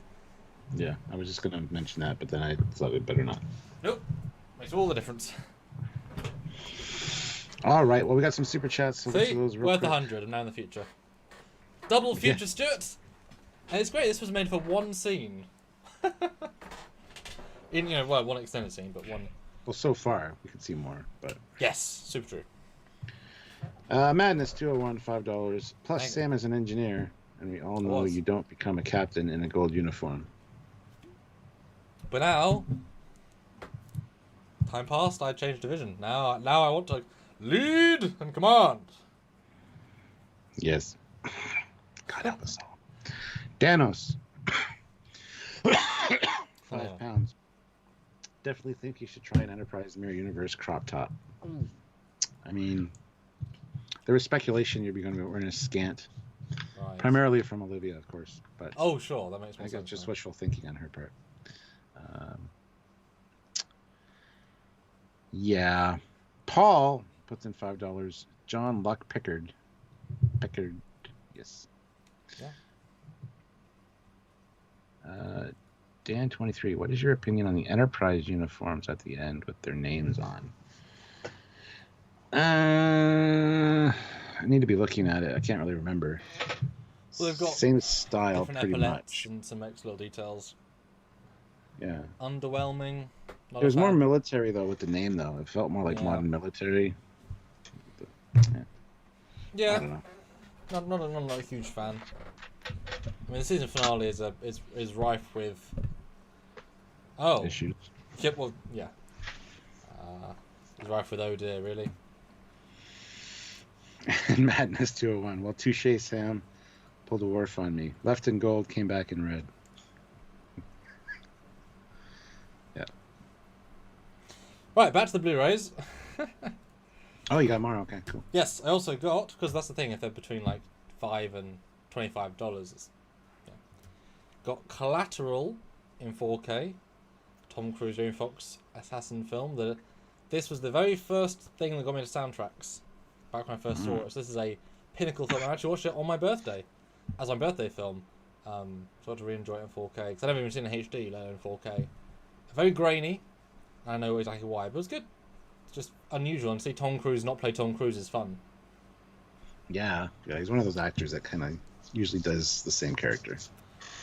Yeah, I was just gonna mention that, but then I thought it better not. Nope. Makes all the difference. All right, well, we got some super chats. So See, those worth quick. 100, and now in the future. Double future Stuarts, and it's great. This was made for one scene. In one extended scene, but one. Well, so far we could see more, but yes, super true. Madness 201, $5. Plus, Thank Sam is an engineer, and we all know you don't become a captain in a gold uniform. But now, time passed. I changed division. Now I want to lead and command. Yes. God help us all. Danos. 5 pounds. Definitely think you should try an Enterprise Mirror Universe crop top. I mean, there was speculation you're going to be wearing a scant. Right. Primarily from Olivia, of course. But oh, sure. That makes more sense. I got just wishful thinking on her part. Yeah. Paul puts in $5. John Luck Pickard. Yes. Yeah. Dan23, what is your opinion on the Enterprise uniforms at the end with their names on? I need to be looking at it. I can't really remember. Well, they've got same style, pretty much. And some extra little details. Yeah. Underwhelming. Not It was a more fan. military though with the name though. It felt more like Yeah. modern military. Yeah, I don't know. not a huge fan. I mean, the season finale is rife with. Oh, Issues. yeah, well, yeah. It's rife with oh dear, really. And Madness 201. Well, touche, Sam. Pulled a wharf on me. Left in gold, came back in red. Yeah. Right, back to the Blu-rays. Oh, you got more? Okay, cool. Yes, I also got, because that's the thing, if they're between like $5 and $25, it's, yeah. Got Collateral in 4K, Tom Cruise, Jamie Foxx assassin film. This was the very first thing that got me into soundtracks back when I first saw it. So this is a pinnacle film. I actually watched it on my birthday, as my birthday film. So I had to re-enjoy it in 4K, because I've never even seen it in HD, let alone 4K. Very grainy, and I know exactly why, but it was good. It's just unusual, and to see Tom Cruise not play Tom Cruise is fun. Yeah, he's one of those actors that kind of usually does the same character.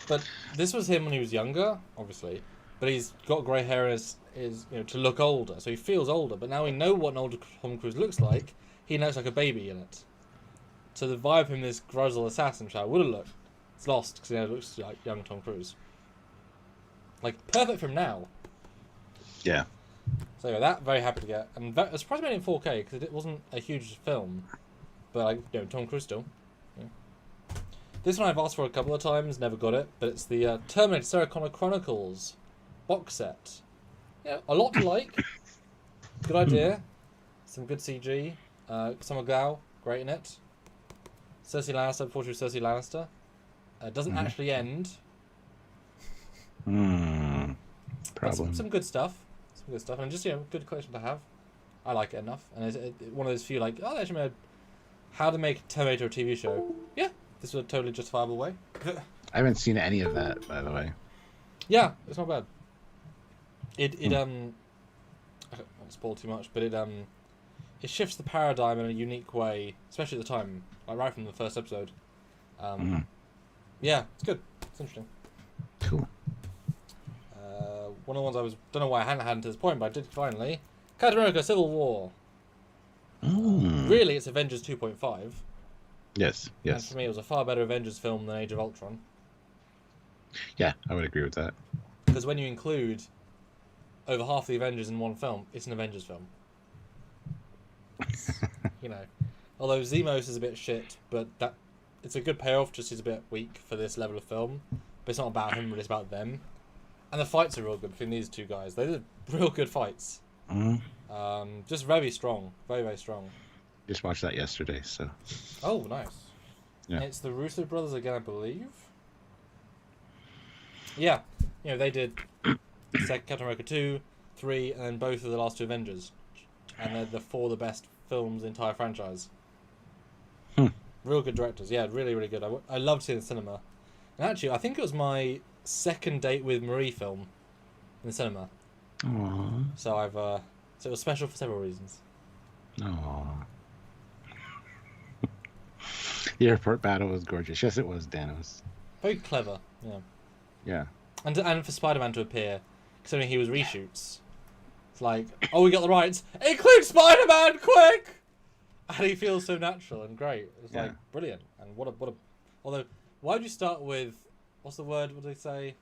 But this was him when he was younger, obviously. But he's got grey hair and is to look older, so he feels older. But now we know what an older Tom Cruise looks like. He looks like a baby in it. So the vibe of him, this grizzled assassin child, would have looked. It's lost because he now looks like young Tom Cruise. Like perfect for him now. Yeah. So yeah, that very happy to get, and I was surprised it made it in 4K because it wasn't a huge film, but like Tom Cruise still. Yeah. This one I've asked for a couple of times, never got it, but it's the Terminator Sarah Connor Chronicles box set. Yeah, a lot to like. Good idea. Some good CG. Summer Glau, great in it. Cersei Lannister, before she was Cersei Lannister. Doesn't actually end. Problem. Some good stuff. Some good stuff, and just good collection to have. I like it enough, and it's one of those few like, oh, they actually made how to make Terminator a TV show. Yeah, this was a totally justifiable way. I haven't seen any of that, by the way. Yeah, it's not bad. I don't spoil too much, but it shifts the paradigm in a unique way, especially at the time, like right from the first episode. Yeah, it's good. It's interesting. Cool. One of the ones don't know why I hadn't had to this point, but I did finally. Captain America: Civil War. Really, it's Avengers 2.5. Yes. And for me, it was a far better Avengers film than Age of Ultron. Yeah, I would agree with that. Because when you include over half the Avengers in one film, it's an Avengers film. Although Zemos is a bit shit, but it's a good payoff. Just he's a bit weak for this level of film, but it's not about him, really, it's about them. And the fights are real good between these two guys. They did real good fights. Just very strong, very very strong. Just watched that yesterday, so. Oh, nice. Yeah. And it's the Russo brothers again, I believe. Yeah, they did Captain America 2, 3, and then both of the last two Avengers, and they're the four the best films in the entire franchise. Real good directors, yeah, really really good. I loved seeing it in the cinema, and actually I think it was my second date with Marie film in the cinema. Aww. So so it was special for several reasons. Aww. The airport battle was gorgeous. Yes, it was, Dan. It was Very clever, yeah. Yeah. And for Spider-Man to appear, considering he was reshoots, it's like, oh, we got the rights. Include Spider-Man, quick! And he feels so natural and great. It's like brilliant. And what a. Although, why would you start with? What's the word? What do they say?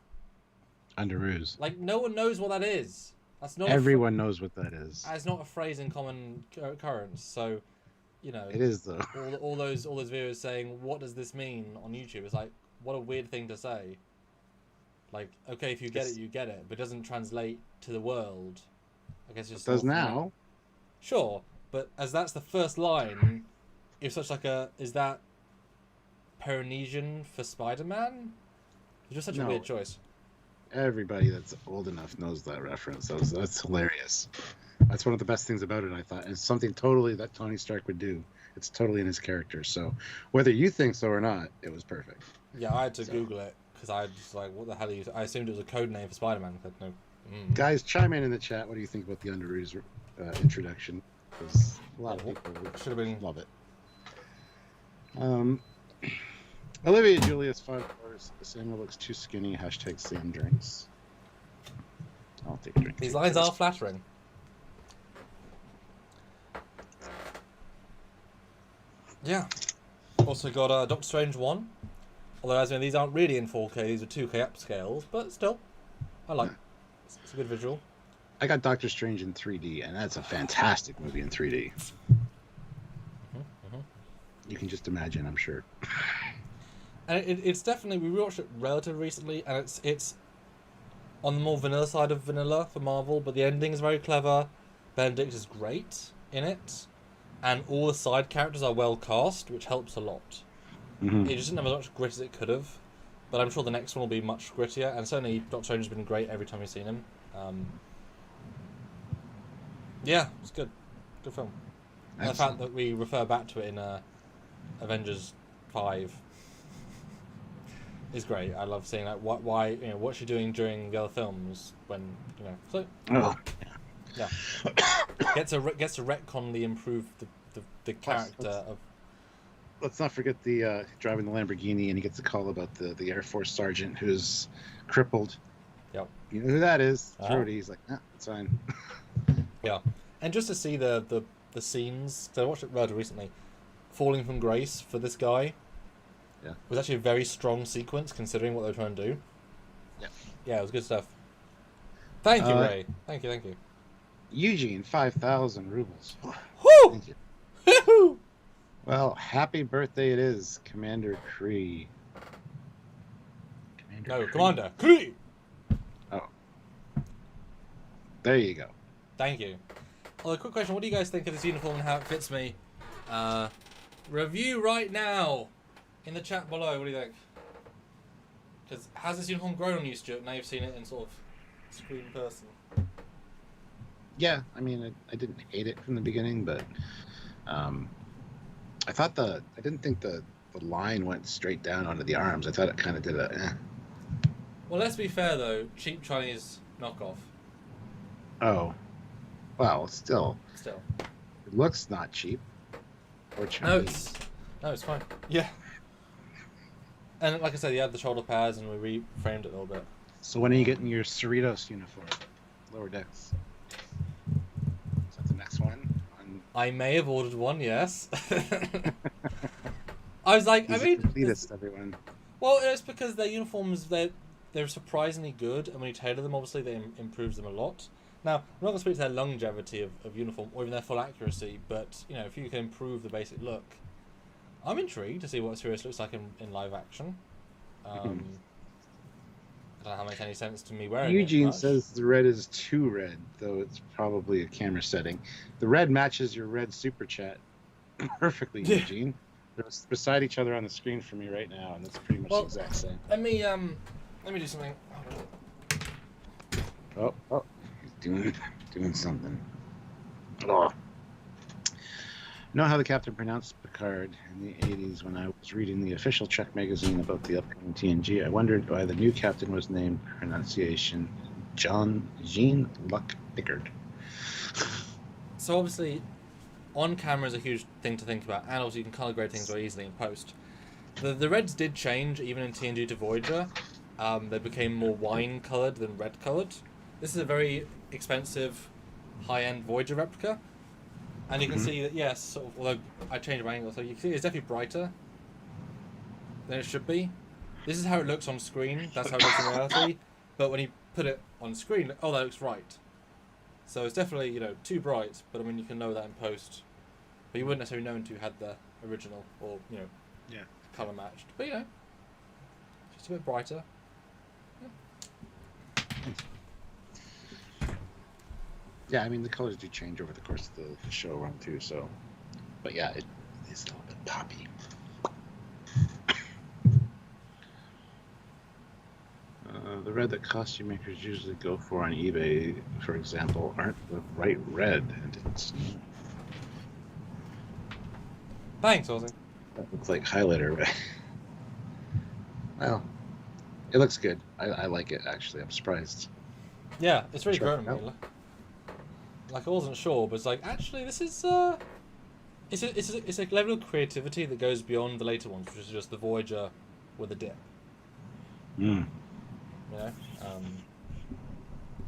Underoos. Like no one knows what that is. That's not. Everyone knows what that is. It's not a phrase in common occurrence. So, It is though. all those viewers saying, "What does this mean?" on YouTube. It's like, what a weird thing to say. Like, okay, if you get it, you get it, but it doesn't translate to the world. I guess it does now. Sure, but as that's the first line, it's such like is that Polynesian for Spider-Man? It's just such a weird choice. Everybody that's old enough knows that reference. That's hilarious. That's one of the best things about it, I thought. And it's something totally that Tony Stark would do. It's totally in his character. So whether you think so or not, it was perfect. Yeah, I had to Google it because I was like, what the hell are you... I assumed it was a code name for Spider-Man. No. Guys, chime in the chat. What do you think about the Underoos introduction? Because a lot of people should have been... love it. Olivia Julius, $5. Samuel looks too skinny. # Sam drinks. I'll take a drink. These lines are flattering. Yeah. Also got Doctor Strange 1. Although, as these aren't really in 4K, these are 2K upscales, but still, I like. It's a good visual. I got Doctor Strange in 3D, and that's a fantastic movie in 3D. You can just imagine, I'm sure. And it's definitely, we rewatched it relatively recently, and it's on the more vanilla side of vanilla for Marvel, but the ending is very clever. Benedict is great in it, and all the side characters are well cast, which helps a lot. Mm-hmm. It just didn't have as much grit as it could have, but I'm sure the next one will be much grittier, and certainly Doctor Strange has been great every time we've seen him. Yeah, it's good. Good film. And the fact that we refer back to it in Avengers 5 is great. I love seeing like why what's she doing during the other films when so yeah gets to retcon improve the character of. Let's not forget the driving the Lamborghini, and he gets a call about the Air Force sergeant who's crippled. Yep. You know who that is? Rudy. He's like, it's fine. Yeah, and just to see the scenes, so I watched it rather recently, falling from grace for this guy. Yeah. Was actually a very strong sequence considering what they were trying to do. Yeah. Yeah, it was good stuff. Thank you, Ray. Thank you. Eugene, 5,000 rubles. Woo! Thank you. Woo! Well, happy birthday it is, Commander Kree. Commander Kree! Oh. There you go. Thank you. Well, a quick question. What do you guys think of this uniform and how it fits me? Review right now in the chat below. What do you think? Because has this uniform grown on you, Stuart? Now you've seen it in sort of screen person. Yeah, I mean, I didn't hate it from the beginning, but I thought I didn't think the line went straight down onto the arms. I thought it kind of did Well, let's be fair though. Cheap Chinese knockoff. Oh. Well, still. It looks not cheap. Or Chinese. No, it's fine. Yeah. And like I said, you had the shoulder pads and we reframed it a little bit. So when are you getting your Cerritos uniform? Lower decks. Is that the next one? I may have ordered one, yes. I was like, He's I mean... completist, everyone. Well, it's because their uniforms, they're surprisingly good, and when you tailor them, obviously, they improves them a lot. Now, I'm not going to speak to their longevity of uniform, or even their full accuracy, but, if you can improve the basic look, I'm intrigued to see what Sirius looks like in live action. I don't know how it makes any sense to me wearing Eugene it says the red is too red, though it's probably a camera setting. The red matches your red Superchat perfectly, Eugene. They're beside each other on the screen for me right now, and it's pretty much the exact same. Let me do something. Oh, he's doing something. Oh. Know how the captain pronounced Picard in the 80s when I was reading the official Trek magazine about the upcoming TNG. I wondered why the new captain was named pronunciation Jean-Luc Picard. So obviously, on camera is a huge thing to think about, and also you can color grade things very easily in post. The reds did change even in TNG to Voyager. They became more wine colored than red colored. This is a very expensive, high-end Voyager replica. And you can see that, yes, sort of, although I changed my angle, so you can see it's definitely brighter than it should be. This is how it looks on screen, that's how it looks in reality. But when you put it on screen, that looks right. So it's definitely, too bright, but I mean, you can know that in post. But you wouldn't necessarily know until you had the original, or, colour matched. But, just a bit brighter. Yeah, I mean, the colors do change over the course of the show run, too, so... But yeah, it is a little bit poppy. The red that costume makers usually go for on eBay, for example, aren't the right red, and it's... Thanks, Ozzy. That looks like highlighter red. Well, it looks good. I like it, actually. I'm surprised. Yeah, it's really grown on me. Like, I wasn't sure, but it's like, actually, this is, it's a level of creativity that goes beyond the later ones, which is just the Voyager with a dip. Mm.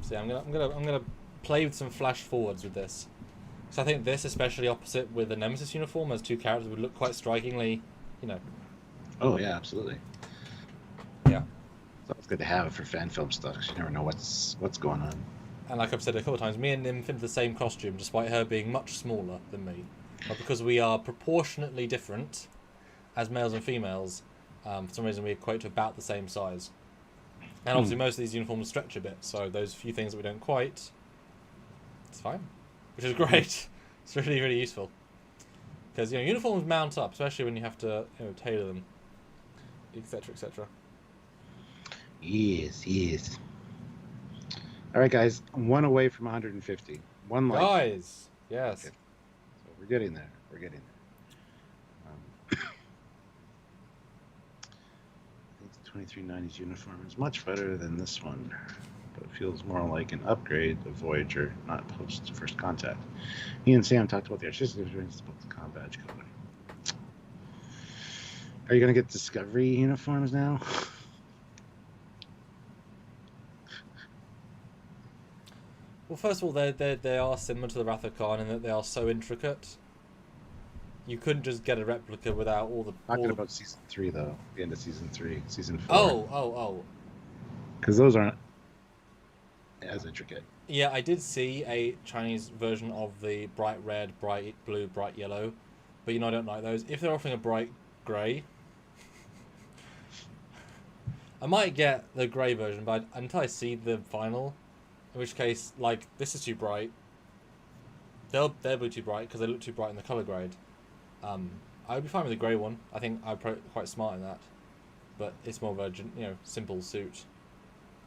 So So yeah, I'm gonna play with some flash forwards with this. So I think this, especially opposite with the Nemesis uniform, as two characters would look quite strikingly, you know. Oh yeah, absolutely. Yeah. So it's good to have for fan film stuff because you never know what's going on. And like I've said a couple of times, me and Nim fit into the same costume, despite her being much smaller than me. But because we are proportionately different as males and females, for some reason we equate to about the same size. And obviously most of these uniforms stretch a bit, so those few things that we don't quite, it's fine. Which is great. It's really, really useful. Because, you know, uniforms mount up, especially when you have to, you know, tailor them, etc., etc. Yes. All right, guys. I'm one away from 150. One life. Guys! Yes. Okay. So we're getting there. I think the 2390's uniform is much better than this one, but it feels more like an upgrade of Voyager, not post First Contact. Me and Sam talked about the artistic difference about the com badge color. Are you going to get Discovery uniforms now? Well, first of all, they are similar to the Wrath of Khan in that they are so intricate. You couldn't just get a replica without all the... Talking about Season 3, though. The end of Season 3. Season 4. Oh. Because those aren't as intricate. Yeah, I did see a Chinese version of the bright red, bright blue, bright yellow. But, you know, I don't like those. If they're offering a bright grey... I might get the grey version, but until I see the final... In which case, like, this is too bright. They'll be too bright because they look too bright in the colour grade. I would be fine with the grey one. I think I'm quite smart in that. But it's more of a, you know, simple suit.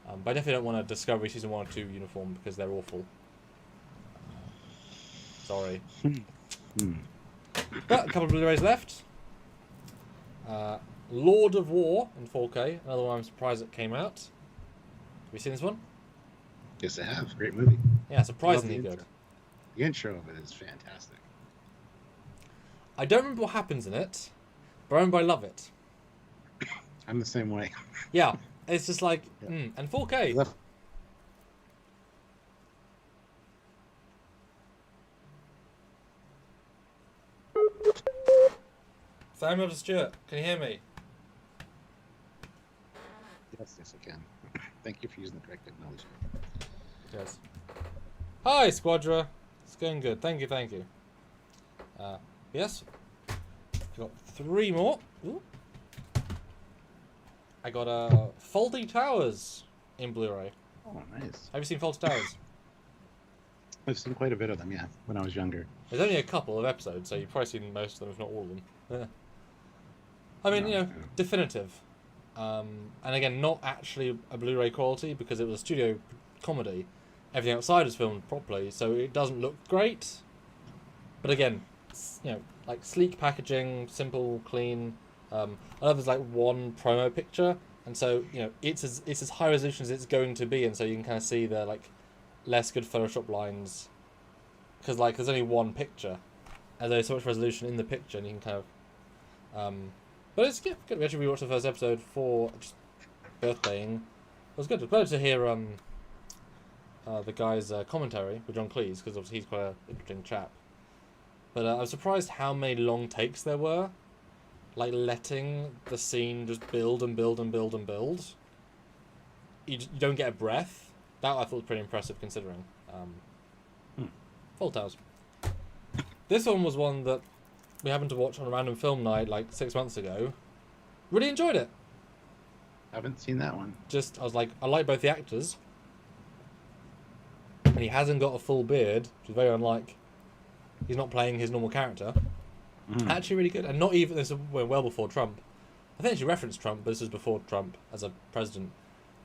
But I definitely don't want a Discovery Season 1 or 2 uniform because they're awful. Sorry. But a couple of Blu-rays left. Lord of War in 4K. Another one I'm surprised it came out. Have you seen this one? Yes, I have. Great movie. Yeah, surprisingly good. The intro of it is fantastic. I don't remember what happens in it, but I remember I love it. I'm the same way. Yeah, it's just like, and 4K. Samuel Stewart, can you hear me? Yes, I can. Thank you for using the correct technology. Yes. Hi, Squadra. It's going good. Thank you. Yes. I got 3 more. Ooh. I got Faulty Towers in Blu-ray. Oh, nice. Have you seen Faulty Towers? I've seen quite a bit of them, yeah, when I was younger. There's only a couple of episodes, so you've probably seen most of them, if not all of them. Yeah. I mean, you know, definitive. And again, not actually a Blu-ray quality because it was a studio comedy. Everything outside is filmed properly, so it doesn't look great. But again, you know, like sleek packaging, simple, clean. I love there's like one promo picture, and so you know it's as high resolution as it's going to be, and so you can kind of see the like less good Photoshop lines because like there's only one picture, and there's so much resolution in the picture, and you can kind of. But it's good. We actually rewatched the first episode for just birthdaying. It was good. It was glad to hear the guy's commentary with John Cleese because obviously he's quite an interesting chap. But I was surprised how many long takes there were, like letting the scene just build and build and build and build. You don't get a breath. That I thought was pretty impressive considering. Fault Towers. This one was one that we happened to watch on a random film night like 6 months ago. Really enjoyed it. Haven't seen that one. I was like, I like both the actors. And he hasn't got a full beard, which is very unlike. He's not playing his normal character. Actually really good. And not even, this was well before Trump. I think she referenced Trump, but this was before Trump as a president.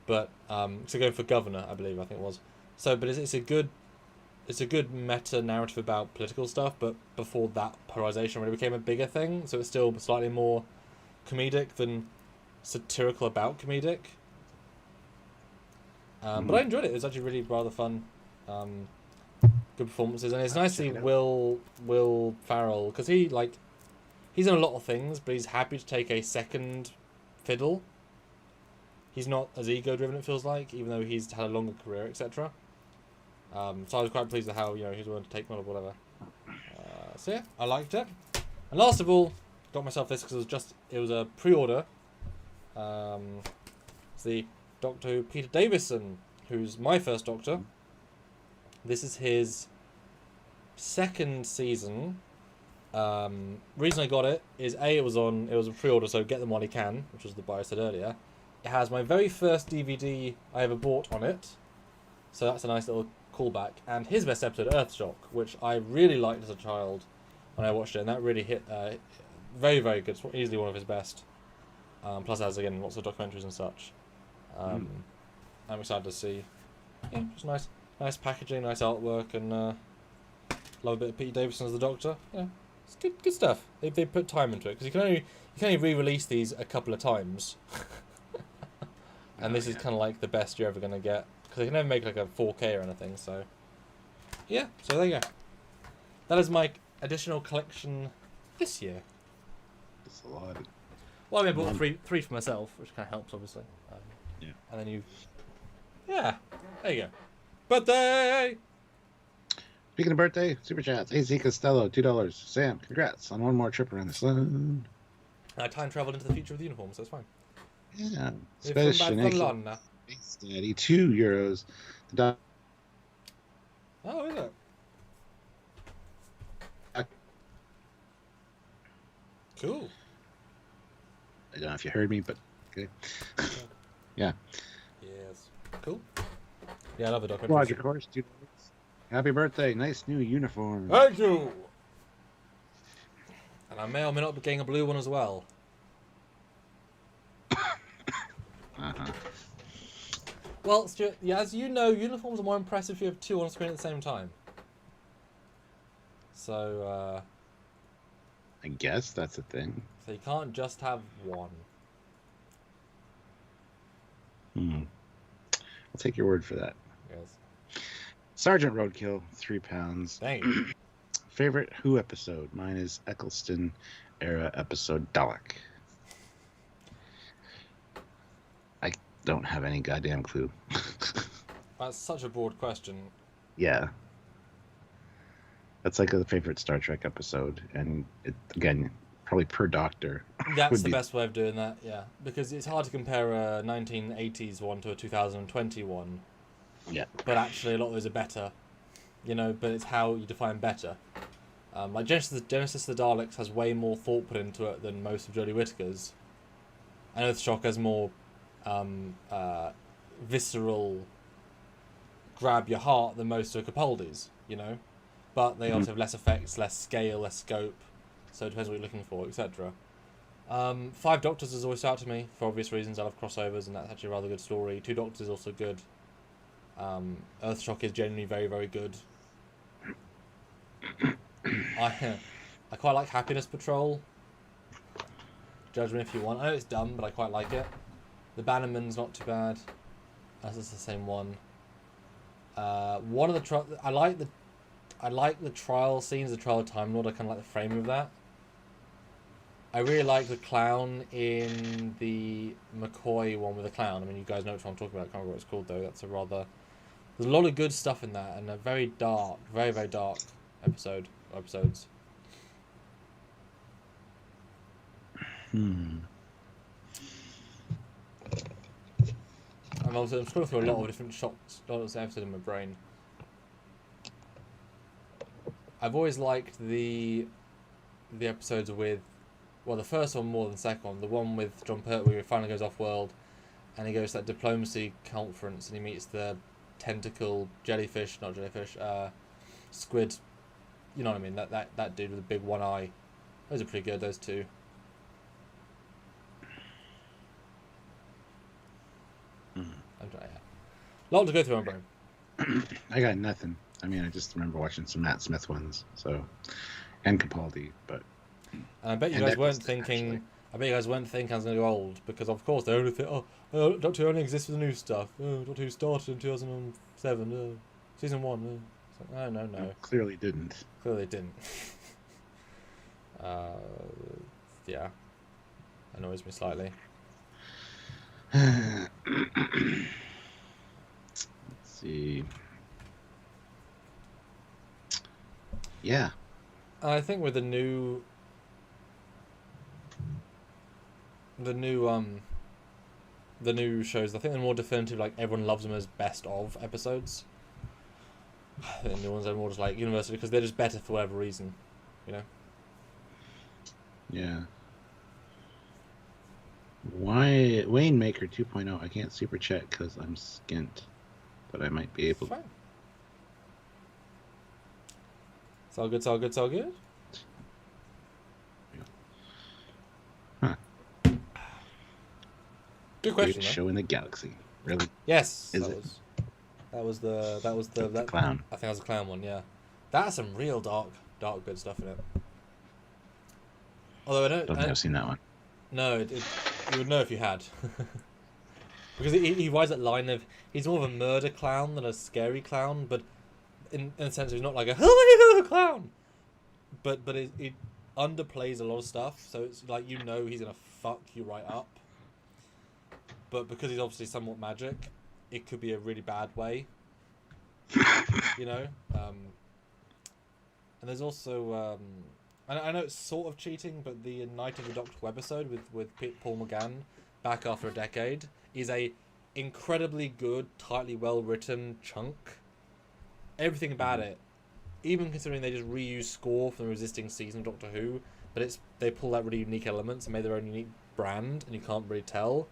But, so going for governor, I believe, I think it was. So, but it's a good meta-narrative about political stuff, but before that polarization really became a bigger thing, so it's still slightly more comedic than satirical about comedic. But I enjoyed it. It was actually really rather fun. Good performances, and it's nice to see Will Ferrell, because he's in a lot of things, but he's happy to take a second fiddle. He's not as ego-driven, it feels like, even though he's had a longer career, etc. So I was quite pleased with how he was willing to take one or whatever. So yeah, I liked it. And last of all, got myself this because it was a pre-order. It's the Doctor Who Peter Davison, who's my first Doctor. This is his second season. Reason I got it is it was a pre-order, so get them while you can, which was the buy I said earlier. It has my very first DVD I ever bought on it, so that's a nice little callback. And his best episode, Earthshock, which I really liked as a child when I watched it, and that really hit. Very, very good. It's easily one of his best. Plus, it has again lots of documentaries and such. I'm excited to see. Yeah, just nice packaging, nice artwork, and love a bit of Pete Davison as the Doctor. Yeah, it's good stuff. They put time into it because you can only re-release these a couple of times, and this is kind of like the best you're ever gonna get because they can never make like a 4K or anything. So yeah, so there you go. That is my additional collection this year. That's a lot. Well, I bought three for myself, which kind of helps, obviously. Yeah. And then yeah, there you go. Birthday! Speaking of birthday, super chats. AZ Costello, $2. Sam, congrats on one more trip around the sun. I time traveled into the future with the uniform, so it's fine. Yeah. Space Daddy, €2. Oh, is it? Cool. I don't know if you heard me, but okay. Yeah. Yes. Cool. Yeah, I love the documentary. Roger, of course, $2. Happy birthday. Nice new uniform. Thank you. And I may or may not be getting a blue one as well. Well, Stuart, yeah, as you know, uniforms are more impressive if you have two on screen at the same time. So, I guess that's a thing. So you can't just have one. I'll take your word for that. Yes. Sergeant Roadkill, £3. Thank you. Favorite Who episode? Mine is Eccleston era episode Dalek. I don't have any goddamn clue. That's such a broad question. Yeah. That's like a favorite Star Trek episode, and it, again, probably per Doctor. That's the best way of doing that, yeah. Because it's hard to compare a 1980s one to a 2020 one. Yeah. But actually, a lot of those are better. But it's how you define better. Like Genesis of the Daleks has way more thought put into it than most of Jodie Whittaker's. And Earthshock has more visceral, grab your heart than most of Capaldi's, But they also have less effects, less scale, less scope. So it depends what you're looking for, etc. 5 Doctors has always stood out to me for obvious reasons. I love crossovers, and that's actually a rather good story. 2 Doctors is also good. Earthshock is genuinely very, very good. I quite like Happiness Patrol. Judge me if you want. I know it's dumb, but I quite like it. The Bannerman's not too bad. That's just the same one. One of the I like the trial scenes, the trial of Time Lord. I kind of like the framing of that. I really like the clown in the McCoy one with the clown. I mean, you guys know which one I'm talking about. I can't remember what it's called, though. That's a rather... There's a lot of good stuff in that, and a very dark, very, very dark episodes. I'm scrolling through a lot of different shots, a lot of episodes in my brain. I've always liked the episodes with... Well, the first one more than the second one. The one with John Pertwee where he finally goes off-world and he goes to that diplomacy conference and he meets the tentacle squid. You know what I mean? That dude with the big one eye. Those are pretty good, those two. A lot to go through, my brain. I got nothing. I mean, I just remember watching some Matt Smith ones, and Capaldi, but... And I bet you guys weren't thinking... I bet you guys weren't thinking I was going to go old, because of course they only think, Doctor Who only exists for the new stuff. Doctor Who started in 2007, season 1. It's like, no. Clearly didn't. Clearly didn't. Yeah. Annoys me slightly. Let's see. Yeah. And I think with the new shows, I think they're more definitive. Like everyone loves them as best of episodes. The new ones are more just like universal because they're just better for whatever reason, you know. Yeah. Why Wayne Maker 2.0? I can't super chat because I'm skint, but I might be able. Fine. It's all good. It's all good. It's all good. Huh. Good question. Greatest show in the galaxy. Really? Yes. Is it? That was the clown. I think that was the clown one. Yeah. That's some real dark good stuff in it. Although I don't think I've seen that one. No, you would know if you had. Because he rides that line of he's more of a murder clown than a scary clown, but in a sense he's not like a clown. But it underplays a lot of stuff, so it's like you know he's gonna fuck you right up. But because he's obviously somewhat magic, it could be a really bad way. You know? And there's also I know it's sort of cheating, but the Night of the Doctor Who episode with Paul McGann back after a decade is a incredibly good, tightly well written chunk. Everything about it, even considering they just reuse score from the existing season of Doctor Who, but they pull out really unique elements and made their own unique brand, and you can't really tell.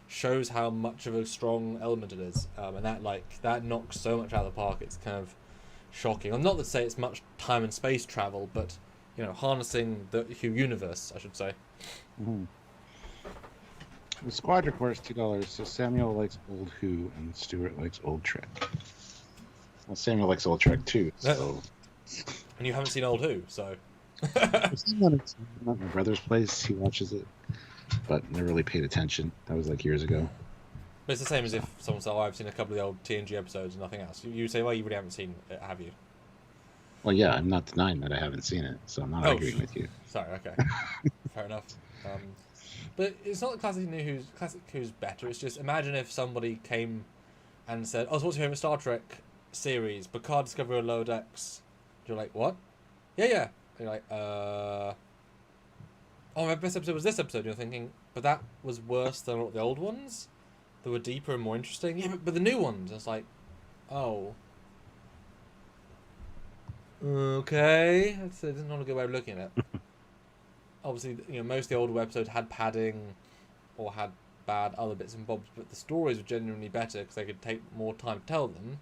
Shows how much of a strong element it is, and that knocks so much out of the park. It's kind of shocking. I'm not to say it's much time and space travel, but you know, harnessing the Who universe, I should say. Mm-hmm. The squad requires $2, so Samuel likes old Who and Stuart likes old Trek. Well, Samuel likes old Trek too, so. And you haven't seen old Who, so. I've seen one at my brother's place. He watches it, but never really paid attention. That was like years ago. But it's the same as if someone said, "Oh, I've seen a couple of the old TNG episodes and nothing else." You say, "Well, you really haven't seen it, have you?" Well, yeah, I'm not denying that I haven't seen it, so I'm not arguing with you. Sorry, okay. Fair enough. But it's not the classic Who's better. It's just imagine if somebody came and said, "Oh, so what's your favourite Star Trek series? Picard, Discovery, or Lower Decks?" You're like, "What?" Yeah. And you're like, "Oh, my best episode was this episode." You're thinking, "But that was worse than all the old ones. They were deeper and more interesting." Yeah, but the new ones, it's like, oh. Okay, that's not a good way of looking at it. Obviously, you know, most of the older episodes had padding or had bad other bits and bobs, but the stories were genuinely better because they could take more time to tell them.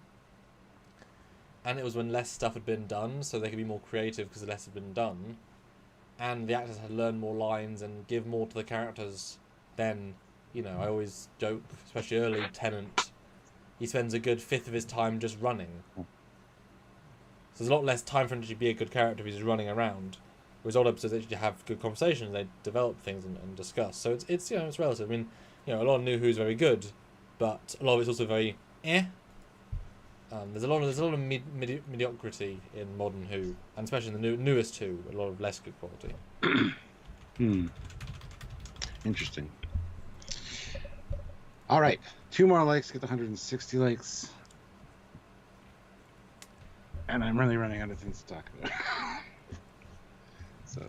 And it was when less stuff had been done, so they could be more creative because less had been done. And the actors had learned more lines and give more to the characters. Then, you know, I always joke, especially early, Tennant, he spends a good fifth of his time just running. So there's a lot less time for him to be a good character if he's just running around. Whereas old episodes actually have good conversations, they develop things and discuss. So it's you know, it's relative. I mean, you know, a lot of New Who's very good, but a lot of it's also very There's a lot of mediocrity in modern Who, and especially in the newest Who, a lot of less good quality. Interesting. All right, 2 more likes, get the 160 likes. And I'm really running out of things to talk about. So.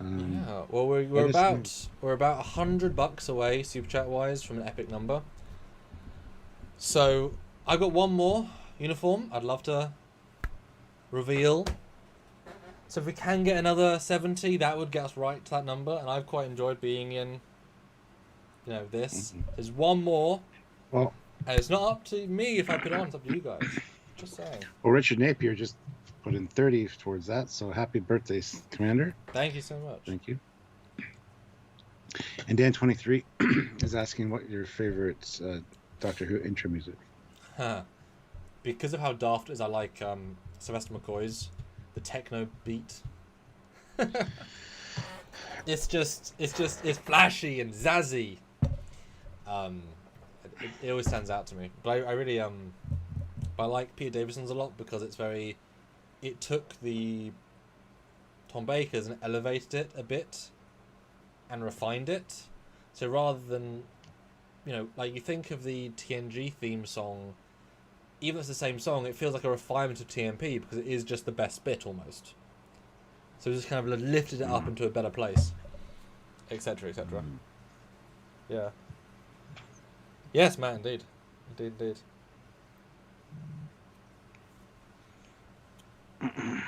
Yeah. Well, we're about $100 away, super chat wise, from an epic number. So I've got one more uniform I'd love to reveal. So if we can get another 70, that would get us right to that number. And I've quite enjoyed being in, you know, this. Mm-hmm. There's one more. Well, and it's not up to me if I put it on. It's up to you guys. Just saying. Well, Richard Napier just put in 30 towards that, so happy birthday, Commander. Thank you so much. Thank you. And Dan23 is asking what your favorite Doctor Who intro music. Because of how daft it is, I like Sylvester McCoy's the techno beat. It's flashy and zazzy. It always stands out to me. But I really but I like Peter Davison's a lot because it took the Tom Baker's and elevated it a bit and refined it. So rather than, you know, like you think of the TNG theme song, even though it's the same song, it feels like a refinement of TMP because it is just the best bit almost. So it just kind of lifted it up into a better place, etc., etc. Yeah. Yes, Matt, indeed. Indeed. And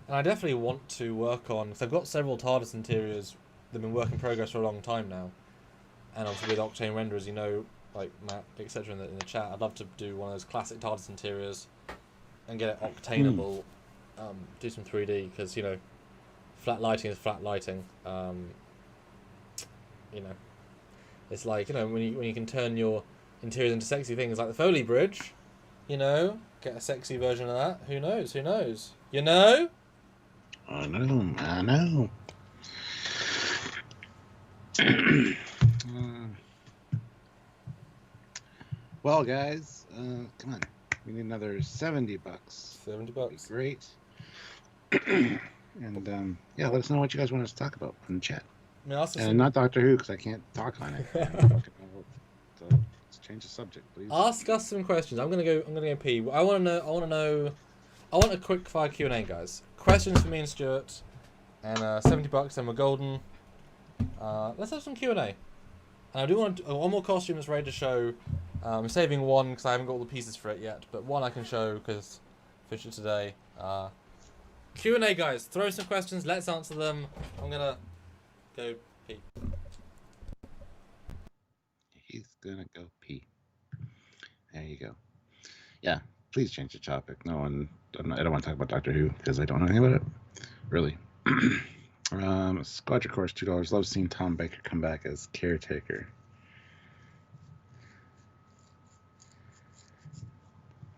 I definitely want to work on, because I've got several TARDIS interiors that have been work in progress for a long time now. And obviously with Octane Renderers, you know, like Matt, etc. in the chat, I'd love to do one of those classic TARDIS interiors and get it octaneable, do some 3D, because, you know, flat lighting is flat lighting. You know, it's like, you know, when you can turn your interiors into sexy things like the Foley Bridge, you know, get a sexy version of that. Who knows? You know? I know. Well, guys, come on. We need another $70. $70. Great. And yeah, let us know what you guys want us to talk about in the chat. I mean, and not Doctor Who, because I can't talk on it. So let's change the subject, please. Ask us some questions. I'm gonna go pee. I want a quick fire Q&A, guys. Questions for me and Stuart, and $70, and we're golden. Let's have some Q&A. And I do want one more costume that's ready to show. I'm saving one because I haven't got all the pieces for it yet, but one I can show because I finished it today. Q&A, guys. Throw some questions. Let's answer them. I'm gonna go pee. He's gonna go pee. There you go. Yeah, please change the topic. I don't want to talk about Doctor Who because I don't know anything about it. Really. Squadron Course, $2. Love seeing Tom Baker come back as caretaker.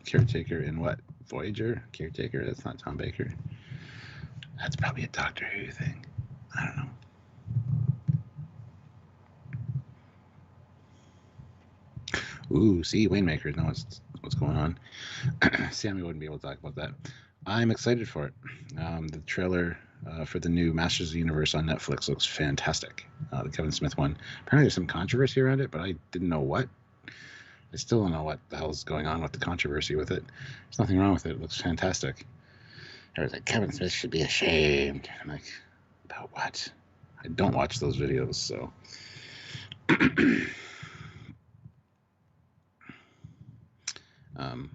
Caretaker in what? Voyager? Caretaker? That's not Tom Baker. That's probably a Doctor Who thing. I don't know. Ooh, see, Waymakers knows what's going on. Sammy wouldn't be able to talk about that. I'm excited for it. The trailer for the new Masters of the Universe on Netflix looks fantastic. The Kevin Smith one. Apparently there's some controversy around it, but I didn't know what. I still don't know what the hell's going on with the controversy with it. There's nothing wrong with it. It looks fantastic. I was like, Kevin Smith should be ashamed. I'm like, about what? I don't watch those videos, so...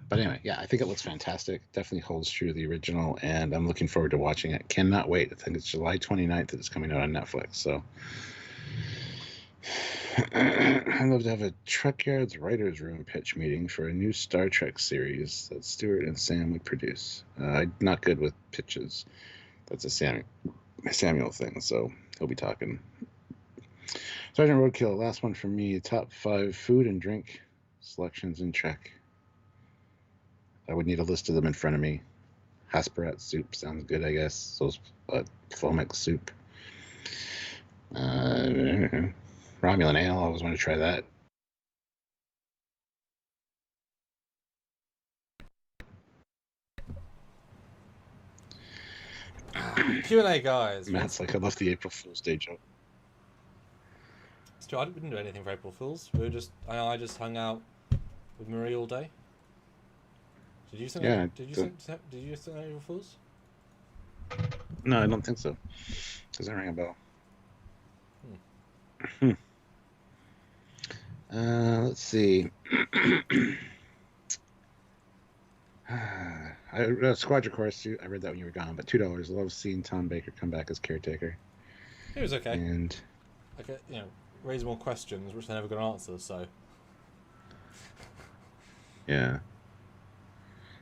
But anyway, yeah, I think it looks fantastic. Definitely holds true to the original, and I'm looking forward to watching it. Cannot wait. I think it's July 29th that it's coming out on Netflix, so... I'd love to have a Trekyards writer's room pitch meeting for a new Star Trek series that Stuart and Sam would produce. I'm not good with pitches. That's a Samuel thing, so he'll be talking. Sergeant Roadkill, last one from me. Top 5 food and drink selections in Trek. I would need a list of them in front of me. Hasperat soup sounds good, I guess. So Fomex soup. Romulan ale, I always want to try that. Q&A, guys. Matt's like, I love the April Fool's Day joke. Stu, I didn't do anything for April Fools. I just hung out with Marie all day. Did you send Did you send April Fools? No, I don't think so. Doesn't ring a bell. Let's see. Squadron Course, I read that when you were gone, but $2. Love seeing Tom Baker come back as caretaker. It was okay. And okay, raise more questions, which they're never going to answer. So yeah,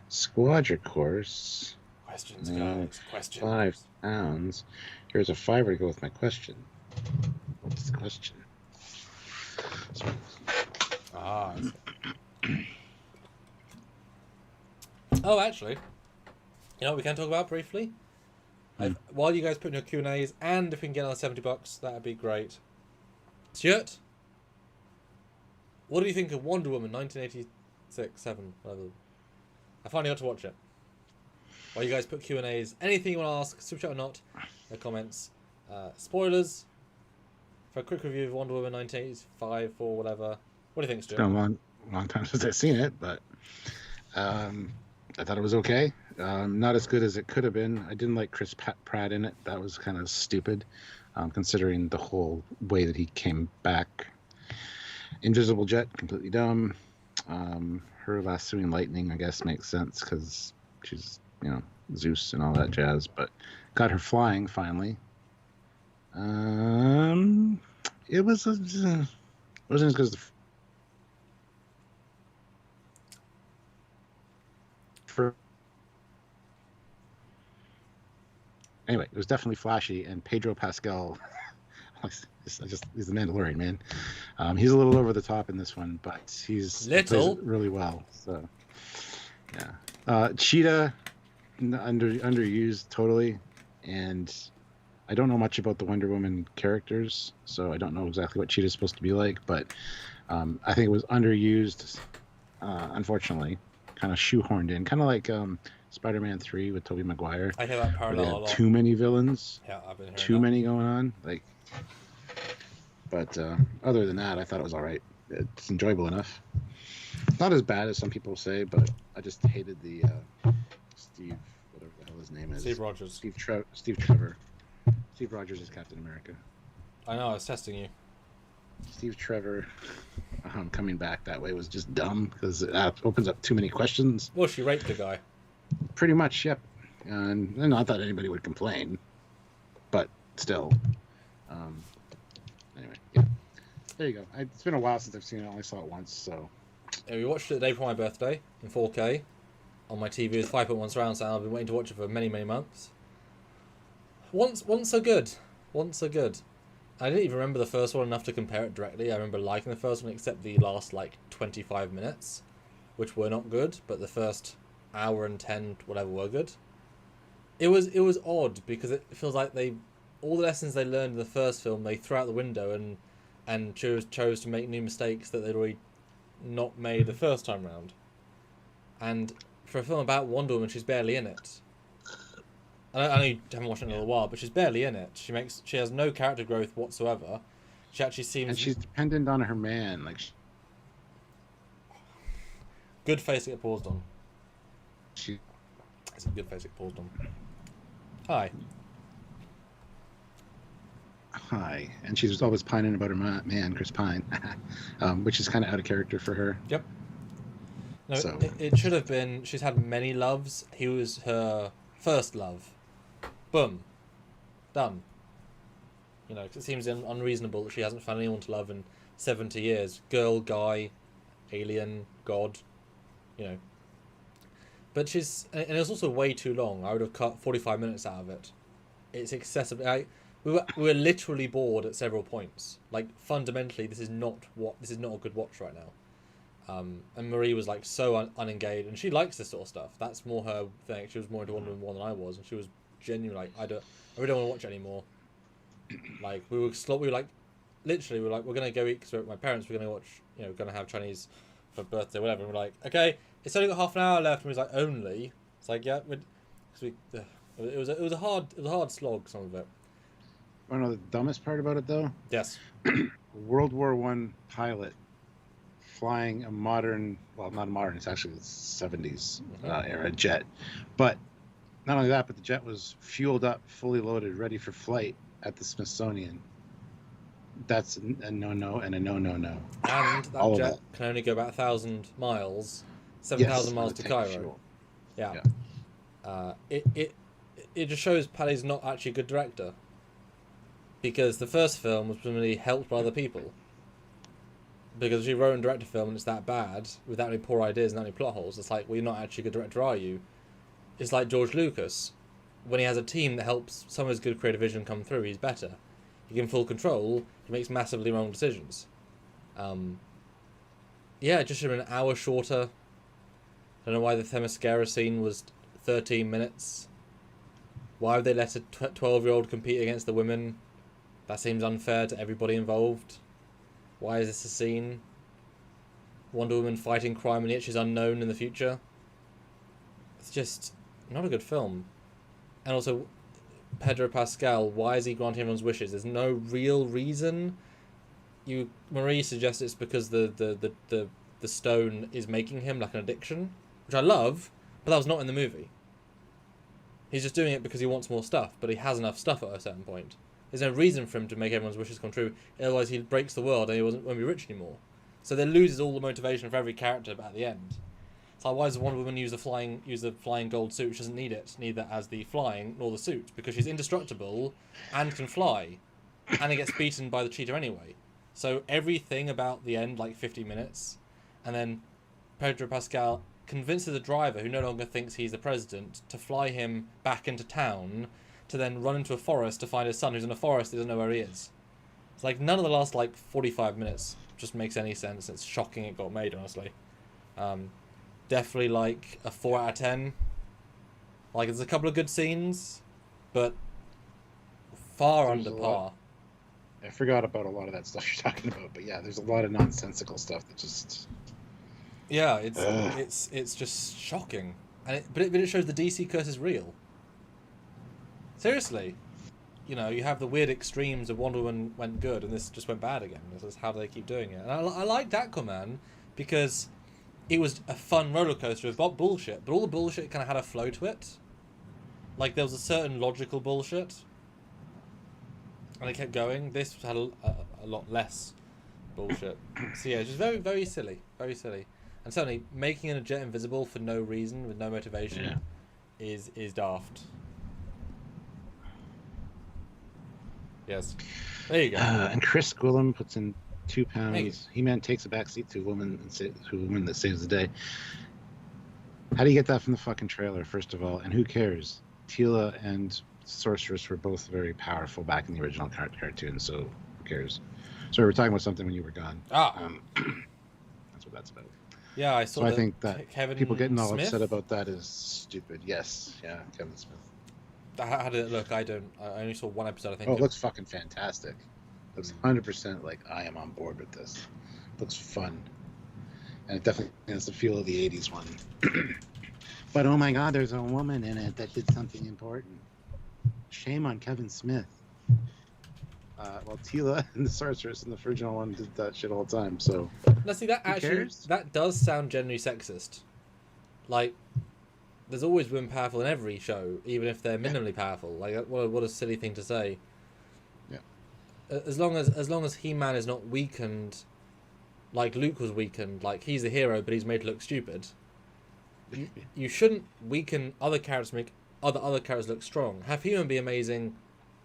Squadron Course. Questions, guys. Questions. £5. Here's a $5 to go with my question. What's the question? Oh, actually, you know what we can talk about briefly? While you guys put in your Q&As, and if we can get another $70, that'd be great. Stuart, what do you think of Wonder Woman 1986, 7, whatever? I finally got to watch it. While you guys put Q&As, anything you want to ask, super chat or not, in the comments. Spoilers for a quick review of Wonder Woman 1985, 4, whatever. What do you think, It's Stuart? been a long time since I've seen it, but I thought it was okay. Not as good as it could have been. I didn't like Chris Pratt in it. That was kind of stupid, considering the whole way that he came back. Invisible Jet, completely dumb. Her lassoing lightning, I guess, makes sense because she's, Zeus and all that jazz. But got her flying finally. It wasn't as good as the first. Anyway, it was definitely flashy, and Pedro Pascal, he's the Mandalorian, man. He's a little over the top in this one, but he plays it really well. So, yeah. Cheetah, underused totally, and I don't know much about the Wonder Woman characters, so I don't know exactly what Cheetah's supposed to be like, but I think it was underused, unfortunately, kind of shoehorned in, kind of like Spider-Man 3 with Tobey Maguire. I hear that parallel a lot. Too many villains. Yeah, I've been hearing too many going on. But other than that, I thought it was all right. It's enjoyable enough. Not as bad as some people say, but I just hated the Steve, whatever the hell his name is. Steve Rogers. Steve Trevor. Steve Rogers is Captain America. I know, I was testing you. Steve Trevor coming back that way was just dumb because it opens up too many questions. Well, she raped the guy. Pretty much, yep. And not that anybody would complain, but still. Anyway, yeah. There you go. It's been a while since I've seen it. I only saw it once, so. Yeah, we watched it the day before my birthday in 4K on my TV with 5.1 surround sound. I've been waiting to watch it for many, many months. Once so good. I didn't even remember the first one enough to compare it directly. I remember liking the first one except the last 25 minutes, which were not good, but the first hour and 10 whatever were good. It was odd because it feels like all the lessons they learned in the first film they threw out the window and chose to make new mistakes that they'd already not made the first time round. And for a film about Wonder Woman, she's barely in it. I know you haven't watched it in a little while, but she's barely in it. She has no character growth whatsoever. She actually seems... And she's dependent on her man. Good face to get paused on. It's a good face to get paused on. Hi. And she's always pining about her man, Chris Pine, which is kind of out of character for her. Yep. No, so. it should have been... She's had many loves. He was her first love. Boom. Done. It seems unreasonable that she hasn't found anyone to love in 70 years. Girl, guy, alien, god, But she's... And it was also way too long. I would have cut 45 minutes out of it. It's excessive. We were literally bored at several points. Fundamentally, this is not a good watch right now. And Marie was so unengaged, and she likes this sort of stuff. That's more her thing. She was more into Wonder Woman 1 than I was, and she was genuinely I really don't want to watch it anymore. We were literally we're gonna go eat because my parents were gonna watch, gonna have Chinese for birthday, whatever. And we're like, okay, it's only got half an hour left, and we was only. It's yeah, because it was a hard slog, some of it. You know the dumbest part about it though? Yes. World War I pilot flying a modern, well, not modern, it's actually the 70s era jet. But not only that, but the jet was fueled up, fully loaded, ready for flight at the Smithsonian. That's a no-no and a no-no-no. And that jet can only go about 1,000 miles, 7,000 miles to Cairo. Fuel. Yeah. It just shows Paddy's not actually a good director. Because the first film was presumably helped by other people. Because if you wrote and directed a film and it's that bad, with that many poor ideas and that many plot holes, it's well, you're not actually a good director, are you? It's like George Lucas. When he has a team that helps some of his good creative vision come through, he's better. You give him full control, he makes massively wrong decisions. It just should have been an hour shorter. I don't know why the Themyscira scene was 13 minutes. Why would they let a 12-year-old compete against the women? That seems unfair to everybody involved. Why is this a scene? Wonder Woman fighting crime and yet she's unknown in the future. It's just not a good film. And also, Pedro Pascal, why is he granting everyone's wishes? There's no real reason. Marie suggests it's because the stone is making him like an addiction, which I love, but that was not in the movie. He's just doing it because he wants more stuff, but he has enough stuff at a certain point. There's no reason for him to make everyone's wishes come true, otherwise he breaks the world and he won't be rich anymore. So they loses all the motivation for every character at the end. It's like, why does Wonder Woman use the flying gold suit? She doesn't need it, neither as the flying nor the suit, because she's indestructible and can fly, and it gets beaten by the cheetah anyway. So everything about the end, like 50 minutes, and then Pedro Pascal convinces the driver, who no longer thinks he's the president, to fly him back into town, to then run into a forest to find his son, who's in a forest, he doesn't know where he is. It's like none of the last 45 minutes just makes any sense. It's shocking it got made, honestly. Definitely like a 4 out of 10. Like, there's a couple of good scenes, but far under par. I forgot about a lot of that stuff you're talking about, but yeah, there's a lot of nonsensical stuff that just... Yeah, it's just shocking, but it shows the DC curse is real. Seriously, you have the weird extremes of Wonder Woman went good and this just went bad again. This is how they keep doing it, and I liked Aquaman because it was a fun roller coaster of bullshit, but all the bullshit kind of had a flow to it. Like, there was a certain logical bullshit, and it kept going. This had a lot less bullshit. So yeah, it's just very, very silly, very silly. And certainly, making a jet invisible for no reason, with no motivation, is daft. Yes. There you go. And Chris Gwillem puts in £2. He-Man takes a backseat to a woman that saves the day. How do you get that from the fucking trailer, first of all? And who cares? Teela and Sorceress were both very powerful back in the original cartoon, so who cares? Sorry, we're talking about something when you were gone. That's what that's about. Yeah, I saw. So I think that Kevin people getting all Smith? upset about that is stupid. Yes, yeah, Kevin Smith. How did it look? I only saw one episode, I think. Oh, it looks fucking fantastic. Looks 100% like I am on board with this. Looks fun. And it definitely has the feel of the 80s one. But oh my god, there's a woman in it that did something important. Shame on Kevin Smith. Well, Teela and the Sorceress in the original one did that shit all the time, so... Now, see, that does sound genuinely sexist. Like, there's always women powerful in every show, even if they're minimally powerful. Like, what a silly thing to say. Yeah. As long as He-Man is not weakened, like Luke was weakened, like he's a hero, but he's made to look stupid. You shouldn't weaken other characters to make other characters look strong. Have He-Man be amazing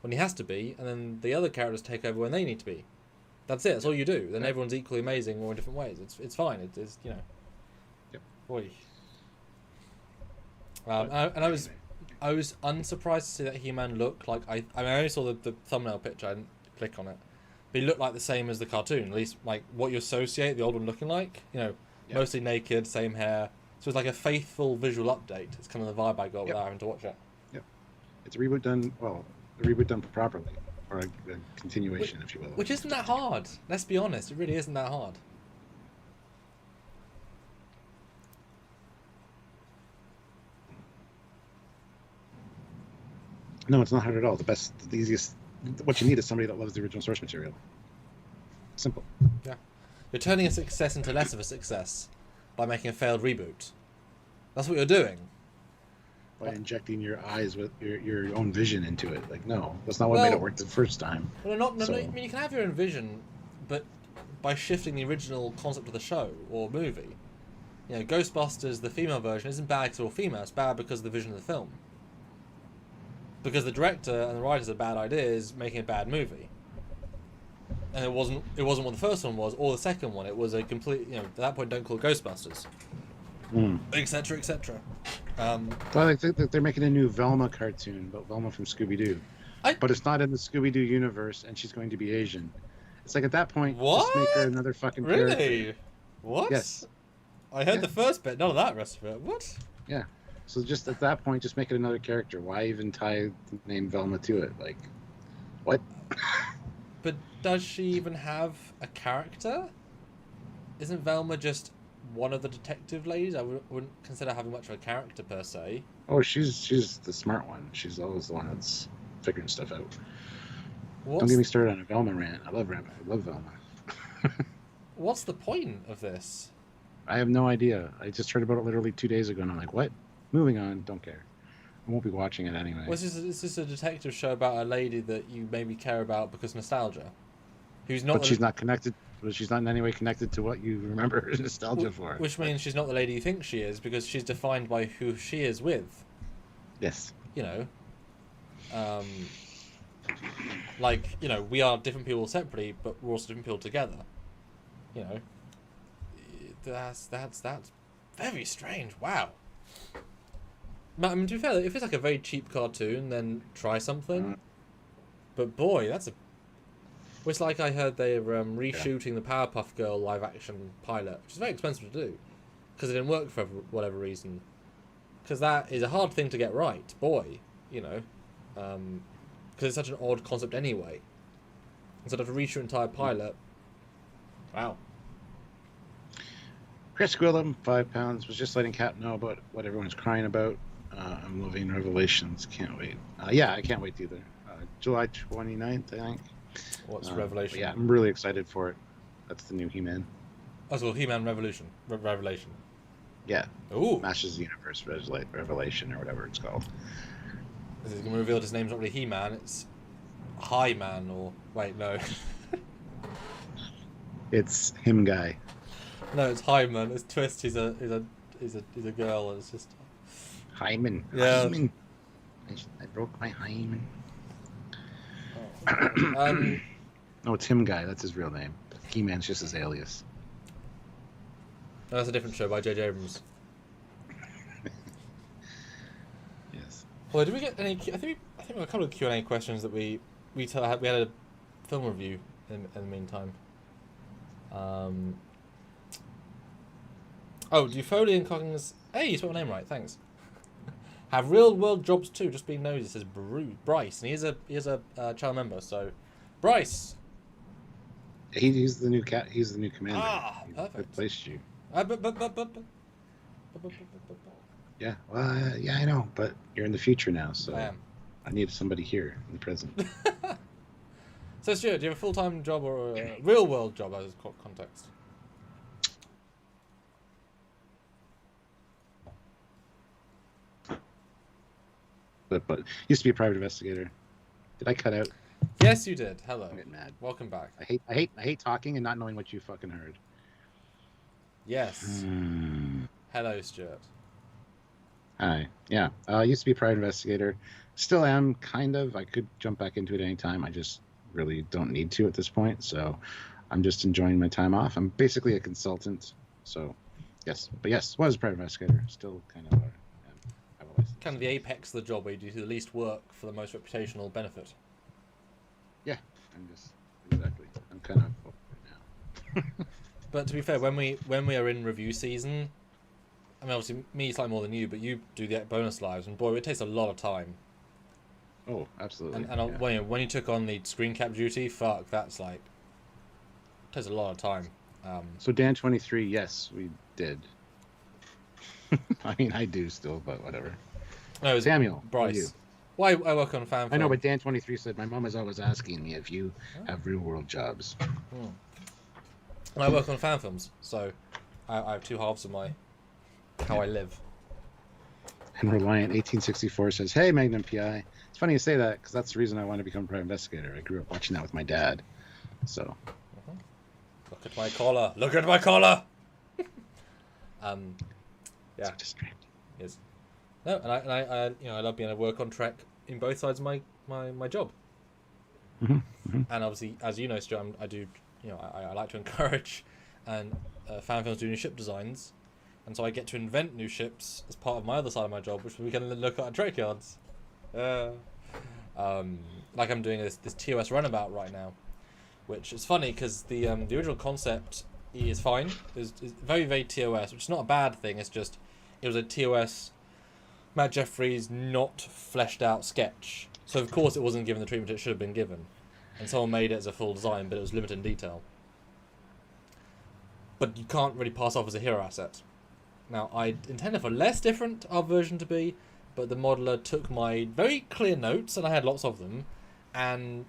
when he has to be, and then the other characters take over when they need to be. That's it. That's all you do. Then everyone's equally amazing or in different ways. It's fine. It's Yep. Boy. And I was unsurprised to see that He-Man looked like I only saw the thumbnail picture. I didn't click on it, but he looked like the same as the cartoon. At least like what you associate the old one looking like. Mostly naked, same hair. So it's like a faithful visual update. It's kind of the vibe I got without having to watch it. Yep. It's a reboot done properly, or a continuation, if you will. Which isn't that hard. Let's be honest. It really isn't that hard. No, it's not hard at all. The easiest. What you need is somebody that loves the original source material. Simple. Yeah. You're turning a success into less of a success by making a failed reboot. That's what you're doing. By injecting your eyes with your own vision into it. Like, no, that's not what made it work the first time. Well, I mean, you can have your own vision, but by shifting the original concept of the show or movie. Ghostbusters, the female version, isn't bad because they're all female. It's bad because of the vision of the film. Because the director and the writers had bad ideas, making a bad movie. And it wasn't what the first one was, or the second one. It was a complete, at that point, don't call it Ghostbusters. Etc., etc. Well, I think that they're making a new Velma cartoon about Velma from Scooby-Doo. But it's not in the Scooby-Doo universe, and she's going to be Asian. It's like, at that point, just make her another fucking character. Really? What? Yes. I heard the first bit, none of that rest of it. What? Yeah. So just at that point, just make it another character. Why even tie the name Velma to it? Like, what? But does she even have a character? Isn't Velma just one of the detective ladies? I wouldn't consider having much of a character per se. Oh, she's the smart one. She's always the one that's figuring stuff out. Don't get me started on a Velma rant. I love Velma. What's the point of this? I have no idea. I just heard about it literally 2 days ago, and I'm like, what? Moving on. Don't care. I won't be watching it anyway. Well, it's just a detective show about a lady that you maybe care about because nostalgia. Who's not? But she's not connected. But she's not in any way connected to what you remember nostalgia for. Which means she's not the lady you think she is because she's defined by who she is with. Yes. You know. Like, you know, we are different people separately, but we're also different people together. You know. That's very strange. Wow. I mean, to be fair, if it's like a very cheap cartoon, then try something. But boy, that's a... It's like I heard they're reshooting the Powerpuff Girl live-action pilot, which is very expensive to do, because it didn't work for whatever reason. Because that is a hard thing to get right, boy, you know. Because it's such an odd concept anyway. Instead of to reshoot an entire pilot... Wow. Chris Gwillem, £5, was just letting Cap know about what everyone's crying about. I'm loving Revelations. Can't wait. Yeah, I can't wait either. July 29th, I think. What's Revelation? Yeah, I'm really excited for it. That's the new He-Man. Oh, so He-Man Revelation. Revelation. Yeah. Ooh. Masters of the Universe Revelation, or whatever it's called. Is it going to reveal his name's not really He-Man, it's High-Man, or... Wait, no. It's him guy. No, it's Hyman. It's Twist. He's a girl. It's just Hyman. Yeah. Hyman. I broke my hymen. No, it's him guy. That's his real name. He-Man's just his alias. No, that's a different show by J.J. Abrams. Yes. Well, did we get any? I think we had a couple of Q&A questions that we had a film review in the meantime. Oh, do Foley and Cockings... Hey, you spelled my name right, thanks. Have real-world jobs too, just being nosy, says Bryce. And he is a child member, so... Bryce! He's the new cat. He's the new commander. Ah, He perfect. replaced you. Yeah, well, yeah, I know, but you're in the future now, so I am. I need somebody here in the present. So, Stuart, do you have a full-time job or a real-world job as context? But used to be a private investigator. Did I cut out? Yes, you did. Hello. I get mad. Welcome back. I hate talking and not knowing what you fucking heard. Yes. Hello, Stuart. Hi. Yeah. I used to be a private investigator. Still am, kind of. I could jump back into it anytime. I just really don't need to at this point. So I'm just enjoying my time off. I'm basically a consultant. So yes. But yes, was a private investigator. Still kind of are. Kind of the apex of the job where you do the least work for the most reputational benefit. Yeah. I'm kind of over it now. But to be fair, when we are in review season, I mean, obviously me slightly more than you, but you do the bonus lives, and boy, it takes a lot of time. Oh, absolutely. And yeah. when you took on the screen cap duty, fuck, that's like takes a lot of time. So Dan 23, yes, we did. I mean, I do still, but whatever. No, it was Samuel, Bryce. Why I work on fan. I know, but Dan 23 said my mom is always asking me if you have real world jobs. I work on fan films, so I have two halves of how I live. And Reliant 1864 says, "Hey, Magnum PI." It's funny you say that because that's the reason I wanted to become a private investigator. I grew up watching that with my dad. So. Look at my collar! Look at my collar! Yeah. So distracting. Yes. No, and I love being able to work on Trek in both sides of my job. And obviously, as you know, Stuart, I do. I like to encourage and fan films do new ship designs, and so I get to invent new ships as part of my other side of my job, which we can look at Trekyards. Like I'm doing this TOS runabout right now, which is funny because the original concept is fine. It's very, very TOS, which is not a bad thing. It's just it was a TOS Matt Jeffries not fleshed out sketch, so of course it wasn't given the treatment it should have been given, and someone made it as a full design, but it was limited in detail. But you can't really pass off as a hero asset. Now I intended for less different our version to be, but the modeler took my very clear notes, and I had lots of them, and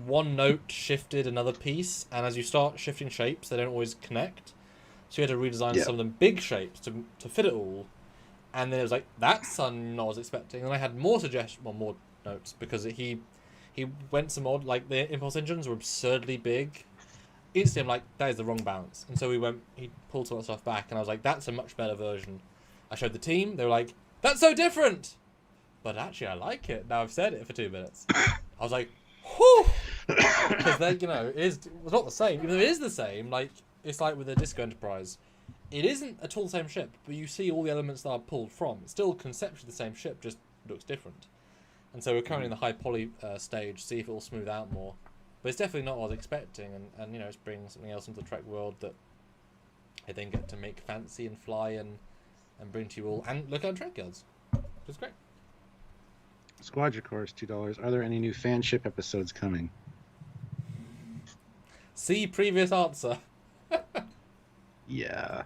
one note shifted another piece, and as you start shifting shapes, they don't always connect. So you had to redesign some of them big shapes to fit it all. And then it was like, that's something I was expecting. And I had more more notes, because he went some odd, like the impulse engines were absurdly big. Instantly, I'm like, that is the wrong balance. And so he pulled some of that stuff back, and I was like, that's a much better version. I showed the team, they were like, that's so different! But actually, I like it. Now I've said it for 2 minutes. I was like, whew! Because then, it's not the same. Even though it is the same, like, it's like with the Disco Enterprise. It isn't at all the same ship, but you see all the elements that are pulled from. It's still conceptually the same ship, just looks different. And so we're currently in the high poly stage, see if it will smooth out more. But it's definitely not what I was expecting, and it's bringing something else into the Trek world that I then get to make fancy and fly and bring to you all. And look at Trekyards, which is great. Squadra Course, $2. Are there any new fanship episodes coming? See previous answer. Yeah.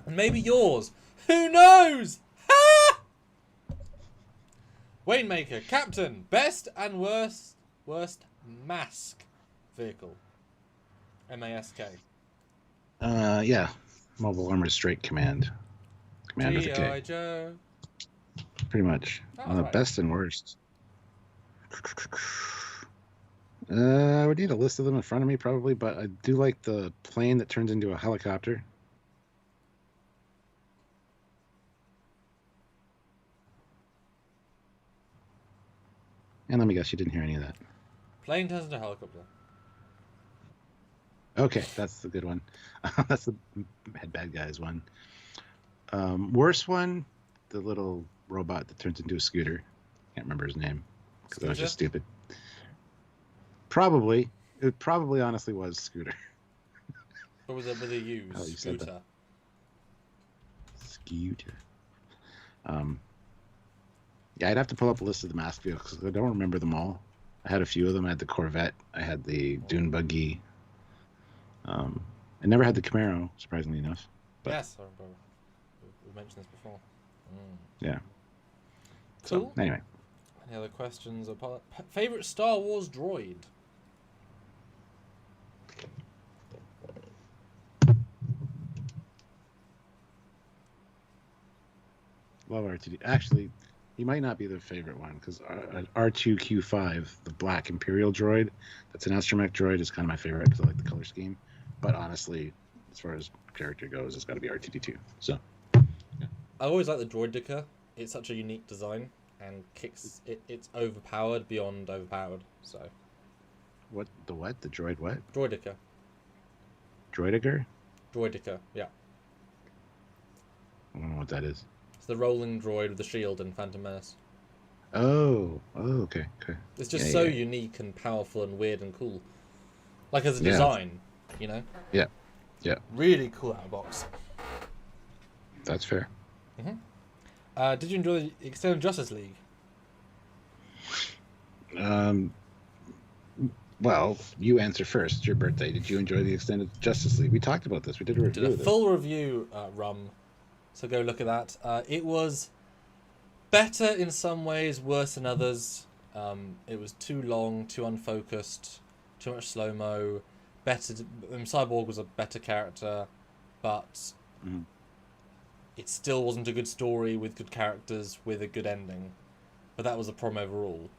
And maybe yours. Who knows? Ha! Waynmaker, Captain, best and worst mask vehicle. MASK. Yeah. Mobile Armored Strike Command. Command with a K. Joe. Pretty much. Right. Best and worst. I would need a list of them in front of me probably, but I do like the plane that turns into a helicopter. And let me guess, you didn't hear any of that. Plane turns into a helicopter. Okay, that's the good one. That's the bad guys one. Worst one, the little robot that turns into a scooter. Can't remember his name because I was just stupid. Probably. It probably honestly was Scooter. Or was it with a U? Oh, Scooter. Scooter. Yeah, I'd have to pull up a list of the mask vehicles because I don't remember them all. I had a few of them. I had the Corvette. I had the Dune Buggy. I never had the Camaro, surprisingly enough. But, yes, I remember. We mentioned this before. Yeah. Cool. So, anyway. Any other questions? Favorite Star Wars droid? Love R2D. Actually, he might not be the favorite one because R2Q5, the black Imperial droid, that's an astromech droid, is kind of my favorite because I like the color scheme. But honestly, as far as character goes, it's got to be R2D2. So, yeah. I always like the Droidica. It's such a unique design and it's overpowered beyond overpowered. So, what? The droid what? Droidica. Droidiger? Droidica, yeah. I don't know what that is. It's the rolling droid with the shield in Phantom Menace. Oh, okay. It's just unique and powerful and weird and cool. Like as a design, Yeah. Really cool out of box. That's fair. Mm-hmm. Did you enjoy the Extended Justice League? Well, you answer first. It's your birthday. Did you enjoy the Extended Justice League? We talked about this. We did a review. Did a full review, Rum. So go look at that. It was better in some ways, worse in others. It was too long, too unfocused, too much slow-mo. Cyborg was a better character, but it still wasn't a good story with good characters with a good ending. But that was the problem overall.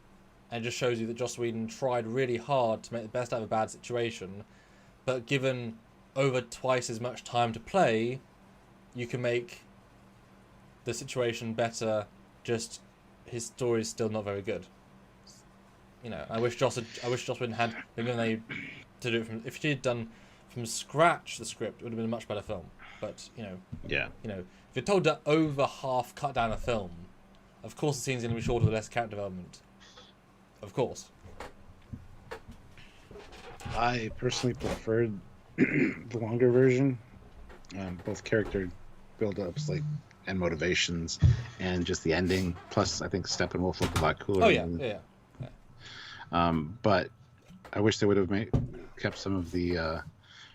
And it just shows you that Joss Whedon tried really hard to make the best out of a bad situation, but given over twice as much time to play, you can make the situation better, just his story is still not very good. I wish Joss Whedon had been given to do it if she had done from scratch the script, it would have been a much better film. But if you're told to over half cut down a film, of course the scene's going to be shorter with less character development. Of course. I personally preferred the longer version. Both character build-ups and motivations and just the ending. Plus, I think Steppenwolf looked a lot cooler. Oh, yeah. But I wish they would have kept some of the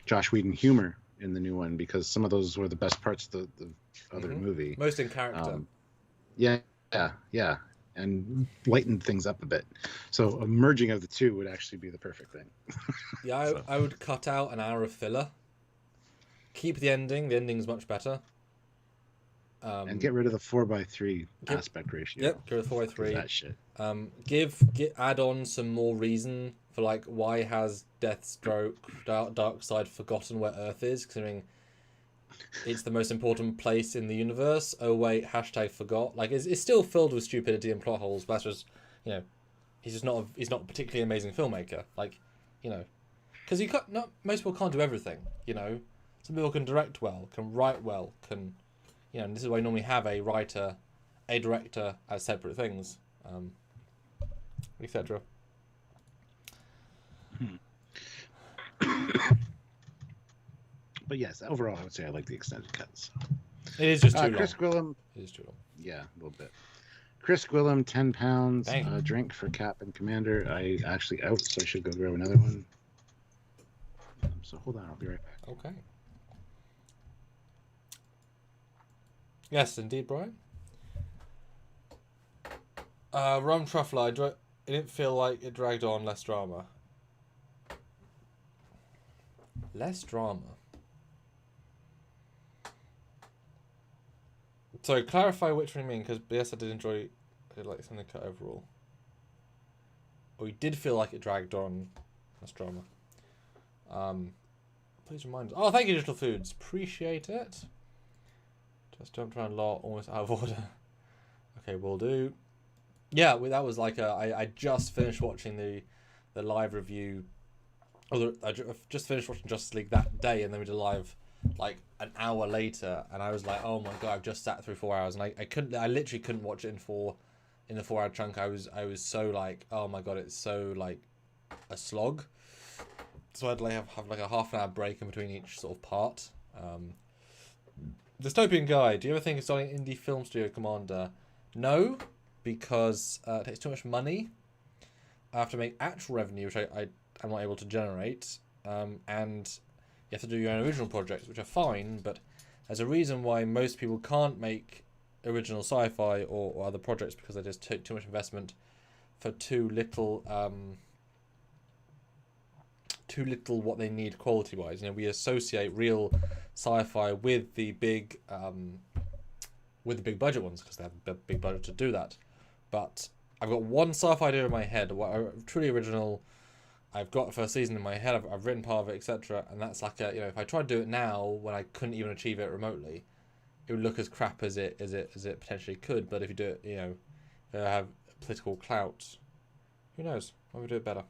Joss Whedon humor in the new one because some of those were the best parts of the other movie. Most in character. Yeah. and lighten things up a bit. So a merging of the two would actually be the perfect thing. Yeah, I would cut out an hour of filler. Keep the ending. The ending's much better. And get rid of the 4:3 aspect ratio. Yep, get rid of 4:3. That shit. Add on some more reason for like why has Deathstroke Dark Side forgotten where Earth is, considering it's the most important place in the universe. Oh wait, #forgot. Like it's still filled with stupidity and plot holes, but that's just, you know, he's not a particularly amazing filmmaker. Like, you know, because most people can't do everything. You know, some people can direct well, can write well, can, you know, and this is why you normally have a writer, a director as separate things, etc. But yes, overall, I would say I like the extended cuts. It is just too long. Chris Gwillem. It is too long. Yeah, a little bit. Chris Gwillem, £10. Drink for Cap and Commander. I actually out, so I should go grab another one. So hold on, I'll be right back. Okay. Yes, indeed, Brian. Rum Truffler, it didn't feel like it dragged on. Less drama. Less drama. So clarify which one you mean, because yes, I did enjoy it, like something cut overall. Or you did feel like it dragged on. Less drama. Please remind us. Oh, thank you, Digital Foods. Appreciate it. Just jumped around a lot, almost out of order. Okay, will do. Yeah, that was like I just finished watching the live review. I just finished watching Justice League that day, and then we did live like an hour later, and I was like, oh my god, I've just sat through 4 hours, and I literally couldn't watch it in the 4 hour chunk. I was so like, oh my god, it's so like a slog. So I'd like have like a half an hour break in between each sort of part. Dystopian Guy, do you ever think of starting an indie film studio, Commander? No, because it takes too much money. I have to make actual revenue, which I'm not able to generate, and you have to do your own original projects, which are fine, but there's a reason why most people can't make original sci-fi or other projects, because they just take too much investment for too little what they need quality-wise. You know, we associate real sci-fi with the big budget ones because they have a big budget to do that. But I've got one sci-fi idea in my head, truly original. I've got a first season in my head. I've written part of it, etc. And that's like if I tried to do it now when I couldn't even achieve it remotely, it would look as crap as it potentially could. But if you do it, you know, if I have political clout, who knows? Why would we do it better?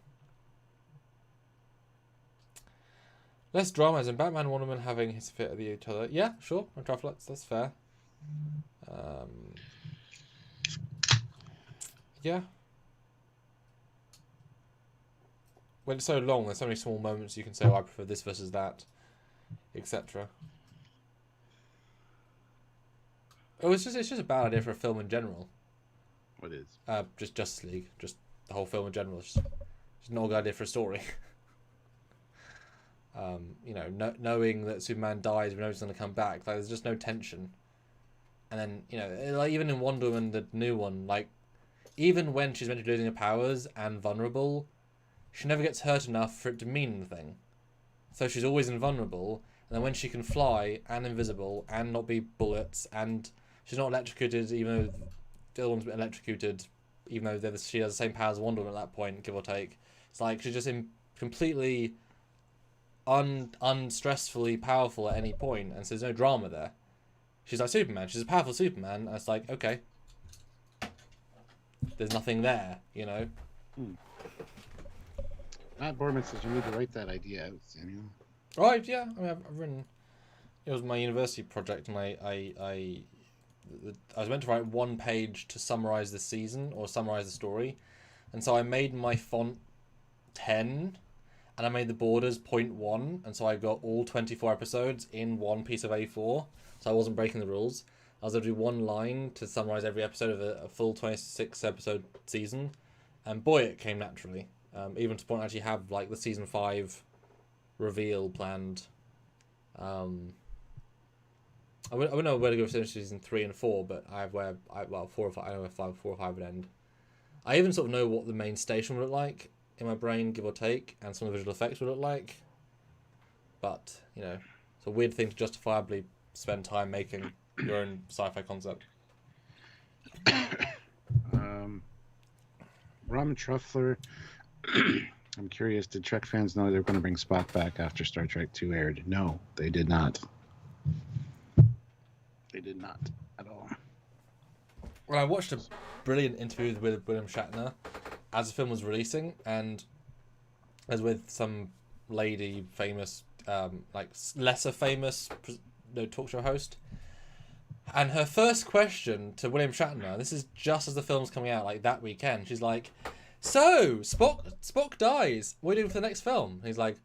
Less drama as in Batman and Wonder Woman having his fit at each other. Yeah, sure. That's fair. Yeah. When it's so long, there's so many small moments you can say, oh, I prefer this versus that, etc. Oh, it's just a bad idea for a film in general. What is? Just Justice League. Just the whole film in general. It's just not a good idea for a story. You know, knowing that Superman dies, we know he's going to come back. Like, there's just no tension. And then, you know, like even in Wonder Woman, the new one, like, even when she's meant to be losing her powers and vulnerable, she never gets hurt enough for it to mean anything. So she's always invulnerable, and then when she can fly and invisible and not be bullets, and she's not electrocuted, even though the other one's been electrocuted, even though she has the same powers as Wonder Woman at that point, give or take. It's like she's just completely unstressfully powerful at any point, and so there's no drama there. She's like Superman. She's a powerful Superman, and it's like, okay, there's nothing there, you know. Matt Borman says you need to write that idea out, Samuel. Right, yeah. I mean, I've written. It was my university project, and I was meant to write 1 page to summarize the season or summarize the story, and so I made my font 10. And I made the borders 0.1, and so I got all 24 episodes in 1 piece of A4, so I wasn't breaking the rules. I was going to do 1 line to summarize every episode of a full 26-episode season, and boy, it came naturally. Even to the point I actually have like the season 5 reveal planned. I wouldn't know where to go for season 3 and 4, but I have 4 or 5. I know where 4 or 5 would end. I even sort of know what the main station would look like in my brain, give or take, and some of the visual effects would look like. But, you know, it's a weird thing to justifiably spend time making your own sci-fi concept. Ramen Truffler. I'm curious, did Trek fans know they were going to bring Spock back after Star Trek II aired? No, they did not. They did not at all. Well, I watched a brilliant interview with William Shatner as the film was releasing, and as with some lady famous, like lesser famous talk show host. And her first question to William Shatner, this is just as the film's coming out, like that weekend, she's like, "So, Spock dies. What are you doing for the next film?" And he's like,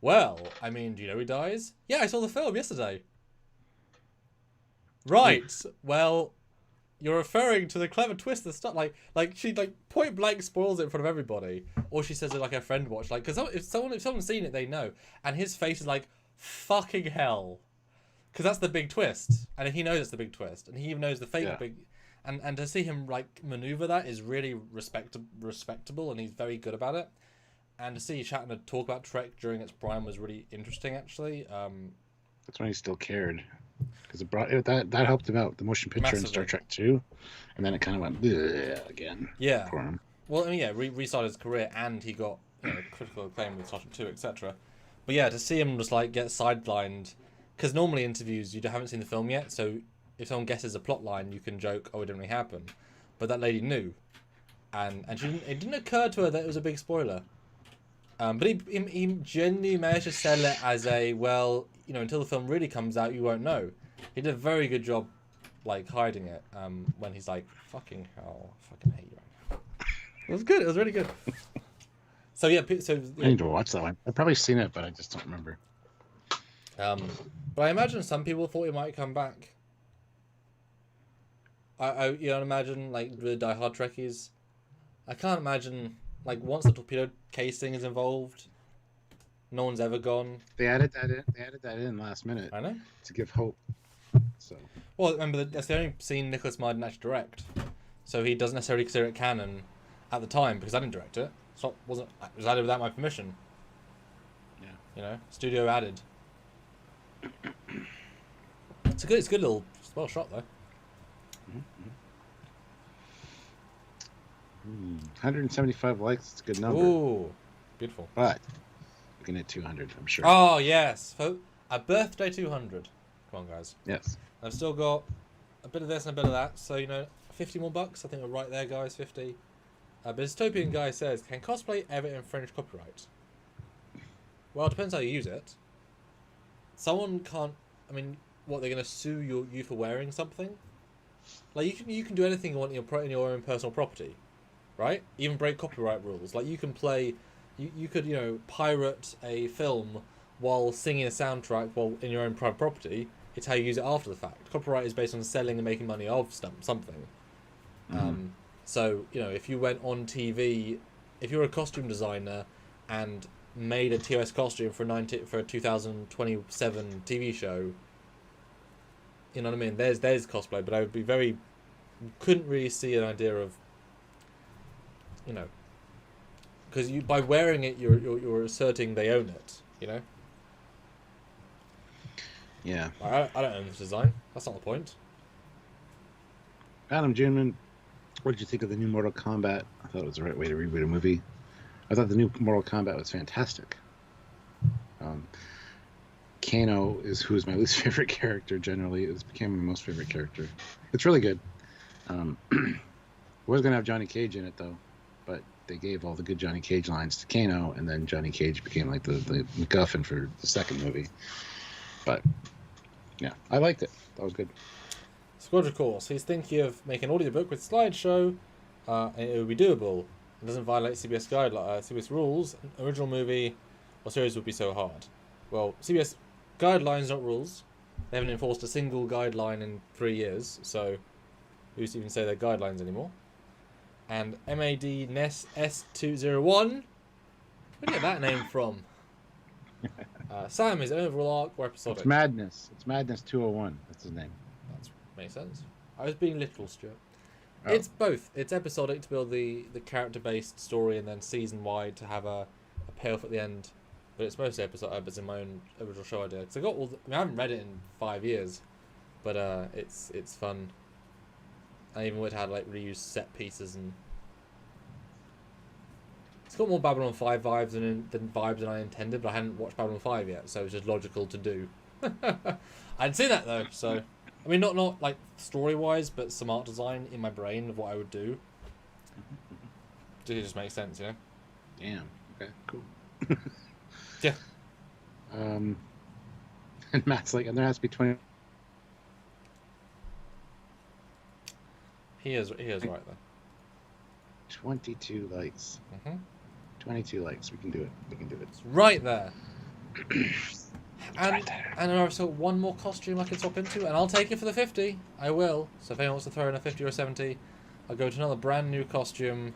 "Well, I mean, do you know he dies?" "Yeah, I saw the film yesterday." "Right. Well, you're referring to the clever twist that stuff like she like point blank spoils it in front of everybody, or she says it like her friend watched, like because if someone's seen it, they know." And his face is like, "Fucking hell," because that's the big twist, and he knows it's the big twist, and he even knows the fake big. And to see him like maneuver that is really respectable, and he's very good about it. And to see Shatner talk about Trek during its prime was really interesting, actually. That's when he still cared, because that helped him out, the motion picture Massively. in Star Trek 2, and then it kind of went bleh again. Yeah. For him. Well, I mean, yeah, restarted his career, and he got critical acclaim with Star Trek 2, etc. But yeah, to see him just like get sidelined, because normally interviews you haven't seen the film yet, so if someone guesses a plot line, you can joke, "Oh, it didn't really happen," but that lady knew, and it didn't occur to her that it was a big spoiler. But he genuinely managed to sell it as a, well, you know, until the film really comes out, you won't know. He did a very good job, like hiding it. When he's like, "Fucking hell, I fucking hate you right now." It was good. It was really good. So yeah, I need to watch that one. I've probably seen it, but I just don't remember. But I imagine some people thought he might come back. You don't imagine, like, the die-hard Trekkies. I can't imagine, like, once the torpedo casing is involved, no one's ever gone. They added that in. They added that in last minute. I know. To give hope. So. Well, remember that's the only scene Nicholas Martin actually direct, so he doesn't necessarily consider it canon at the time because I didn't direct it. It was added without my permission. Yeah. You know, studio added. It's a good little, well shot though. 175 likes. It's a good number. Ooh, beautiful. But we can hit 200, I'm sure. Oh yes, a birthday 200. Come on, guys. Yes. I've still got a bit of this and a bit of that, so you know, 50 more bucks. I think we're right there, guys. 50. But Dystopian guy says, "Can cosplay ever infringe copyright?" Well, it depends how you use it. Someone can't. I mean, what, they're gonna sue you for wearing something? Like you can do anything you want in your own personal property, right? Even break copyright rules. Like you can play, you could pirate a film while singing a soundtrack while in your own private property. It's how you use it after the fact. Copyright is based on selling and making money of something. Mm-hmm. So if you went on TV, if you're a costume designer and made a TOS costume for a 2027 TV show, you know what I mean? There's cosplay, but I would be couldn't really see an idea of, because by wearing it, you're asserting they own it, Yeah. I don't own this design. That's not the point. Adam Juneman, what did you think of the new Mortal Kombat? I thought it was the right way to reboot a movie. I thought the new Mortal Kombat was fantastic. Kano is who is my least favorite character generally. It became my most favorite character. It's really good. Was going to have Johnny Cage in it though, but they gave all the good Johnny Cage lines to Kano, and then Johnny Cage became like the MacGuffin for the second movie. But yeah, I liked it. That was good. Squadron Course. He's thinking of making an audiobook with slideshow, and it would be doable. It doesn't violate CBS CBS rules. An original movie or series would be so hard. Well, CBS guidelines, not rules. They haven't enforced a single guideline in 3 years, so who's to even say they're guidelines anymore? And MAD NES S201. Where did you get that name from? Sam is overall arc or episodic? It's Madness. It's Madness 201. That's his name. That makes sense. I was being literal, Stuart. It's both. It's episodic to build the character-based story, and then season-wide to have a payoff at the end. But it's mostly episodic, as in my own original show idea. Because I got all. I haven't read it in 5 years, but it's fun. I even would have like reused set pieces, and it's got more Babylon 5 vibes than I intended. But I hadn't watched Babylon 5 yet, so it was just logical to do. I hadn't seen that though, so. I mean, not like story-wise, but some art design in my brain of what I would do. It just makes sense, you know? Damn. Okay, cool. Yeah. And Matt's like, and there has to be 20... He is right there. 22 likes. 22 likes. We can do it. We can do it. It's right there. Right there. And I've still one more costume I can swap into, and I'll take it for the 50. I will. So if anyone wants to throw in a 50 or a 70, I'll go to another brand new costume.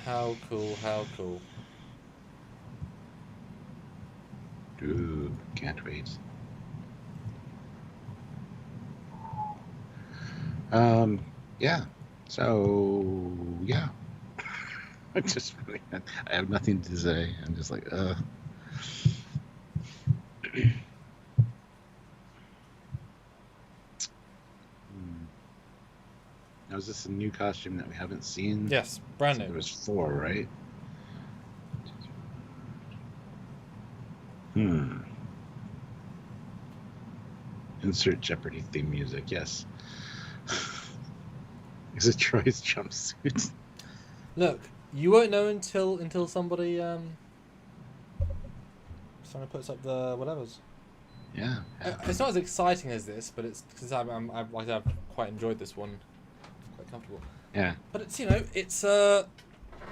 How cool, how cool. Dude, can't wait. Yeah. So, yeah. I have nothing to say. I'm just like, Now, is this a new costume that we haven't seen? Yes, brand So new. there was 4, right? Insert Jeopardy theme music. Yes. Is it Troy's jumpsuit? Look, you won't know until somebody someone puts up the whatevers. Yeah. It's not as exciting as this, but it's because I've quite enjoyed this one. Quite comfortable. Yeah. But it's it's Is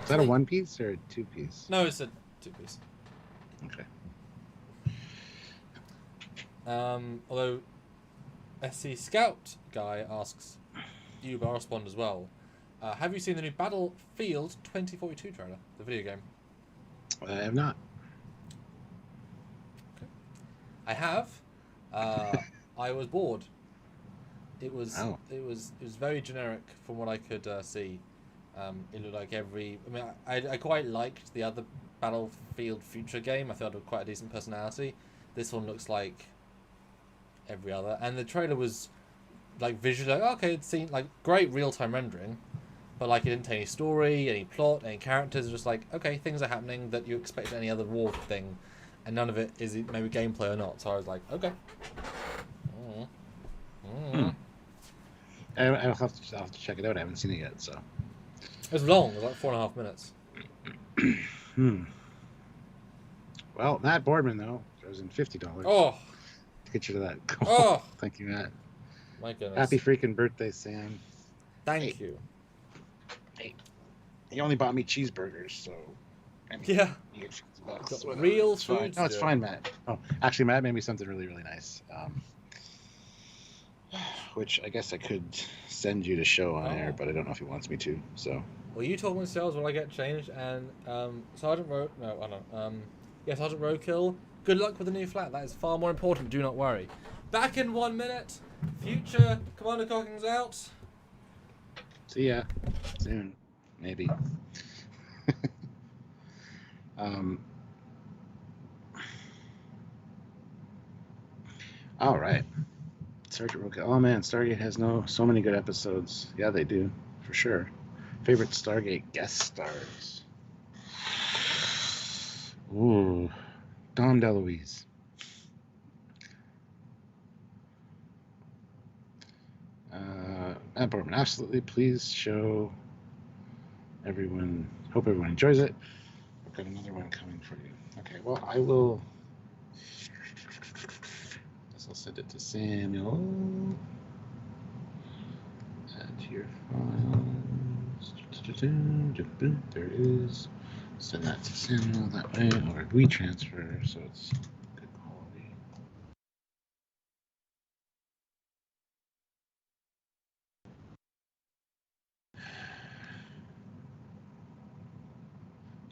that a 1-piece or a 2-piece? No, it's a 2-piece. Okay. Although SC Scout guy asks, but I'll respond as well. Have you seen the new Battlefield 2042 trailer, the video game? I have not. Okay. I have. I was bored. It was very generic from what I could see. It looked like I quite liked the other Battlefield Future game. I thought it had quite a decent personality. This one looks like every other, and the trailer was like visually like, okay, it's seen like great real-time rendering, but like it didn't tell any story, any plot, any characters. Just like, okay, things are happening that you expect in any other war thing, and none of it is maybe gameplay or not. So I was like, okay. I'll have to check it out. I haven't seen it yet, so. It was long. It was like 4.5 minutes. Well, Matt Boardman though throws in $50. Oh. To get you to that. Oh. Thank you, Matt. My goodness. Happy freaking birthday, Sam. Thank you. Hey, he only bought me cheeseburgers, so. I mean, Yeah. you get $50, Got whatever. real It's fine. food No, it's still. fine, Matt. Oh, actually, Matt made me something really, really nice. Which I guess I could send you to show on air, but I don't know if he wants me to. So. Well, you talk with sales when I get changed, and Sergeant Roadkill. Good luck with the new flat. That is far more important. Do not worry. Back in 1 minute. Future Commander Cockings out. See ya soon, maybe. All right. Sergeant Roadkill. Oh man, Stargate has so many good episodes. Yeah, they do, for sure. Favorite Stargate guest stars. Ooh, Dom DeLuise. Matt Borman, absolutely. Please show everyone. Hope everyone enjoys it. I've got another one coming for you. Okay, well, I will. Guess I'll send it to Samuel. Add to your files. There it is. Send that to Samuel that way, or we transfer, so it's good quality.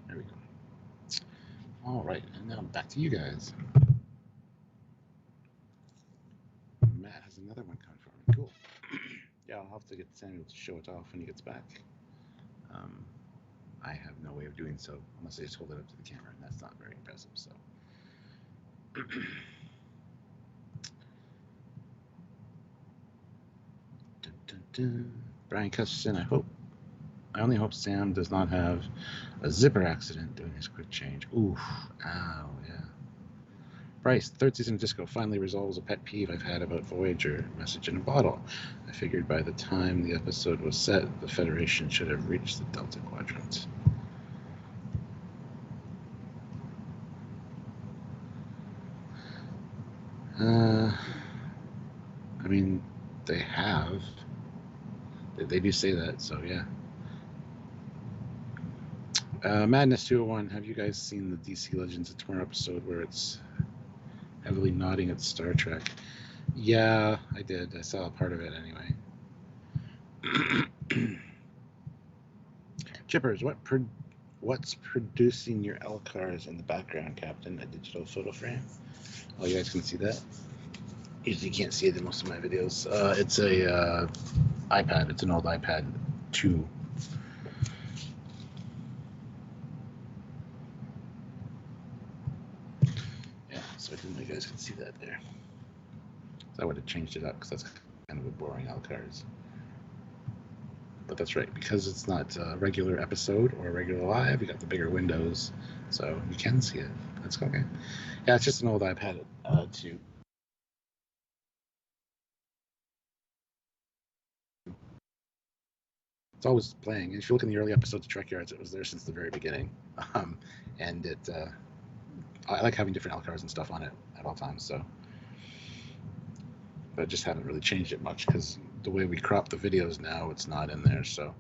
There we go. All right, and now back to you guys. Matt has another one coming for me. Cool. I'll have to get Samuel to show it off when he gets back. I have no way of doing so unless I just hold it up to the camera, and that's not very impressive. So. Dun, dun, dun. Brian Custon, I only hope Sam does not have a zipper accident doing his quick change. Oof, ow, yeah. Bryce, third season of Disco finally resolves a pet peeve I've had about Voyager. Message in a bottle. I figured by the time the episode was set, the Federation should have reached the Delta Quadrant. I mean, they have. They do say that, so yeah. Madness 201, have you guys seen the DC Legends of Tomorrow episode where it's heavily nodding at Star Trek? Yeah, I did. I saw a part of it anyway. Chippers, what's producing your LCARs in the background, Captain? A digital photo frame? Oh, you guys can see that? Usually you can't see it in most of my videos. It's a iPad. It's an old iPad 2. So I didn't know you guys could see that there. So I would have changed it up because that's kind of a boring LCARs. But that's right, because it's not a regular episode or a regular live, you got the bigger windows, so you can see it. That's okay. Yeah, it's just an old iPad 2. It's always playing. If you look in the early episodes of Trekyards, it was there since the very beginning. And it, I like having different LCARs and stuff on it at all times, so. But I just haven't really changed it much because the way we crop the videos now, it's not in there, so.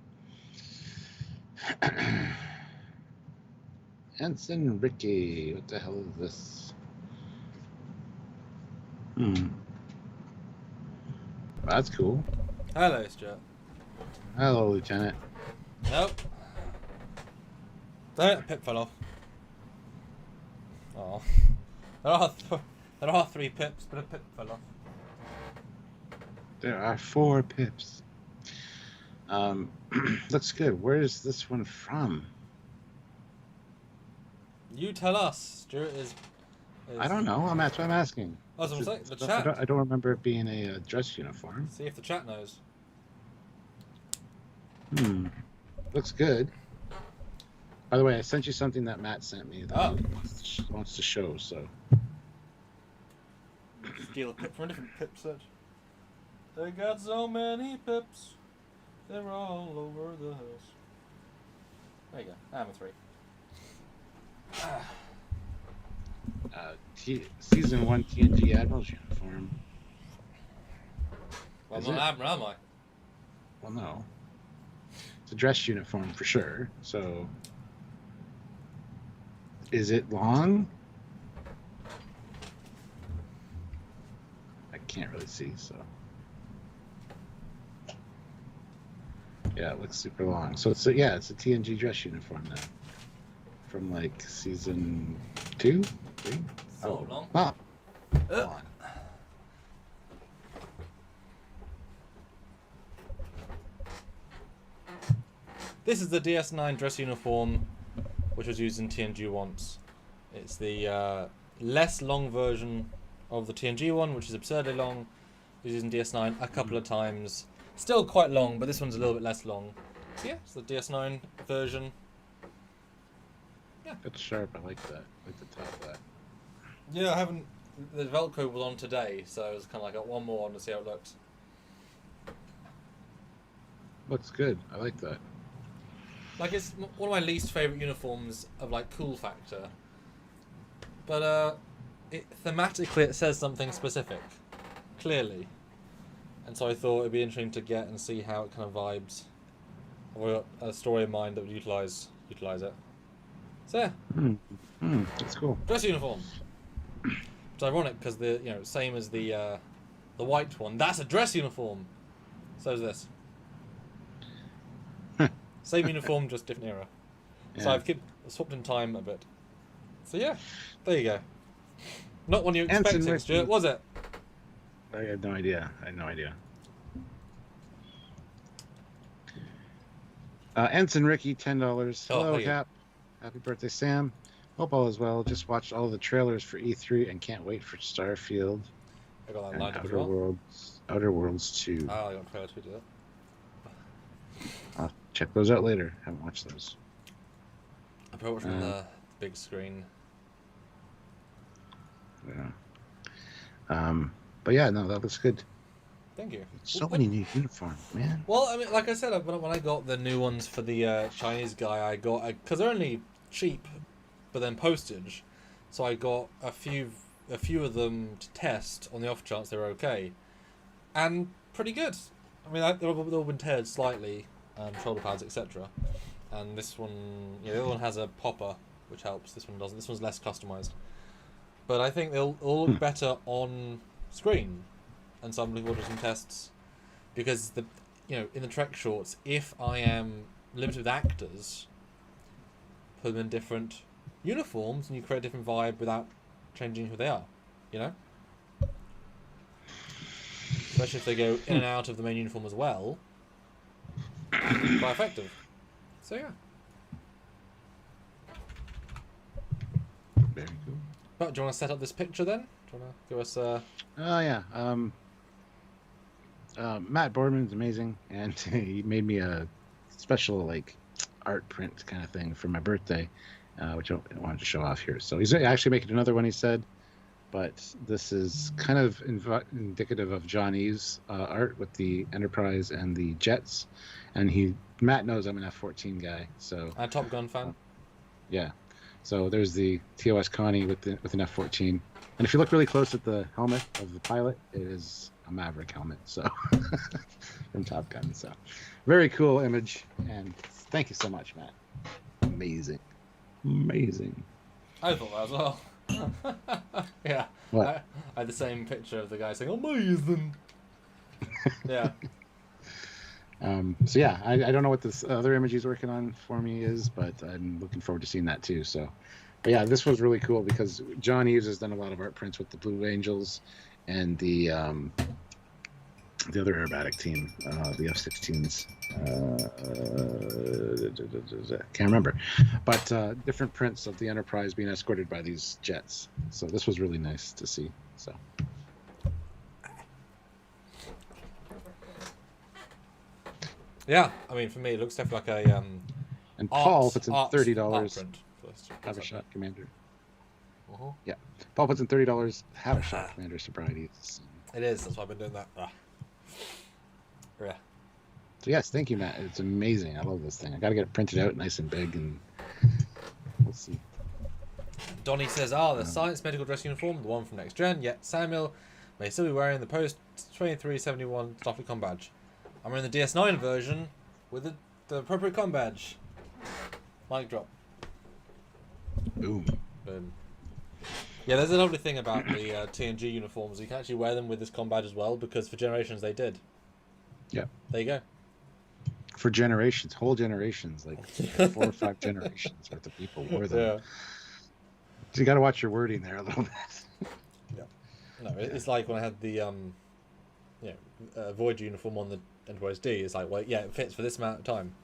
Ensign Ricky, what the hell is this? That's cool. Hello, Stuart. Hello, Lieutenant. Nope. Don't, Pip fell off. Oh. There are 3 pips, but a pip fell off. There are 4 pips. Looks good. Where is this one from? You tell us. Stuart is I don't know. That's what I'm asking. I was going to say, the chat. I don't remember it being a dress uniform. See if the chat knows. Looks good. By the way, I sent you something that Matt sent me that he wants to show, so. Steal a pip from a different pip set. They got so many pips. They're all over the house. There you go. I'm a 3. Season 1 TNG Admiral's uniform. Well, I'm not an Admiral, am I? Well, no. It's a dress uniform for sure, so. Is it long? I can't really see, so. Yeah, it looks super long. So it's a TNG dress uniform now. From like season 2, 3. So long. Wow. Long. This is the DS9 dress uniform, which was used in TNG once. It's the less long version of the TNG one, which is absurdly long. It was used in DS9 a couple of times. Still quite long, but this one's a little bit less long. So yeah, it's the DS9 version. Yeah. That's sharp. I like that. I like the top of that. Yeah, I haven't. The Velcro was on today, so I was kind of like, I got one more on to see how it looks. Looks good. I like that. Like, it's one of my least favourite uniforms of, like, cool factor. But, thematically it says something specific. Clearly. And so I thought it'd be interesting to get and see how it kind of vibes. I've got a story in mind that would utilise it. So, yeah. That's cool. Dress uniform. It's ironic, because same as the white one. That's a dress uniform! So is this. Same uniform, just different era. Yeah. So I've swapped in time a bit. So yeah, there you go. Not one you expected, Stuart, was it? I had no idea. Ensign Ricky, $10. Oh, Hello, thank you. Cap. Happy birthday, Sam. Hope all is well. Just watched all the trailers for E3 and can't wait for Starfield I got that and lined up as Outer well. Worlds. Outer Worlds 2. Oh, I got a trailer to do that. I'll check those out later. Haven't watched those. I probably watched on the big screen. Yeah. But yeah, no, that looks good. Thank you. So many new uniforms, man. Well, I mean, like I said, when I got the new ones for the Chinese guy, I got because they're only cheap, but then postage, so I got a few of them to test on the off chance they were okay, and pretty good. I mean, they've all been tailored slightly, shoulder pads, etc. And this one, the other one has a popper, which helps. This one doesn't. This one's less customized, but I think they'll all look better on screen. And so I'm looking forward to some tests, because in the Trek shorts, if I am limited with actors, put them in different uniforms, and you create a different vibe without changing who they are, Especially if they go in and out of the main uniform as well, quite effective. So yeah. Very cool. But do you want to set up this picture then? Do you want to give us a... Oh yeah. Matt Boardman's amazing, and he made me a special art print kind of thing for my birthday, which I wanted to show off here. So he's actually making another one, he said, but this is kind of indicative of John Eve's art with the Enterprise and the jets, and Matt knows I'm an F-14 guy, so A Top Gun fan. Yeah. So there's the TOS Connie with an F-14, and if you look really close at the helmet of the pilot, it is a Maverick helmet, so from Top Gun. So very cool image, and thank you so much, Matt. Amazing. I thought that as well. Yeah. What? I had the same picture of the guy saying amazing. Yeah. So yeah, I don't know what this other image he's working on for me is, but I'm looking forward to seeing that too. So, but yeah, this was really cool because John Eves has done a lot of art prints with the Blue Angels and the other aerobatic team, the F-16s. Can't remember, but different prints of the Enterprise being escorted by these jets. So this was really nice to see. So. Yeah, I mean, for me, it looks definitely like a and Paul puts in $30. Have a shot, Commander. Uh-huh. Yeah, Paul puts in $30. Have a shot, Commander. Sobriety. It is. That's why I've been doing that. Yeah. So yes, thank you, Matt. It's amazing. I love this thing. I got to get it printed out nice and big, and we'll see. Donnie says, the science medical dress uniform, the one from Next Gen. Yet Samuel may still be wearing the post 2371 Starfleet badge. I'm wearing the DS9 version with the appropriate com badge. Mic drop. Boom. Boom. Yeah, there's a lovely thing about the TNG uniforms. You can actually wear them with this com badge as well, because for generations they did. Yeah. There you go. For generations, whole generations, 4 or 5 generations worth of people wore them. Yeah. So you got to watch your wording there a little bit. Yeah. No, it's like when I had the Voyager uniform on the Enterprise D. It's like, well, yeah, it fits for this amount of time.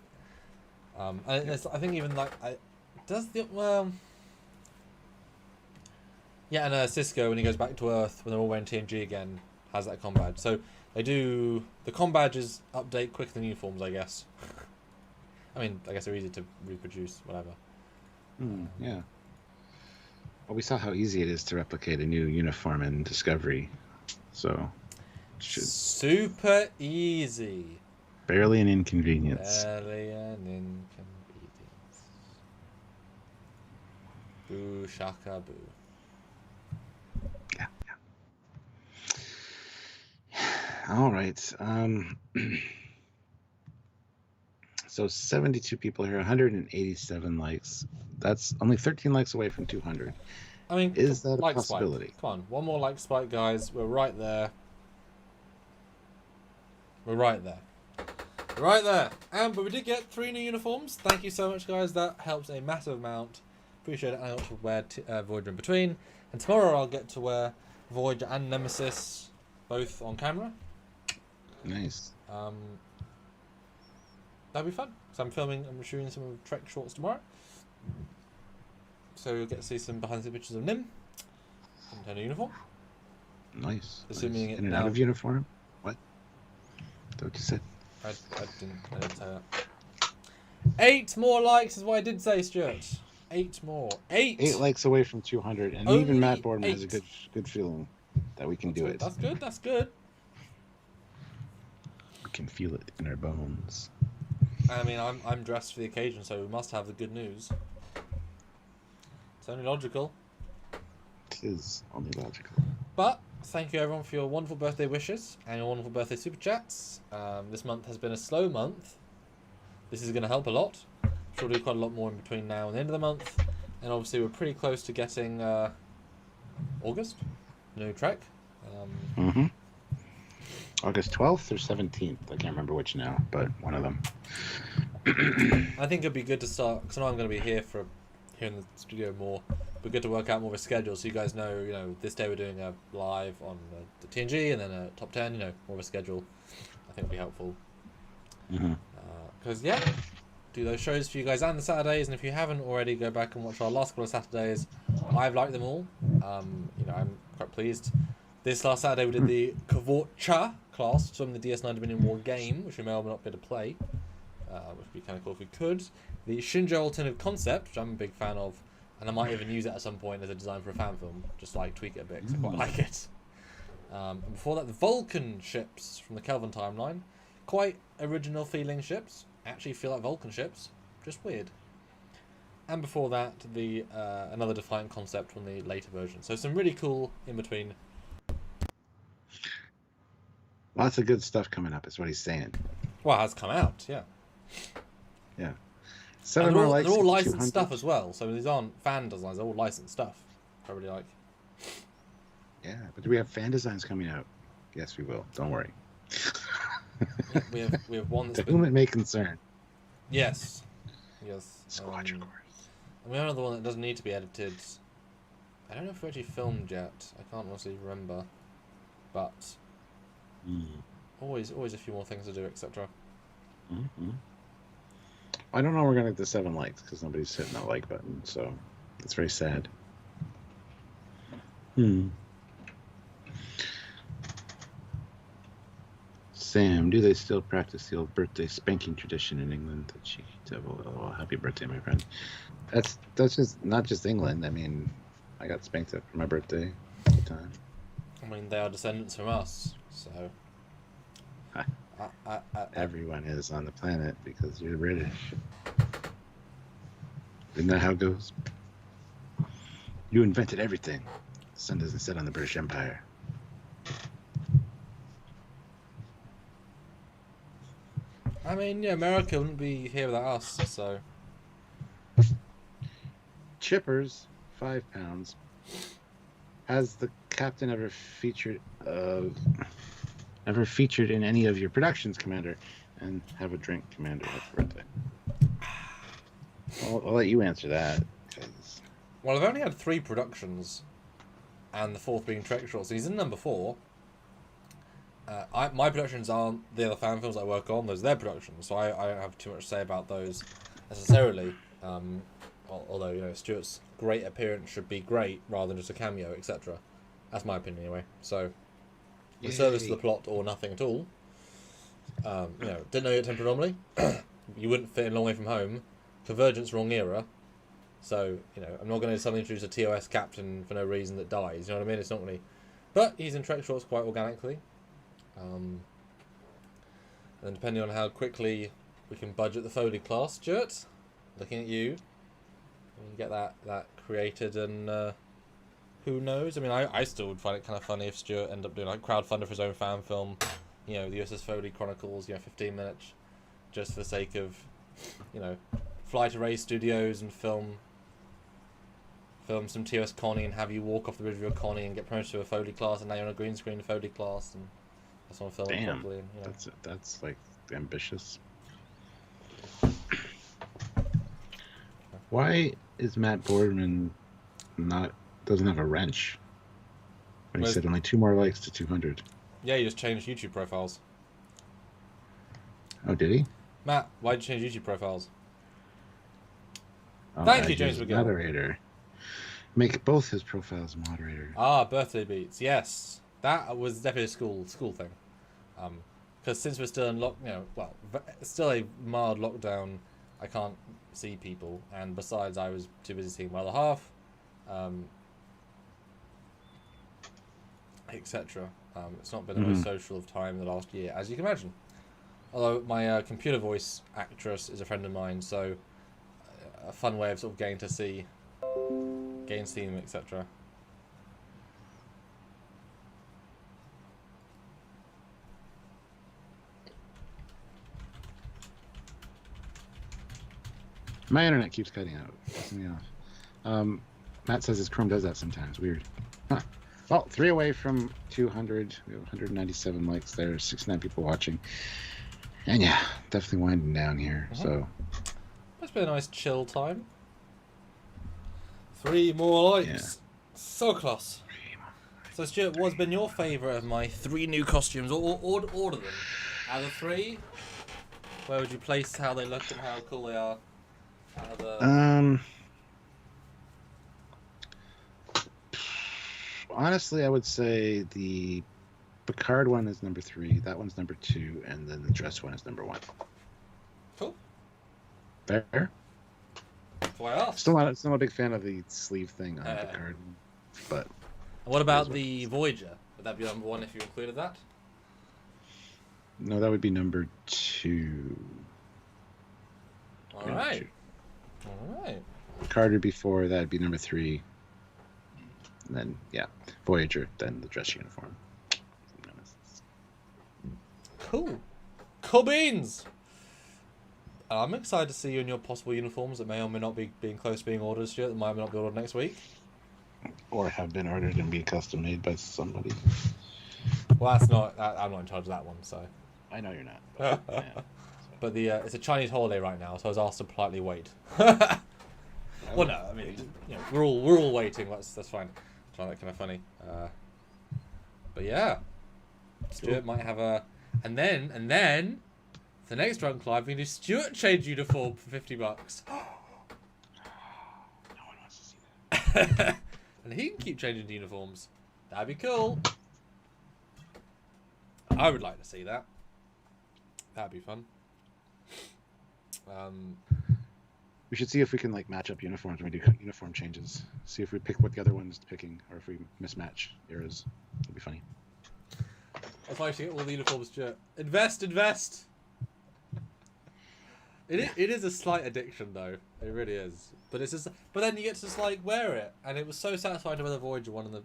And it's, I think even and Cisco, when he goes back to Earth, when they're all wearing TNG again, has that com badge. So they do the com badges update quicker than uniforms, I guess. I mean, I guess they're easy to reproduce, whatever. Yeah. Well, we saw how easy it is to replicate a new uniform in Discovery, so super easy. Barely an inconvenience. Barely an inconvenience. Boo shaka boo. Yeah. All right. So 72 people here, 187 likes. That's only 13 likes away from 200. I mean, is that a like possibility? Spike. Come on, one more like spike, guys. We're right there. Right there. But we did get 3 new uniforms. Thank you so much, guys. That helps a massive amount. Appreciate it. I got to wear Voyager in between. And tomorrow I'll get to wear Voyager and Nemesis, both on camera. Nice. That'd be fun. So I'm shooting some of Trek shorts tomorrow. So you'll get to see some behind the scenes pictures of Nim in her uniform. Nice. Assuming nice. it In and now... out of uniform? What? That's what you said. I didn't say that. 8 more likes is what I did say, Stuart. 8 more. 8! 8 likes away from 200, and Only even Matt Boardman 8. has a good feeling that we can do it. That's good, that's good. We can feel it in our bones. I mean, I'm dressed for the occasion, so we must have the good news. It's only logical. It is only logical. But thank you everyone for your wonderful birthday wishes and your wonderful birthday super chats. This month has been a slow month. This is going to help a lot. I'm sure we'll do quite a lot more in between now and the end of the month. And obviously we're pretty close to getting August, new Trek. August 12th or 17th. I can't remember which now, but one of them. I think it'd be good to start, because I know I'm going to be here in the studio more. It'd be good to work out more of a schedule so you guys know, this day we're doing a live on the TNG and then a top 10, more of a schedule. I think would be helpful. Because, do those shows for you guys and the Saturdays, and if you haven't already, go back and watch our last couple of Saturdays. I've liked them all. I'm quite pleased. This last Saturday we did the Kvorcha class from the DS9 Dominion War game, which we may or may not be able to play, which would be kind of cool if we could. The Shinjo Alternative Concept, which I'm a big fan of, and I might even use it at some point as a design for a fan film, just like tweak it a bit, because I quite like it. And before that, the Vulcan ships from the Kelvin timeline. Quite original feeling ships. Actually feel like Vulcan ships, just weird. And before that, the another Defiant Concept from the later version. So some really cool in between. Lots of good stuff coming up, is what he's saying. Well, it has come out, yeah. Yeah. They're all licensed stuff as well, so these aren't fan designs, they're all licensed stuff. I really like. Yeah, but do we have fan designs coming out? Yes, we will. Don't worry. Yeah, we have one that's to whom it may concern. Yes. Squadron course. And we have another one that doesn't need to be edited. I don't know if we actually filmed yet. I can't honestly remember. But always a few more things to do, etc. I don't know we're going to get the 7 likes because nobody's hitting that like button, so it's very sad. Sam, do they still practice the old birthday spanking tradition in England? The cheeky devil. Oh, happy birthday, my friend. That's just not just England. I mean, I got spanked up for my birthday all the time. I mean, they are descendants from us, so... Everyone is on the planet because you're British. Isn't that how it goes? You invented everything. The sun doesn't set on the British Empire. I mean, yeah, America wouldn't be here without us, so... Chippers, £5. Has the captain ever featured in any of your productions, Commander? And have a drink, Commander. Happy birthday. I'll let you answer that. Cause... Well, I've only had 3 productions, and the 4th being Trek Shorts. He's in number 4. My productions aren't the other fan films I work on. Those are their productions, so I don't have too much to say about those necessarily. Although, Stuart's great appearance should be great rather than just a cameo, etc. That's my opinion anyway. So, the service to the plot or nothing at all. Didn't know you had temper anomaly. You wouldn't fit in Long Way From Home. Convergence, wrong era. So, I'm not going to suddenly introduce a TOS captain for no reason that dies. You know what I mean? It's not really... But he's in Trek Shorts quite organically. And depending on how quickly we can budget the Foley class, Stuart, looking at you, get that created, and who knows? I mean, I still would find it kind of funny if Stuart ended up doing like crowdfunder for his own fan film, the USS Foley Chronicles, 15 minutes, just for the sake of, fly to Ray Studios and film some TOS Connie and have you walk off the bridge of your Connie and get promoted to a Foley class, and now you're on a green screen Foley class, and that's on film properly. And, that's like ambitious. Why is Matt Boardman doesn't have a wrench? When he said only 2 more likes to 200. Yeah, he just changed YouTube profiles. Oh, did he? Matt, why'd you change YouTube profiles? Oh, Thank you, James McGill. Moderator. Make both his profiles moderator. Ah, birthday beats. Yes, that was definitely a school thing. Because since we're still in still a mild lockdown, I can't see people, and besides, I was too busy seeing my other half, etc. It's not been the most social of time in the last year, as you can imagine. Although my computer voice actress is a friend of mine, so a fun way of sort of getting to see him, etc. My internet keeps cutting out. Pissing me off. Matt says his Chrome does that sometimes. Weird. Huh. Well, 3 away from 200. We have 197 likes there. 69 people watching. And yeah, definitely winding down here. So it's been a nice chill time. 3 more likes. Yeah. So close. So Stuart, what's been your favourite of my 3 new costumes? Order them. Out of 3, where would you place how they look and how cool they are? Honestly, I would say the Picard one is number 3. That one's number 2, and then the dress one is number 1. Cool. Fair. Why else? Still not a big fan of the sleeve thing on Picard, but. And what about the Voyager? Would that be number 1 if you included that? No, that would be number 2. All right. All right. Picard would be 4. That'd be number 3. And then Voyager, then the dress uniform. Cool beans. I'm excited to see you in your possible uniforms that may or may not be being close to being ordered, Stuart, that might not be ordered next week. Or have been ordered and be custom made by somebody. Well, that's not. I'm not in charge of that one, so. I know you're not. But, yeah, but it's a Chinese holiday right now, so I was asked to politely wait. Well, no, I mean, we're all waiting. That's fine. I find that kind of funny. But yeah, Stuart might have a, and then, for the next Drunk Live, we can do Stuart change uniform for $50. No one wants to see that. And he can keep changing uniforms. That'd be cool. I would like to see that. That'd be fun. We should see if we can match up uniforms when we do uniform changes. See if we pick what the other one's picking, or if we mismatch eras. It'd be funny. I'd like to get all the uniforms, Stuart. Invest. It is a slight addiction, though. It really is. But it's just. But then you get to just wear it, and it was so satisfying to wear the Voyager one,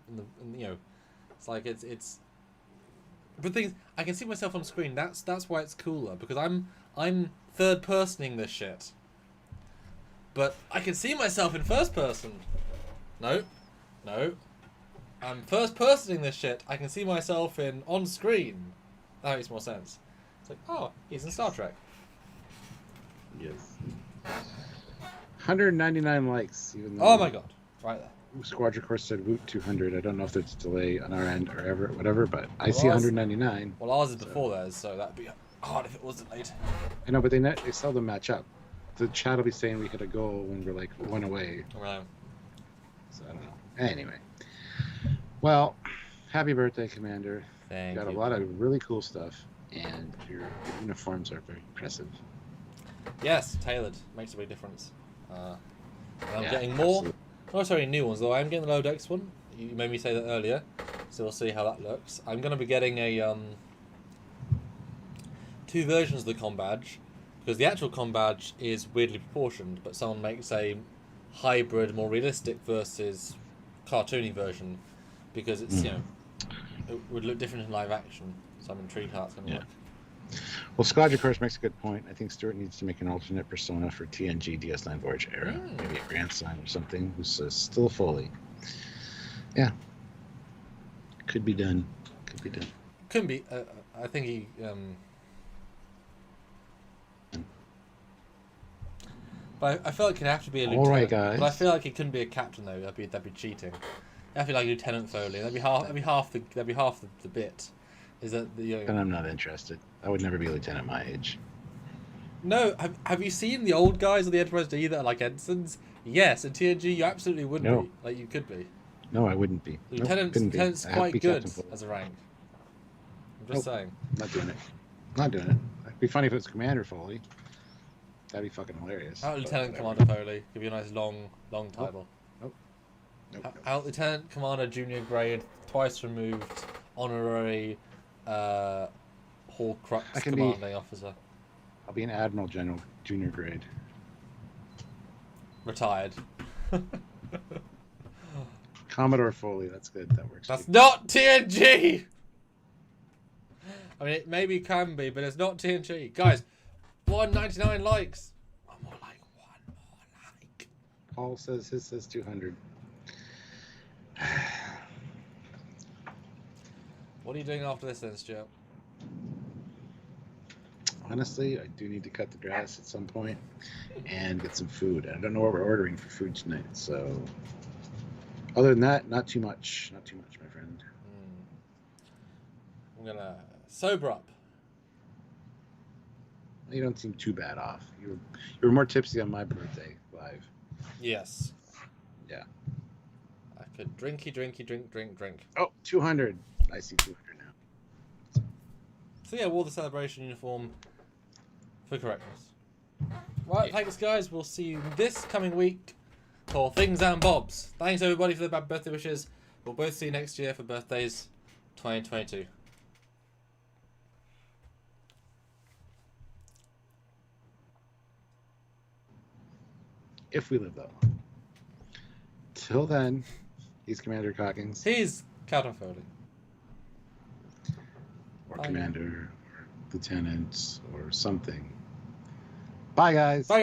it's like it's. But things I can see myself on screen. That's why it's cooler, because I'm third personing this shit. But I can see myself in first person. No. I'm first personing this shit. I can see myself on screen. That makes more sense. It's like, oh, he's in Star Trek. Yes. 199 likes. Even though Oh my god! Right there. Squadron Course said Woot 200. I don't know if there's a delay on our end or whatever, but I see 199. Well, ours is before theirs, so that'd be hard if it was delayed. I know, but they seldom match up. The chat will be saying we hit a goal when we're 1 away. Right. So I don't know. Anyway. Well, happy birthday, Commander. Thank you. Got you. a lot of really cool stuff, and your uniforms are very impressive. Yes, tailored. Makes a big difference. And I'm getting more. Absolutely. Not sorry, new ones, though. I am getting the low decks one. You made me say that earlier, so we'll see how that looks. I'm going to be getting a 2 versions of the com badge, because the actual com badge is weirdly proportioned, but someone makes a hybrid, more realistic versus cartoony version, because it's it would look different in live action. So I'm intrigued how it's going to look. Well, Squadron Course makes a good point. I think Stuart needs to make an alternate persona for TNG DS9 Voyager era. Maybe a grandson or something who's still Foley. Yeah. Could be done. Couldn't be. I think he. But I feel like it'd have to be a lieutenant. All right, guys. But I feel like it couldn't be a captain though. That'd be cheating. It'd be like Lieutenant Foley. That'd be half the bit. Is that the? Then I'm not interested. I would never be a lieutenant my age. No, have you seen the old guys on the Enterprise D that are like ensigns? Yes, in TNG you absolutely would No. be. Like, you could be. No, I wouldn't be. Lieutenant's, Couldn't be. Lieutenant's I have to quite be good Captain Foley. as a rank. I'm just saying. Not doing it. Not doing it. It'd be funny if it was Commander Foley. That'd be fucking hilarious. How but Lieutenant whatever. Commander Foley? Give you a nice long title. Nope. How Lieutenant Commander Junior Grade, twice removed, honorary Horcrux I can be- commanding officer. I'll be an Admiral General Junior Grade. Retired. Commodore Foley. That's good. That works. That's too. not TNG! I mean, it maybe can be, but it's not TNG. Guys, 199 likes. One more like. Paul says his says 200. What are you doing after this then, Stuart? Honestly, I do need to cut the grass at some point and get some food. I don't know what we're ordering for food tonight, so other than that, not too much. Not too much, my friend. I'm gonna sober up. You don't seem too bad off. You were more tipsy on my birthday live. Yes. Yeah. I could drink. Oh, 200. I see 200 now. So yeah, wore the celebration uniform for correctness. Right, thanks guys. We'll see you this coming week for Things and Bobs. Thanks everybody for the bad birthday wishes. We'll both see you next year for birthdays 2022. If we live that long. Till then, he's Commander Cockings. He's Captain Foley. Or Bye. Commander, or Lieutenant, or something. Bye, guys. Bye guys.